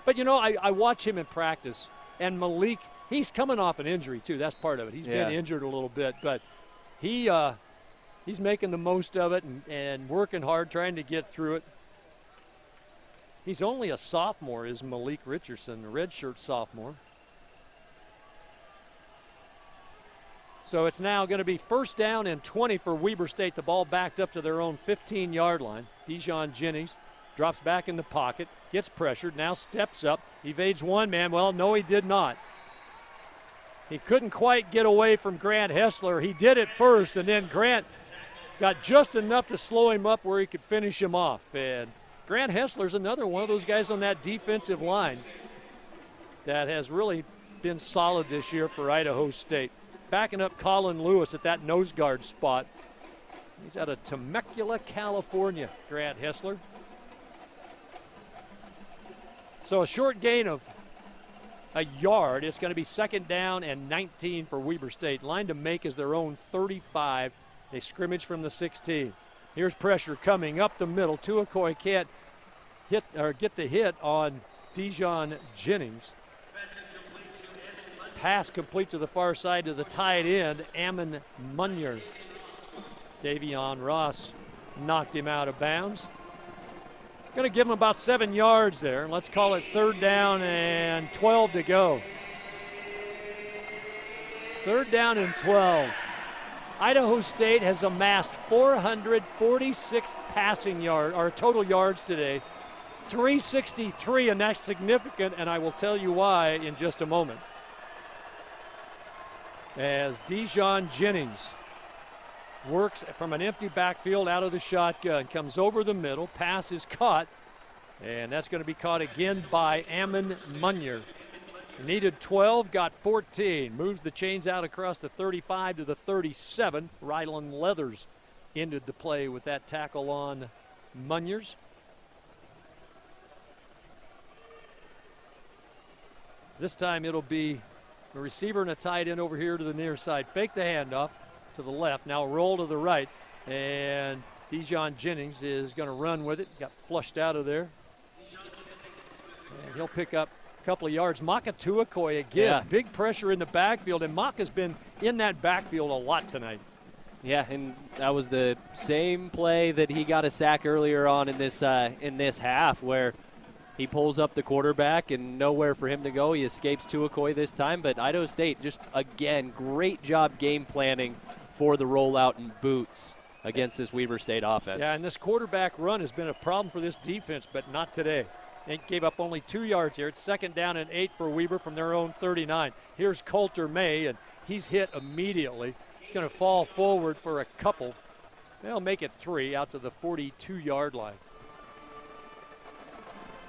[SPEAKER 2] But, you know, I watch him in practice, and Malik, he's coming off an injury, too. That's part of it. He's been injured a little bit, but he's making the most of it and working hard, trying to get through it. He's only a sophomore, is Malik Richardson, a redshirt sophomore. So it's now going to be 1st down and 20 for Weber State. The ball backed up to their own 15-yard line. Dijon Jennings drops back in the pocket, gets pressured, now steps up, evades one man. Well, no, he did not. He couldn't quite get away from Grant Hessler. He did it first, and then Grant got just enough to slow him up where he could finish him off. And Grant Hessler's another one of those guys on that defensive line that has really been solid this year for Idaho State. Backing up Colin Lewis at that nose guard spot. He's out of Temecula, California, Grant Hessler. So a short gain of a yard. It's going to be 2nd down and 19 for Weber State. Line to make is their own 35. They scrimmage from the 16. Here's pressure coming up the middle. Tuakoi can't hit or get the hit on Dijon Jennings. Pass complete to the far side to the tight end, Ammon Munyer. Davion Ross knocked him out of bounds. Going to give him about 7 yards there. Let's call it 3rd down and 12 to go. 3rd down and 12. Idaho State has amassed 446 passing yards, or total yards today. 363, and that's significant, and I will tell you why in just a moment. As Dijon Jennings works from an empty backfield out of the shotgun, comes over the middle, pass is caught, and that's going to be caught again by Ammon Munyer. Needed 12, got 14, moves the chains out across the 35 to the 37. Rylan Leathers ended the play with that tackle on Munyers. This time it'll be a receiver and a tight end over here to the near side. Fake the handoff to the left. Now roll to the right. And Dijon Jennings is going to run with it. Got flushed out of there. And he'll pick up a couple of yards. Maka Tuakoi again. Yeah. Big pressure in the backfield. And Maka's been in that backfield a lot tonight.
[SPEAKER 1] Yeah, and that was the same play that he got a sack earlier on in this half, where he pulls up the quarterback and nowhere for him to go. He escapes Tuakoi this time, but Idaho State just, again, great job game planning for the rollout and boots against this Weber State offense.
[SPEAKER 2] Yeah, and this quarterback run has been a problem for this defense, but not today. They gave up only 2 yards here. It's 2nd down and 8 for Weber from their own 39. Here's Coulter May, and he's hit immediately. He's going to fall forward for a couple. They'll make it 3 out to the 42-yard line.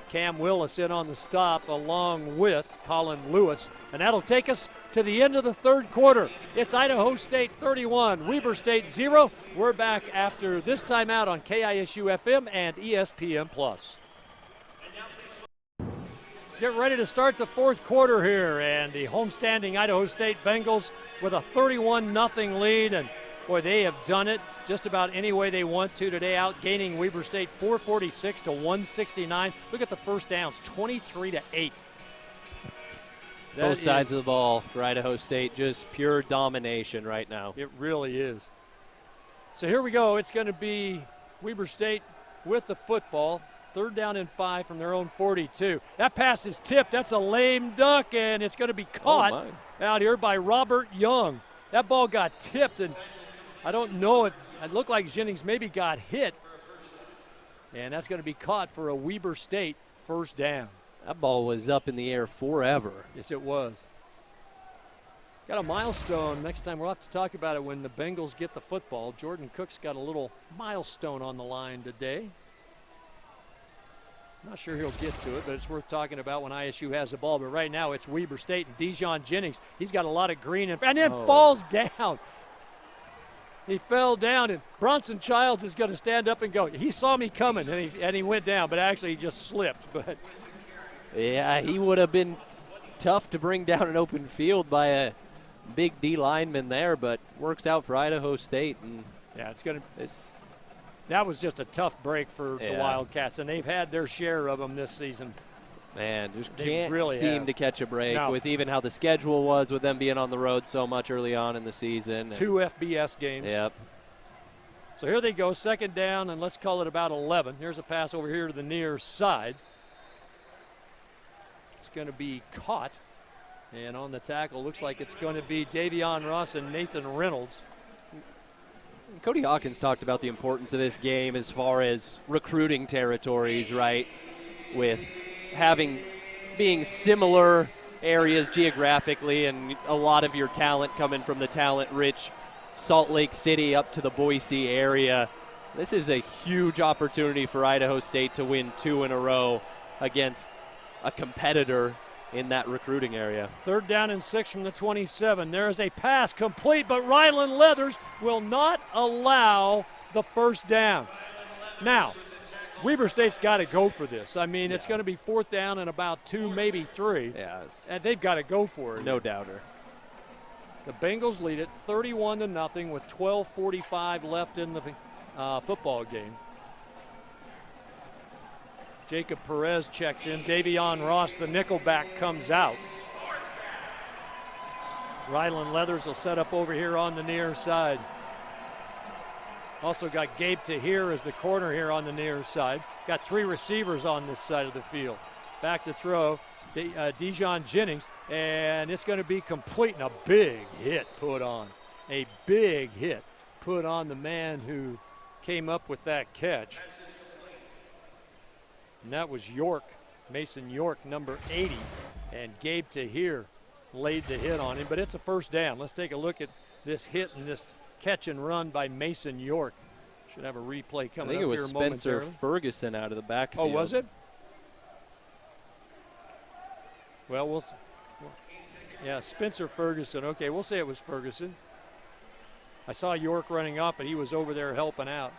[SPEAKER 2] Cam Willis in on the stop along with Colin Lewis. And that'll take us to the end of the 3rd quarter. It's Idaho State 31, Weber State 0. We're back after this timeout on KISU FM and ESPN+. Get ready to start the 4th quarter here, and the homestanding Idaho State Bengals with a 31-0 lead, and boy, they have done it just about any way they want to today, outgaining Weber State 446 to 169. Look at the first downs, 23-8.
[SPEAKER 1] Both sides of the ball for Idaho State, just pure domination right now.
[SPEAKER 2] It really is. So here we go. It's going to be Weber State with the football. 3rd down and 5 from their own 42. That pass is tipped. That's a lame duck, and it's going to be caught out here by Robert Young. That ball got tipped, and I don't know if it looked like Jennings maybe got hit. And that's going to be caught for a Weber State 1st down.
[SPEAKER 1] That ball was up in the air forever.
[SPEAKER 2] Yes, it was. Got a milestone. Next time we'll have to talk about it when the Bengals get the football. Jordan Cook's got a little milestone on the line today. Not sure he'll get to it, but it's worth talking about when ISU has the ball. But right now it's Weber State and Dijon Jennings. He's got a lot of green and then falls down. He fell down, and Bronson Childs is going to stand up and go. He saw me coming, and he went down, but actually he just slipped. But
[SPEAKER 1] yeah, he would have been tough to bring down an open field by a big D lineman there, but works out for Idaho State. And
[SPEAKER 2] yeah, that was just a tough break for the Wildcats, and they've had their share of them this season.
[SPEAKER 1] Man, just can't seem to catch a break with even how the schedule was with them being on the road so much early on in the season.
[SPEAKER 2] 2 FBS games.
[SPEAKER 1] Yep.
[SPEAKER 2] So here they go, 2nd down, and let's call it about 11. Here's a pass over here to the near side. It's going to be caught And on the tackle, looks like it's going to be Davion Ross and Nathan Reynolds.
[SPEAKER 1] Cody Hawkins talked about the importance of this game as far as recruiting territories, right? With being similar areas geographically and a lot of your talent coming from the talent-rich Salt Lake City up to the Boise area. This is a huge opportunity for Idaho State to win 2 in a row against a competitor in that recruiting area.
[SPEAKER 2] 3rd down and 6 from the 27. There is a pass complete, but Ryland Leathers will not allow the first down. Now, Weber State's got to go for this. I mean, it's going to be 4th down and about 2, maybe 3.
[SPEAKER 1] Yes.
[SPEAKER 2] And they've got to go for it.
[SPEAKER 1] No doubter.
[SPEAKER 2] The Bengals lead it 31-0 with 12:45 left in the football game. Jacob Perez checks in. Davion Ross, the nickelback, comes out. Ryland Leathers will set up over here on the near side. Also got Gabe Tahir as the corner here on the near side. Got 3 receivers on this side of the field. Back to throw, Dijon Jennings, and it's going to be complete, and a big hit put on. A big hit put on the man who came up with that catch. And that was York, Mason York, number 80. And Gabe Tahir laid the hit on him, but it's a first down. Let's take a look at this hit and this catch and run by Mason York. Should have a replay coming up here momentarily.
[SPEAKER 1] I think it was Spencer Ferguson out of the backfield.
[SPEAKER 2] Oh, was it? Well, yeah, Spencer Ferguson. Okay, we'll say it was Ferguson. I saw York running up, and he was over there helping out.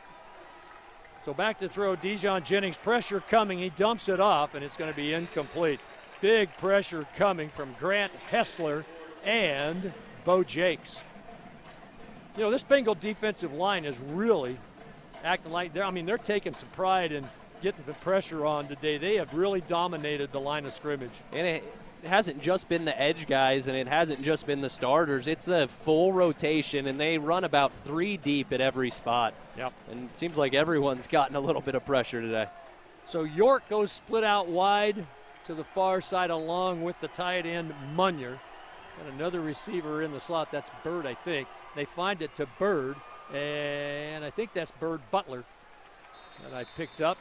[SPEAKER 2] So back to throw, Dijon Jennings, pressure coming. He dumps it off, and it's going to be incomplete. Big pressure coming from Grant Hessler and Bo Jakes. You know, this Bengal defensive line is really acting like they're taking some pride in getting the pressure on today. They have really dominated the line of scrimmage.
[SPEAKER 1] And it hasn't just been the edge guys, and it hasn't just been the starters. It's the full rotation, and they run about 3 deep at every spot.
[SPEAKER 2] Yep.
[SPEAKER 1] And it seems like everyone's gotten a little bit of pressure today.
[SPEAKER 2] So York goes split out wide to the far side along with the tight end Munyer. And another receiver in the slot. That's Bird, I think. They find it to Bird, and I think that's Bird Butler that I picked up.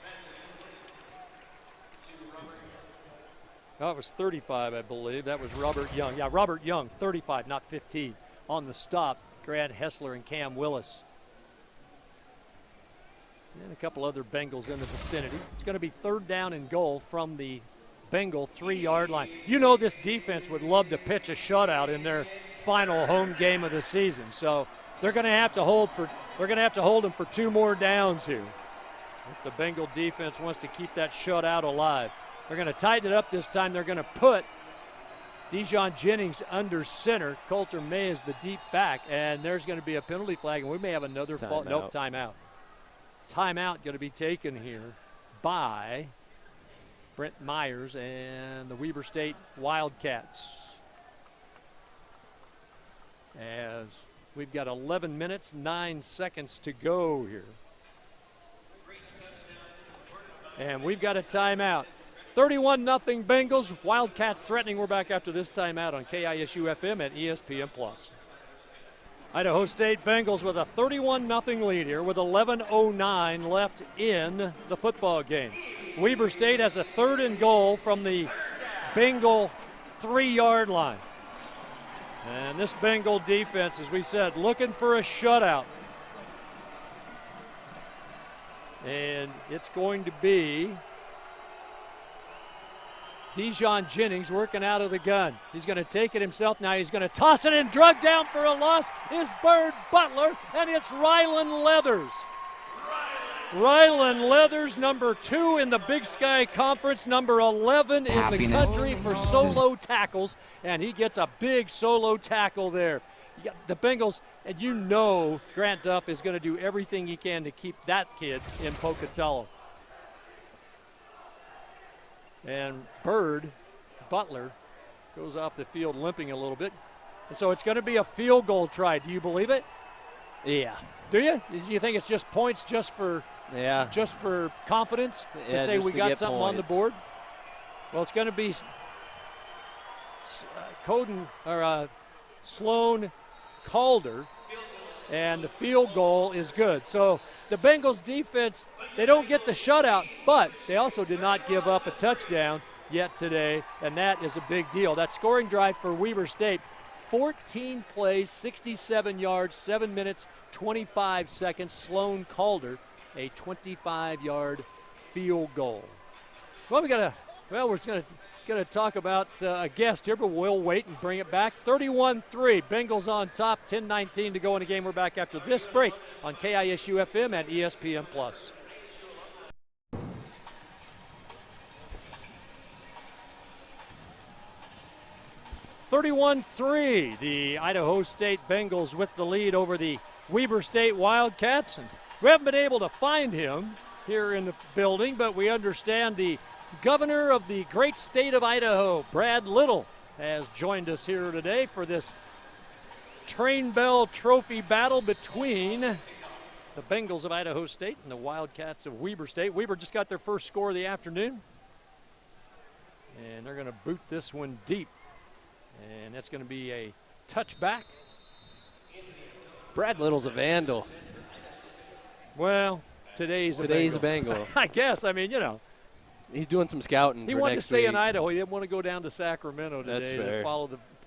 [SPEAKER 2] Oh, it was 35, I believe. That was Robert Young. Yeah, Robert Young, 35, not 15. On the stop, Grant Hessler and Cam Willis. And a couple other Bengals in the vicinity. It's going to be 3rd down and goal from the Bengal 3-yard line. You know this defense would love to pitch a shutout in their final home game of the season. So they're going to have to hold them for 2 more downs here. If the Bengal defense wants to keep that shutout alive. They're going to tighten it up this time. They're going to put Dijon Jennings under center. Coulter May is the deep back, and there's going to be a penalty flag, and we may have another timeout. Timeout going to be taken here by Brent Myers and the Weber State Wildcats. As we've got 11 minutes, 9 seconds to go here. And we've got a timeout. 31-0 Bengals. Wildcats threatening. We're back after this timeout on KISU-FM and ESPN+. Idaho State Bengals with a 31-0 lead here with 11:09 left in the football game. Weber State has a 3rd and goal from the Bengal 3-yard line. And this Bengal defense, as we said, looking for a shutout. And it's going to be Dijon Jennings working out of the gun. He's going to take it himself now. He's going to toss it in. Drug down for a loss is Bird Butler, and it's Ryland Leathers. Ryland Leathers, number 2 in the Big Sky Conference, number 11 in the country for solo tackles, and he gets a big solo tackle there. The Bengals, and you know Grant Duff is going to do everything he can to keep that kid in Pocatello. And Bird Butler goes off the field limping a little bit. And so it's going to be a field goal try. Do you believe it?
[SPEAKER 1] Yeah.
[SPEAKER 2] Do you? Do you think it's just points just for confidence to say we got something on the board? Well, it's going to be Sloan Calder, and the field goal is good. So the Bengals defense, they don't get the shutout, but they also did not give up a touchdown yet today, and that is a big deal. That scoring drive for Weber State, 14 plays, 67 yards, 7 minutes, 25 seconds. Sloan Calder, a 25-yard field goal. Well, we're going to talk about a guest here, but we'll wait and bring it back. 31-3, Bengals on top, 10:19 to go in the game. We're back after this break on KISU FM and ESPN+. 31-3, the Idaho State Bengals with the lead over the Weber State Wildcats. And we haven't been able to find him here in the building, but we understand the governor of the great state of Idaho, Brad Little, has joined us here today for this Train Bell Trophy battle between the Bengals of Idaho State and the Wildcats of Weber State. Weber just got their first score of the afternoon, and they're going to boot this one deep. And that's going to be a touchback.
[SPEAKER 1] Brad Little's a vandal.
[SPEAKER 2] Well, today's a
[SPEAKER 1] Bengal.
[SPEAKER 2] I guess. I mean, you know.
[SPEAKER 1] He's doing some scouting.
[SPEAKER 2] He
[SPEAKER 1] for
[SPEAKER 2] wanted to
[SPEAKER 1] next
[SPEAKER 2] stay
[SPEAKER 1] week.
[SPEAKER 2] in Idaho. He didn't want to go down to Sacramento today
[SPEAKER 1] That's
[SPEAKER 2] to
[SPEAKER 1] fair.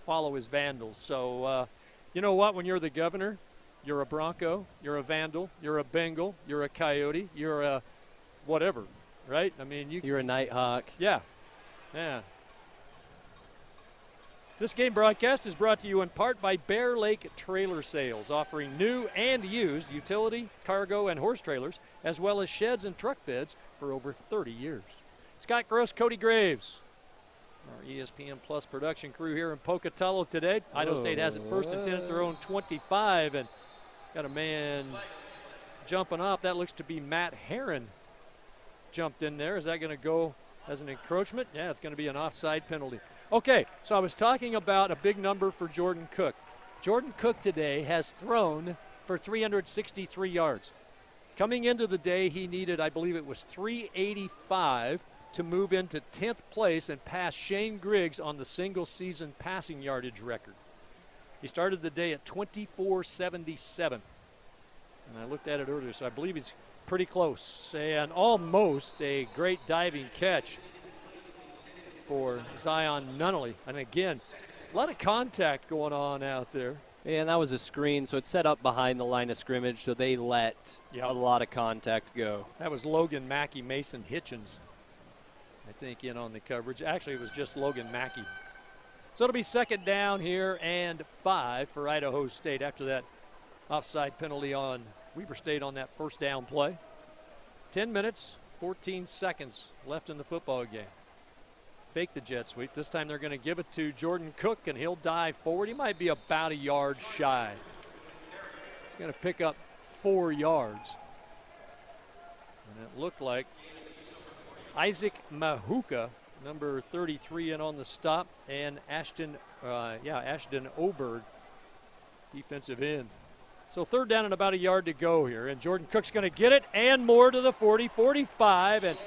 [SPEAKER 2] follow his Vandals. So, you know what? When you're the governor, you're a Bronco, you're a Vandal, you're a Bengal, you're a Coyote, you're a whatever, right? I mean,
[SPEAKER 1] you're a Nighthawk.
[SPEAKER 2] Yeah. This game broadcast is brought to you in part by Bear Lake Trailer Sales, offering new and used utility, cargo, and horse trailers, as well as sheds and truck beds for over 30 years. Scott Gross, Cody Graves, our ESPN Plus production crew here in Pocatello today. Idaho State has it first and 10 at their own 25, and got a man jumping off. That looks to be Matt Herron jumped in there. Is that going to go as an encroachment? Yeah, it's going to be an offside penalty. Okay, so I was talking about a big number for Jordan Cook. Jordan Cook today has thrown for 363 yards. Coming into the day, he needed, I believe it was 385 to move into 10th place and pass Shane Griggs on the single-season passing yardage record. He started the day at 24.77. And I looked at it earlier, so I believe he's pretty close. And almost a great diving catch for Zion Nunnally. And again, a lot of contact going on out there.
[SPEAKER 1] And that was a screen, so it's set up behind the line of scrimmage, so they let a lot of contact go.
[SPEAKER 2] That was Logan Mackey, Mason Hitchens, I think, in on the coverage. Actually, it was just Logan Mackey. So it'll be second down here and 5 for Idaho State after that offside penalty on Weber State on that first down play. 10 minutes, 14 seconds left in the football game. Fake the jet sweep. This time they're going to give it to Jordan Cook, and he'll dive forward. He might be about a yard shy. He's going to pick up 4 yards. And it looked like Isaac Mahuka, number 33, in on the stop, and Ashton Oberg, defensive end. So third down and about a yard to go here, and Jordan Cook's going to get it and more to the 40, 45, and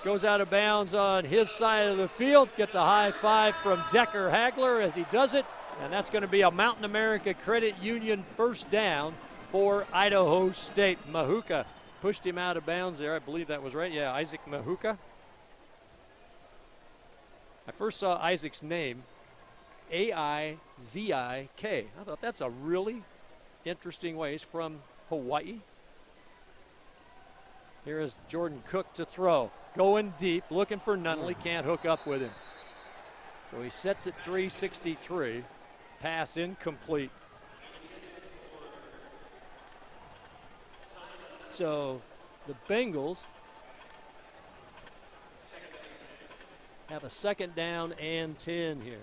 [SPEAKER 2] goes out of bounds on his side of the field, gets a high five from Decker Hagler as he does it, and that's going to be a Mountain America Credit Union first down for Idaho State. Mahuka pushed him out of bounds there. I believe that was right. Yeah, Isaac Mahuka. I first saw Isaac's name, A-I-Z-I-K. I thought that's a really interesting way. He's from Hawaii. Here is Jordan Cook to throw. Going deep, looking for Nunnally, can't hook up with him. So he sets at 363. Pass incomplete. So the Bengals have a second down and 10 here.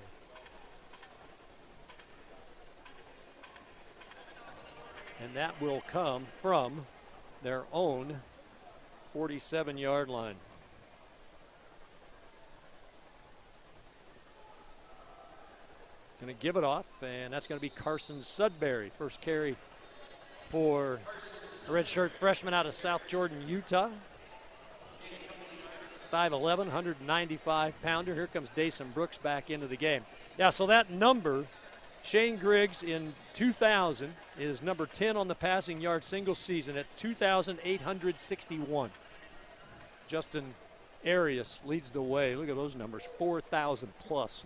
[SPEAKER 2] And that will come from their own 47-yard line. Going to give it off, and that's going to be Carson Sudbury. First carry for a redshirt freshman out of South Jordan, Utah. 5'11", 195-pounder. Here comes Dason Brooks back into the game. Yeah, so that number, Shane Griggs in 2000 is number 10 on the passing yard single season at 2,861. Justin Arias leads the way. Look at those numbers, 4,000 plus.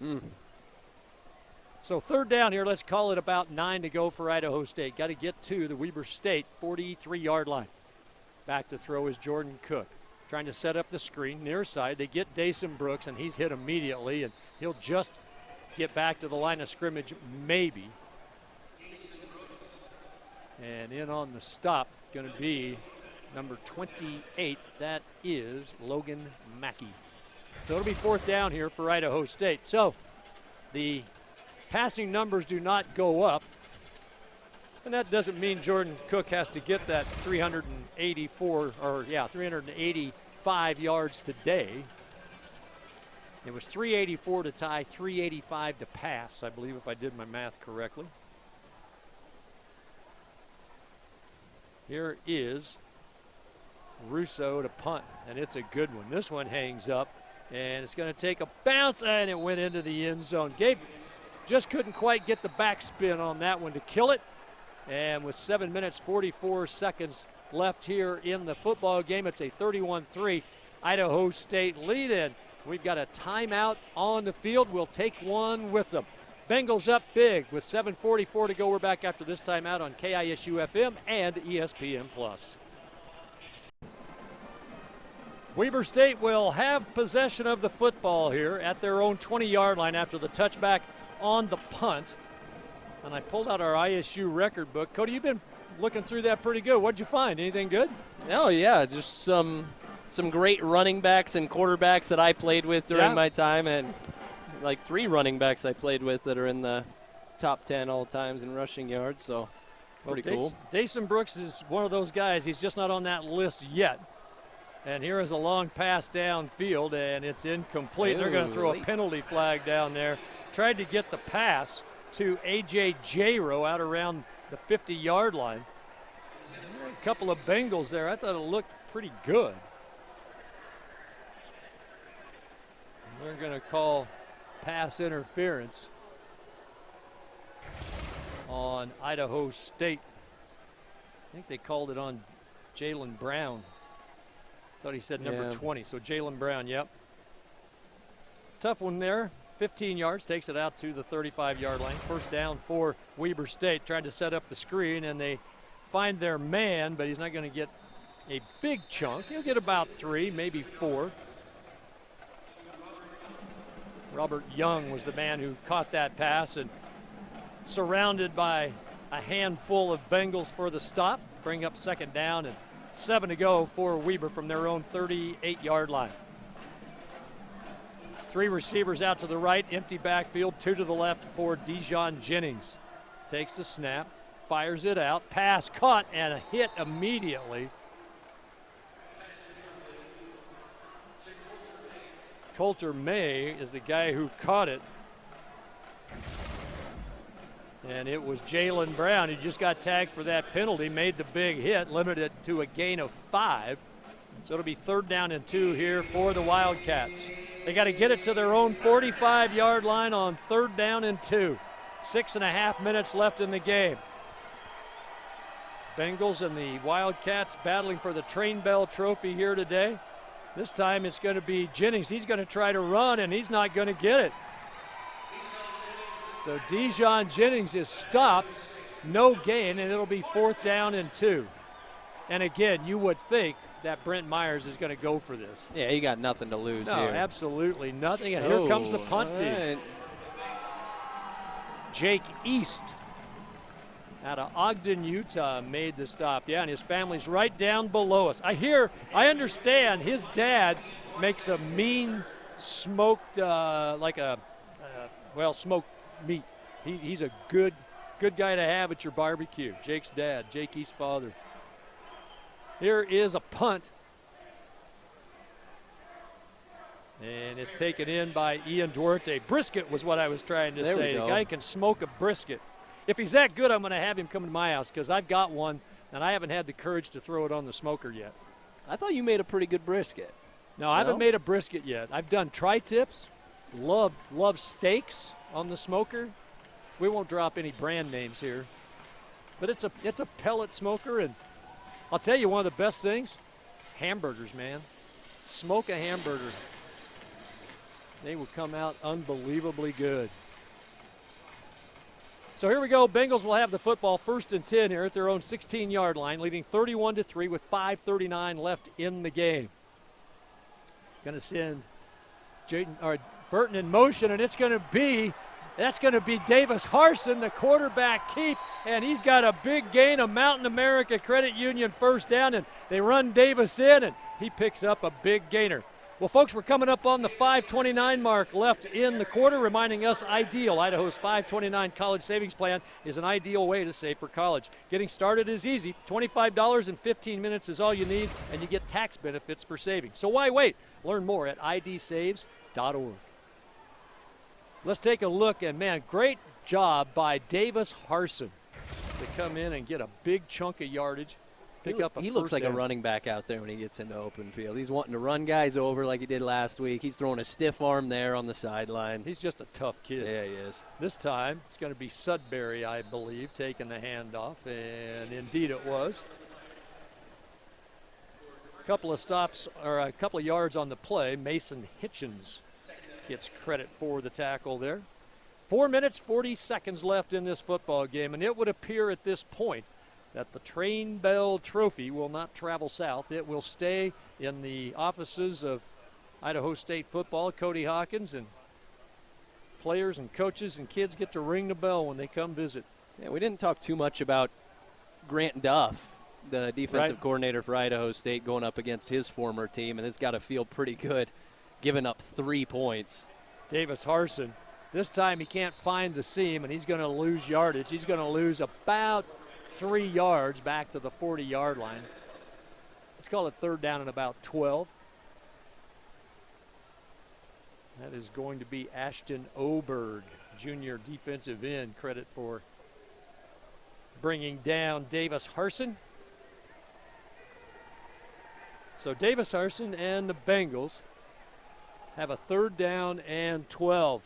[SPEAKER 2] So third down here, let's call it about 9 to go for Idaho State. Got to get to the Weber State 43-yard line. Back to throw is Jordan Cook. Trying to set up the screen, near side. They get Dason Brooks, and he's hit immediately, and he'll just get back to the line of scrimmage, maybe. And in on the stop, going to be number 28. That is Logan Mackey. So it'll be fourth down here for Idaho State. So the passing numbers do not go up. And that doesn't mean Jordan Cook has to get that 385 yards today. It was 384 to tie, 385 to pass, I believe, if I did my math correctly. Here is Russo to punt, and it's a good one. This one hangs up, and it's going to take a bounce, and it went into the end zone. Gabe just couldn't quite get the backspin on that one to kill it. And with 7 minutes, 44 seconds left here in the football game, it's a 31-3 Idaho State lead. And we've got a timeout on the field. We'll take one with them. Bengals up big with 7:44 to go. We're back after this timeout on KISU-FM and ESPN+. Weber State will have possession of the football here at their own 20-yard line after the touchback on the punt. And I pulled out our ISU record book. Cody, you've been looking through that pretty good. What'd you find? Anything good?
[SPEAKER 1] Oh, yeah, just some great running backs and quarterbacks that I played with during my time, and like 3 running backs I played with that are in the top 10 all times in rushing yards, so pretty cool.
[SPEAKER 2] Dason Brooks is one of those guys. He's just not on that list yet. And here is a long pass downfield, and it's incomplete. They're going to throw a penalty flag down there. Tried to get the pass to A.J. Jaro out around the 50-yard line. A couple of Bengals there. I thought it looked pretty good. And they're going to call pass interference on Idaho State. I think they called it on Jalen Brown. Thought he said number 20, so Jalen Brown, yep. Tough one there. 15 yards, takes it out to the 35-yard line. First down for Weber State, trying to set up the screen, and they find their man, but he's not going to get a big chunk. He'll get about 3, maybe 4. Robert Young was the man who caught that pass, and surrounded by a handful of Bengals for the stop. Bring up second down, and 7 to go for Weber from their own 38-yard line. 3 receivers out to the right, empty backfield, 2 to the left for Dijon Jennings. Takes the snap, fires it out, pass caught, and a hit immediately. Coulter May is the guy who caught it. And it was Jalen Brown. He just got tagged for that penalty, made the big hit, limited to a gain of 5. So it'll be 3rd down and 2 here for the Wildcats. They got to get it to their own 45-yard line on 3rd down and 2. 6.5 minutes left in the game. Bengals and the Wildcats battling for the Train Bell Trophy here today. This time it's going to be Jennings. He's going to try to run, and he's not going to get it. So Dijon Jennings is stopped, no gain, and it'll be 4th down and 2. And again, you would think that Brent Myers is going to go for this.
[SPEAKER 1] Yeah, he got nothing to lose here.
[SPEAKER 2] No, absolutely nothing. And here comes the punt team. Jake East out of Ogden, Utah, made the stop. Yeah, and his family's right down below us. I understand his dad makes a mean smoked, smoked meat. He's a good guy to have at your barbecue. Jake's dad, Jake East's father. Here is a punt. And it's taken in by Ian Duarte. Brisket was what I was trying to say. The guy can smoke a brisket. If he's that good, I'm going to have him come to my house because I've got one, and I haven't had the courage to throw it on the smoker yet.
[SPEAKER 1] I thought you made a pretty good brisket.
[SPEAKER 2] No, I haven't made a brisket yet. I've done tri-tips. Love steaks on the smoker. We won't drop any brand names here. But it's a pellet smoker, and I'll tell you one of the best things, hamburgers, man. Smoke a hamburger. They will come out unbelievably good. So here we go. Bengals will have the football 1st and 10 here at their own 16-yard line, leading 31-3 with 5:39 left in the game. Going to send Burton in motion, and that's going to be Davis Harsin, the quarterback keep, and he's got a big gain, a Mountain America Credit Union first down, and they run Davis in, and he picks up a big gainer. Well, folks, we're coming up on the 5:29 mark left in the quarter, reminding us Ideal, Idaho's 529 college savings plan, is an ideal way to save for college. Getting started is easy. $25 in 15 minutes is all you need, and you get tax benefits for saving. So why wait? Learn more at idsaves.org. Let's take a look, and man, great job by Davis Harsin to come in and get a big chunk of yardage.
[SPEAKER 1] He looks like a running back out there when he gets into open field. He's wanting to run guys over like he did last week. He's throwing a stiff arm there on the sideline.
[SPEAKER 2] He's just a tough kid.
[SPEAKER 1] Yeah, he is.
[SPEAKER 2] This time, it's going to be Sudbury, I believe, taking the handoff, and indeed it was. A couple of stops, or a couple of yards on the play. Mason Hitchens gets credit for the tackle there. 4 minutes, 40 seconds left in this football game, and it would appear at this point that the Train Bell Trophy will not travel south. It will stay in the offices of Idaho State football. Cody Hawkins, and players and coaches and kids get to ring the bell when they come visit.
[SPEAKER 1] Yeah, we didn't talk too much about Grant Duff, the defensive coordinator for Idaho State, going up against his former team, and it's got to feel pretty good giving up 3 points.
[SPEAKER 2] Davis Harsin, this time he can't find the seam, and he's going to lose yardage. He's going to lose about 3 yards back to the 40-yard line. Let's call it 3rd down and about 12. That is going to be Ashton Oberg, junior defensive end, credit for bringing down Davis Harsin. So Davis Harsin and the Bengals have a 3rd down and 12.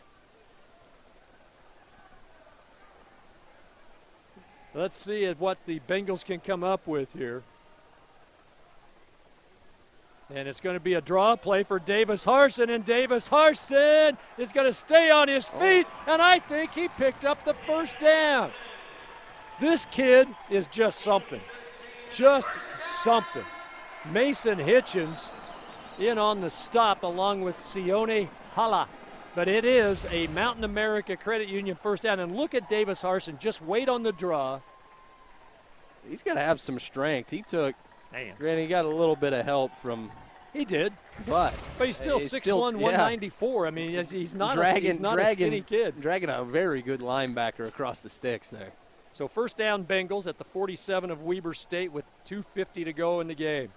[SPEAKER 2] Let's see what the Bengals can come up with here. And it's going to be a draw play for Davis Harsin, and Davis Harsin is going to stay on his feet, and I think he picked up the 1st down. This kid is just something. Just something. Mason Hitchens in on the stop along with Sione Hala. But it is a Mountain America Credit Union 1st down. And look at Davis Harsin. Just wait on the draw.
[SPEAKER 1] He's got to have some strength. He took, granted, he got a little bit of help from.
[SPEAKER 2] He did.
[SPEAKER 1] But
[SPEAKER 2] he's still 6'1", 194. I mean, he's not a skinny kid.
[SPEAKER 1] Dragging a very good linebacker across the sticks there.
[SPEAKER 2] So 1st down Bengals at the 47 of Weber State with 2:50 to go in the game.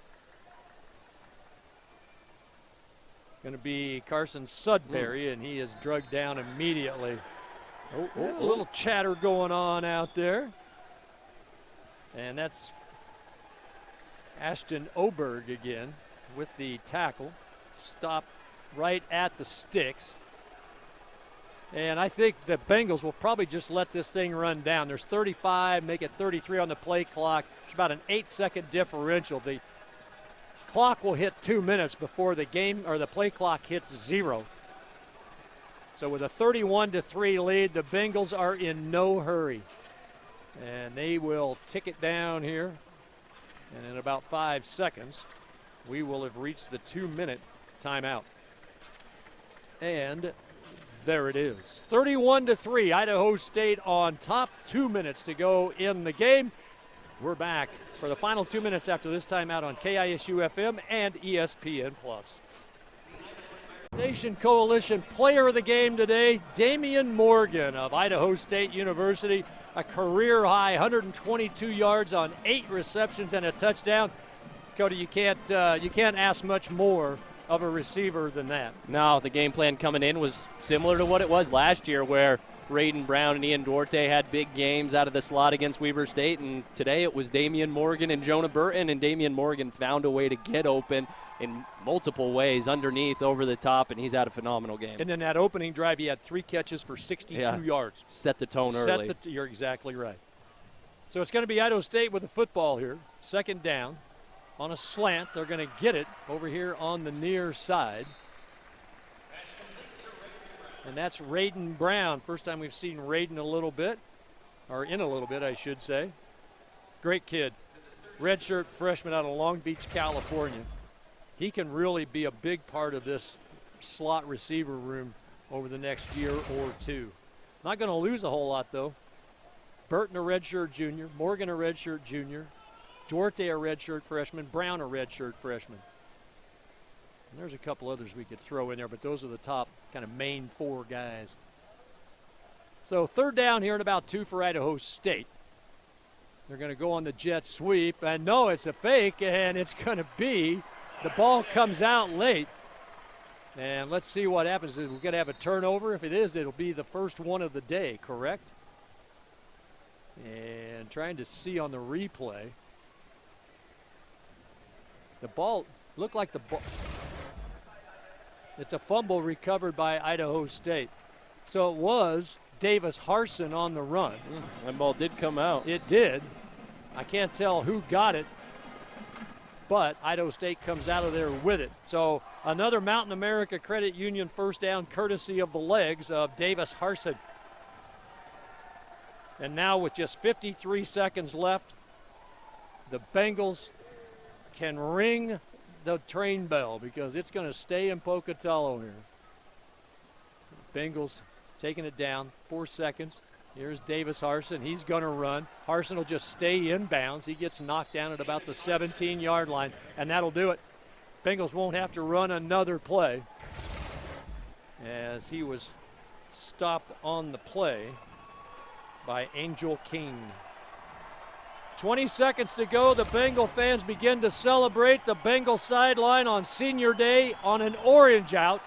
[SPEAKER 2] Going to be Carson Sudbury, and he is drugged down immediately. A little chatter going on out there. And that's Ashton Oberg again with the tackle. Stop right at the sticks. And I think the Bengals will probably just let this thing run down. There's 35, make it 33 on the play clock. It's about an 8-second differential. The clock will hit 2 minutes before the game or the play clock hits 0. So with a 31-3 lead, the Bengals are in no hurry. And they will tick it down here. And in about 5 seconds, we will have reached the 2-minute timeout. And there it is. 31-3, Idaho State on top. 2 minutes to go in the game. We're back for the final 2 minutes after this timeout on KISU-FM and ESPN+. Station Coalition player of the game today, Damian Morgan of Idaho State University. A career-high 122 yards on 8 receptions and a touchdown. Cody, you can't ask much more of a receiver than that.
[SPEAKER 1] No, the game plan coming in was similar to what it was last year, where Raiden Brown and Ian Duarte had big games out of the slot against Weber State, and today it was Damian Morgan and Jonah Burton, and Damian Morgan found a way to get open in multiple ways, underneath, over the top, and he's had a phenomenal game.
[SPEAKER 2] And then that opening drive, he had 3 catches for 62 yards.
[SPEAKER 1] Set the tone early.
[SPEAKER 2] You're exactly right. So it's going to be Idaho State with the football here. 2nd down on a slant. They're going to get it over here on the near side. And that's Raiden Brown. First time we've seen Raiden a little bit, or in a little bit, I should say. Great kid. Redshirt freshman out of Long Beach, California. He can really be a big part of this slot receiver room over the next year or two. Not going to lose a whole lot, though. Burton, a redshirt junior. Morgan, a redshirt junior. Duarte, a redshirt freshman. Brown, a redshirt freshman. And there's a couple others we could throw in there, but those are the top kind of main 4 guys. So 3rd down here and about 2 for Idaho State. They're going to go on the jet sweep, and no, it's a fake, and it's going to be, the ball comes out late. And let's see what happens. We're going to have a turnover. If it is, it'll be the first one of the day, correct? And trying to see on the replay. The ball looked like the ball. It's a fumble recovered by Idaho State. So it was Davis Harson on the run.
[SPEAKER 1] That ball did come out.
[SPEAKER 2] It did. I can't tell who got it, but Idaho State comes out of there with it. So another Mountain America Credit Union first down courtesy of the legs of Davis Harson. And now with just 53 seconds left, the Bengals can ring the train bell because it's going to stay in Pocatello here. Bengals taking it down, 4 seconds. Here's Davis Harson. He's going to run. Harson will just stay inbounds. He gets knocked down at about the 17-yard line, and that'll do it. Bengals won't have to run another play as he was stopped on the play by Angel King. 20 seconds to go. The Bengal fans begin to celebrate the Bengal sideline on Senior Day on an orange out.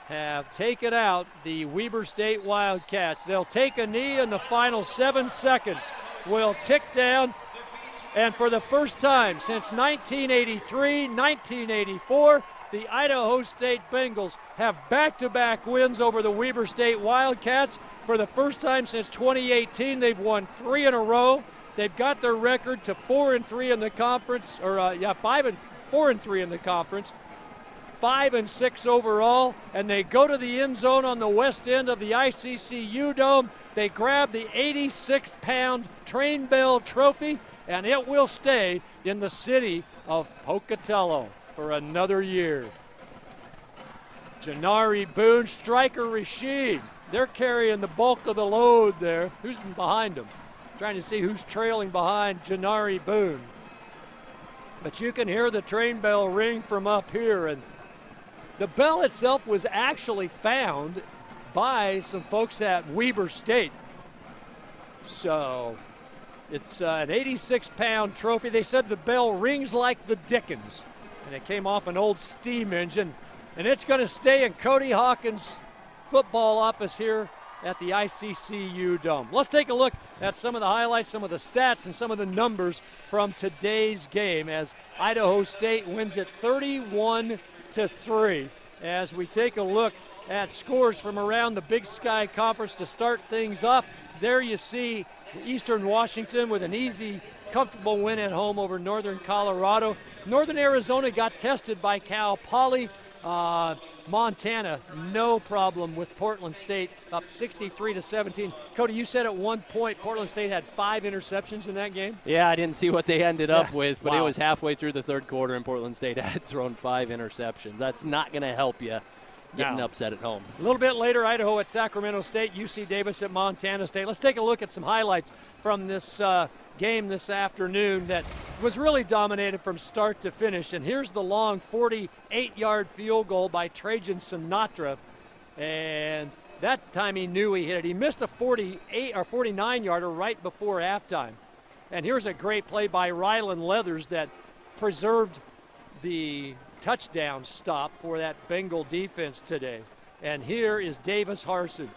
[SPEAKER 2] Have taken out the Weber State Wildcats. They'll take a knee in the final 7 seconds. Will tick down, and for the first time since 1983, 1984, the Idaho State Bengals have back-to-back wins over the Weber State Wildcats. For the first time since 2018, they've won 3 in a row. They've got their record to 4-3 in the conference, or 4-3 in the conference. 5-6 overall, and they go to the end zone on the west end of the ICCU Dome. They grab the 86-pound Train Bell Trophy, and it will stay in the city of Pocatello for another year. Janari Boone, Striker Rashid, they're carrying the bulk of the load there. Who's behind them? Trying to see who's trailing behind Janari Boone. But you can hear the train bell ring from up here, and the bell itself was actually found by some folks at Weber State. So it's an 86-pound trophy. They said the bell rings like the Dickens, and it came off an old steam engine, and it's going to stay in Cody Hawkins' football office here at the ICCU Dome. Let's take a look at some of the highlights, some of the stats, and some of the numbers from today's game as Idaho State wins it 31-3. As we take a look at scores from around the Big Sky Conference to start things off, there you see Eastern Washington with an easy, comfortable win at home over Northern Colorado. Northern Arizona got tested by Cal Poly. Montana, no problem with Portland State, up 63-17. Cody, you said at one point Portland State had 5 interceptions in that game?
[SPEAKER 1] Yeah, I didn't see what they ended up with, but
[SPEAKER 2] Wow.
[SPEAKER 1] It was halfway through the third quarter, and Portland State had thrown 5 interceptions. That's not going to help you getting upset at home.
[SPEAKER 2] A little bit later, Idaho at Sacramento State, UC Davis at Montana State. Let's take a look at some highlights from this game this afternoon that was really dominated from start to finish. And here's the long 48-yard field goal by Trajan Sinatra. And that time he knew he hit it. He missed a 48 or 49-yarder right before halftime. And here's a great play by Rylan Leathers that preserved the touchdown stop for that Bengal defense today. And here is Davis Harson.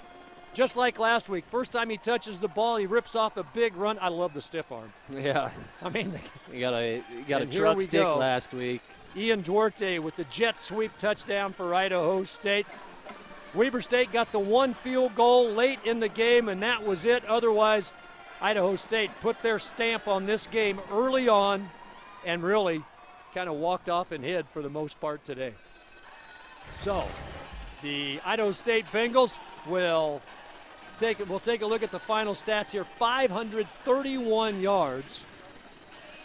[SPEAKER 2] just like last week. First time he touches the ball, he rips off a big run. I love the stiff arm.
[SPEAKER 1] Yeah.
[SPEAKER 2] I mean,
[SPEAKER 1] You got a
[SPEAKER 2] And here
[SPEAKER 1] truck
[SPEAKER 2] we
[SPEAKER 1] stick
[SPEAKER 2] go.
[SPEAKER 1] last week.
[SPEAKER 2] Ian Duarte with the jet sweep touchdown for Idaho State. Weber State got the one field goal late in the game, and that was it. Otherwise, Idaho State put their stamp on this game early on and really kind of walked off and hid for the most part today. So, the Idaho State Bengals we'll take a look at the final stats here. 531 yards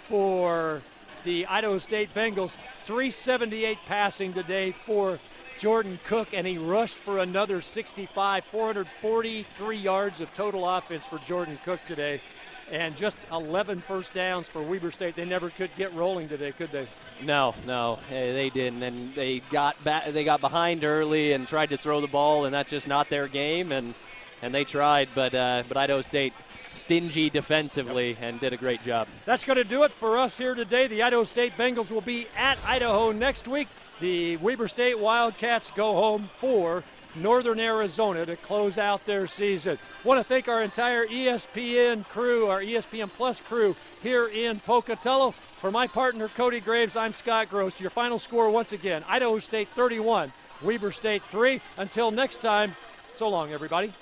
[SPEAKER 2] for the Idaho State Bengals, 378 passing today for Jordan Cook, and he rushed for another 65, 443 yards of total offense for Jordan Cook today, and just 11 first downs for Weber State. They never could get rolling today, could they?
[SPEAKER 1] No, they didn't, and they got behind early and tried to throw the ball, and that's just not their game, and they tried, but Idaho State stingy defensively and did a great job.
[SPEAKER 2] That's going to do it for us here today. The Idaho State Bengals will be at Idaho next week. The Weber State Wildcats go home for Northern Arizona to close out their season. Want to thank our entire ESPN crew, our ESPN Plus crew here in Pocatello. For my partner, Cody Graves, I'm Scott Gross. Your final score once again, Idaho State 31, Weber State 3. Until next time, so long, everybody.